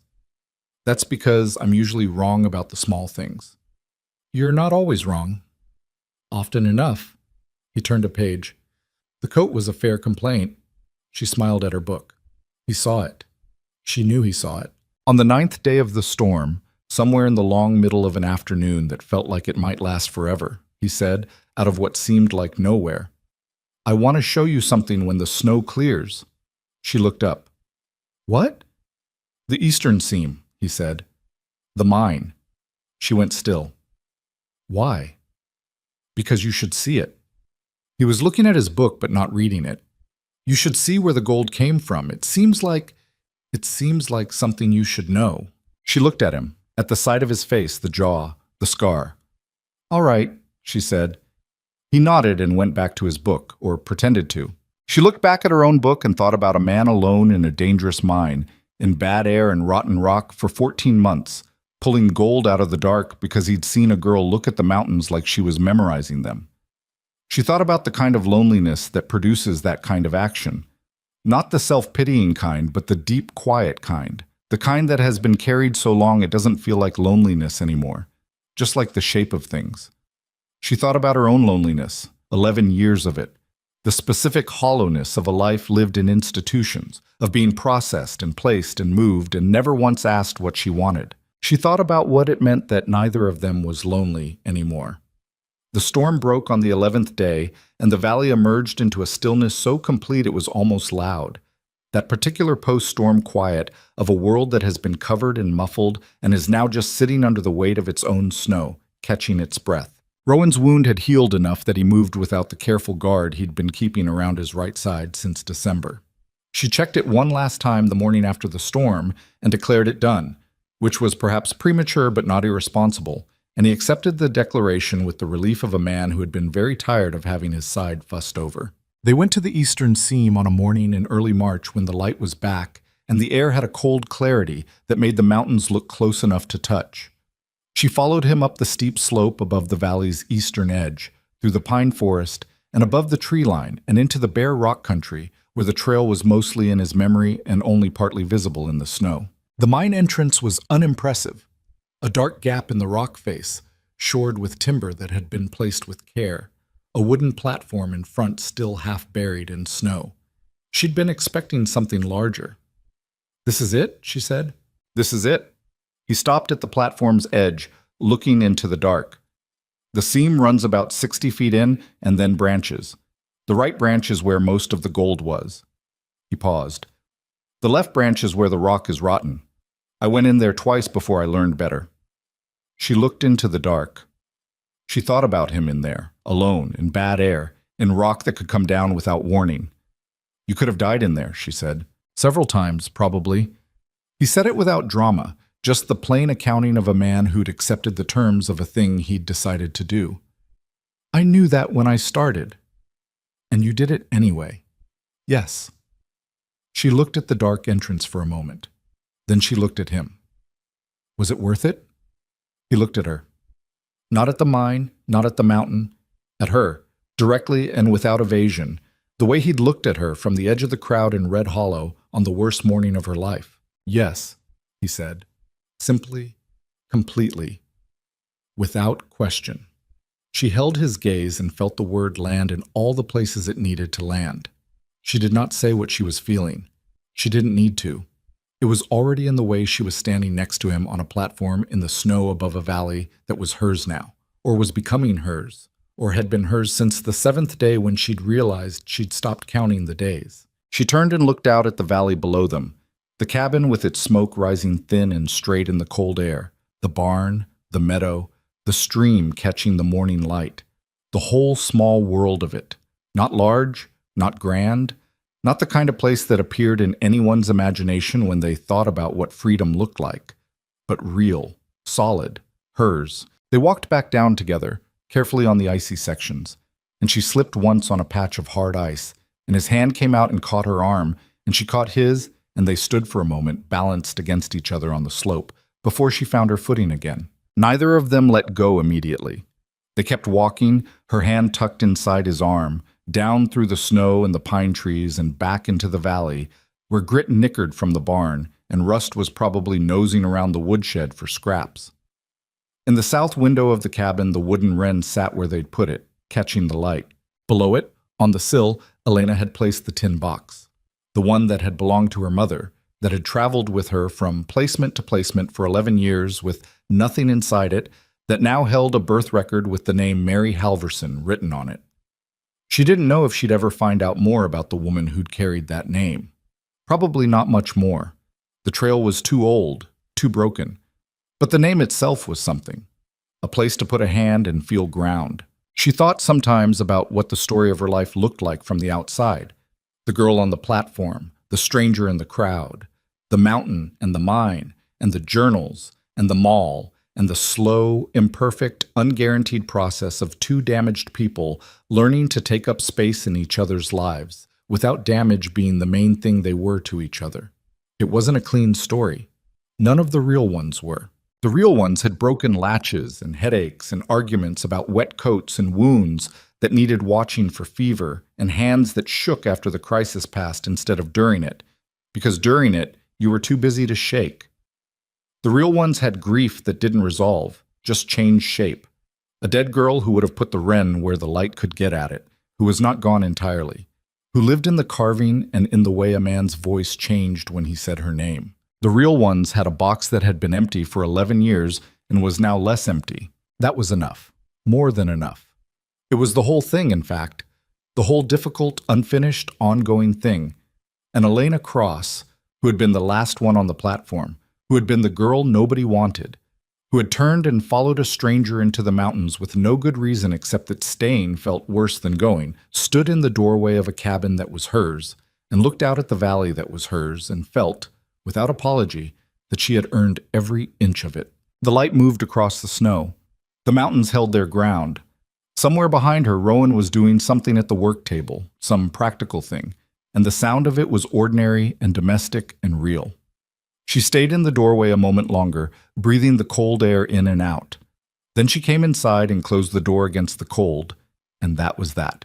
"That's because I'm usually wrong about the small things." "You're not always wrong." "Often enough." He turned a page. The coat was a fair complaint. She smiled at her book. He saw it. She knew he saw it. On the 9th day of the storm, somewhere in the long middle of an afternoon that felt like it might last forever, he said, out of what seemed like nowhere, "I want to show you something when the snow clears." She looked up. "What?" "The eastern seam," he said. "The mine." She went still. "Why?" "Because you should see it." He was looking at his book but not reading it. "You should see where the gold came from. It seems like something you should know." She looked at him, at the side of his face, the jaw, the scar. "All right," she said. He nodded and went back to his book, or pretended to. She looked back at her own book and thought about a man alone in a dangerous mine, in bad air and rotten rock for 14 months, pulling gold out of the dark because he'd seen a girl look at the mountains like she was memorizing them. She thought about the kind of loneliness that produces that kind of action. Not the self-pitying kind, but the deep, quiet kind. The kind that has been carried so long it doesn't feel like loneliness anymore, just like the shape of things. She thought about her own loneliness, 11 years of it, the specific hollowness of a life lived in institutions, of being processed and placed and moved and never once asked what she wanted. She thought about what it meant that neither of them was lonely anymore. The storm broke on the 11th day, and the valley emerged into a stillness so complete it was almost loud. That particular post-storm quiet of a world that has been covered and muffled and is now just sitting under the weight of its own snow, catching its breath. Rowan's wound had healed enough that he moved without the careful guard he'd been keeping around his right side since December. She checked it one last time the morning after the storm and declared it done, which was perhaps premature but not irresponsible, and he accepted the declaration with the relief of a man who had been very tired of having his side fussed over. They went to the eastern seam on a morning in early March when the light was back, and the air had a cold clarity that made the mountains look close enough to touch. She followed him up the steep slope above the valley's eastern edge, through the pine forest, and above the tree line, and into the bare rock country, where the trail was mostly in his memory and only partly visible in the snow. The mine entrance was unimpressive. A dark gap in the rock face, shored with timber that had been placed with care, a wooden platform in front still half buried in snow. She'd been expecting something larger. "This is it?" she said. "This is it." He stopped at the platform's edge, looking into the dark. The seam runs about 60 feet in and then branches. The right branch is where most of the gold was. He paused. "The left branch is where the rock is rotten. I went in there twice before I learned better." She looked into the dark. She thought about him in there, alone, in bad air, in rock that could come down without warning. "You could have died in there," she said. "Several times, probably." He said it without drama, just the plain accounting of a man who'd accepted the terms of a thing he'd decided to do. "I knew that when I started." "And you did it anyway." "Yes." She looked at the dark entrance for a moment. Then she looked at him. "Was it worth it?" He looked at her. Not at the mine, not at the mountain. At her, directly and without evasion, the way he'd looked at her from the edge of the crowd in Red Hollow on the worst morning of her life. "Yes," he said. Simply, completely, without question. She held his gaze and felt the word land in all the places it needed to land. She did not say what she was feeling. She didn't need to. It was already in the way she was standing next to him on a platform in the snow above a valley that was hers now, or was becoming hers, or had been hers since the 7th day when she'd realized she'd stopped counting the days. She turned and looked out at the valley below them, the cabin with its smoke rising thin and straight in the cold air, the barn, the meadow, the stream catching the morning light, the whole small world of it. Not large, not grand, not the kind of place that appeared in anyone's imagination when they thought about what freedom looked like, but real, solid, hers. They walked back down together, carefully on the icy sections, and she slipped once on a patch of hard ice, and his hand came out and caught her arm, and she caught his, and they stood for a moment, balanced against each other on the slope, before she found her footing again. Neither of them let go immediately. They kept walking, her hand tucked inside his arm, down through the snow and the pine trees and back into the valley, where grit nickered from the barn, and Rust was probably nosing around the woodshed for scraps. In the south window of the cabin, the wooden wren sat where they'd put it, catching the light. Below it, on the sill, Elena had placed the tin box, the one that had belonged to her mother, that had traveled with her from placement to placement for 11 years with nothing inside it, that now held a birth record with the name Mary Halverson written on it. She didn't know if she'd ever find out more about the woman who'd carried that name. Probably not much more. The trail was too old, too broken. But the name itself was something, a place to put a hand and feel ground. She thought sometimes about what the story of her life looked like from the outside. The girl on the platform, the stranger in the crowd, the mountain and the mine, and the journals, and the mall, and the slow, imperfect, unguaranteed process of two damaged people learning to take up space in each other's lives, without damage being the main thing they were to each other. It wasn't a clean story. None of the real ones were. The real ones had broken latches and headaches and arguments about wet coats and wounds that needed watching for fever and hands that shook after the crisis passed instead of during it, because during it, you were too busy to shake. The real ones had grief that didn't resolve, just changed shape. A dead girl who would have put the wren where the light could get at it, who was not gone entirely, who lived in the carving and in the way a man's voice changed when he said her name. The real ones had a box that had been empty for 11 years and was now less empty. That was enough. More than enough. It was the whole thing, in fact. The whole difficult, unfinished, ongoing thing. And Elena Cross, who had been the last one on the platform, who had been the girl nobody wanted, who had turned and followed a stranger into the mountains with no good reason except that staying felt worse than going, stood in the doorway of a cabin that was hers, and looked out at the valley that was hers, and felt, without apology, that she had earned every inch of it. The light moved across the snow. The mountains held their ground. Somewhere behind her, Rowan was doing something at the work table, some practical thing, and the sound of it was ordinary and domestic and real. She stayed in the doorway a moment longer, breathing the cold air in and out. Then she came inside and closed the door against the cold, and that was that.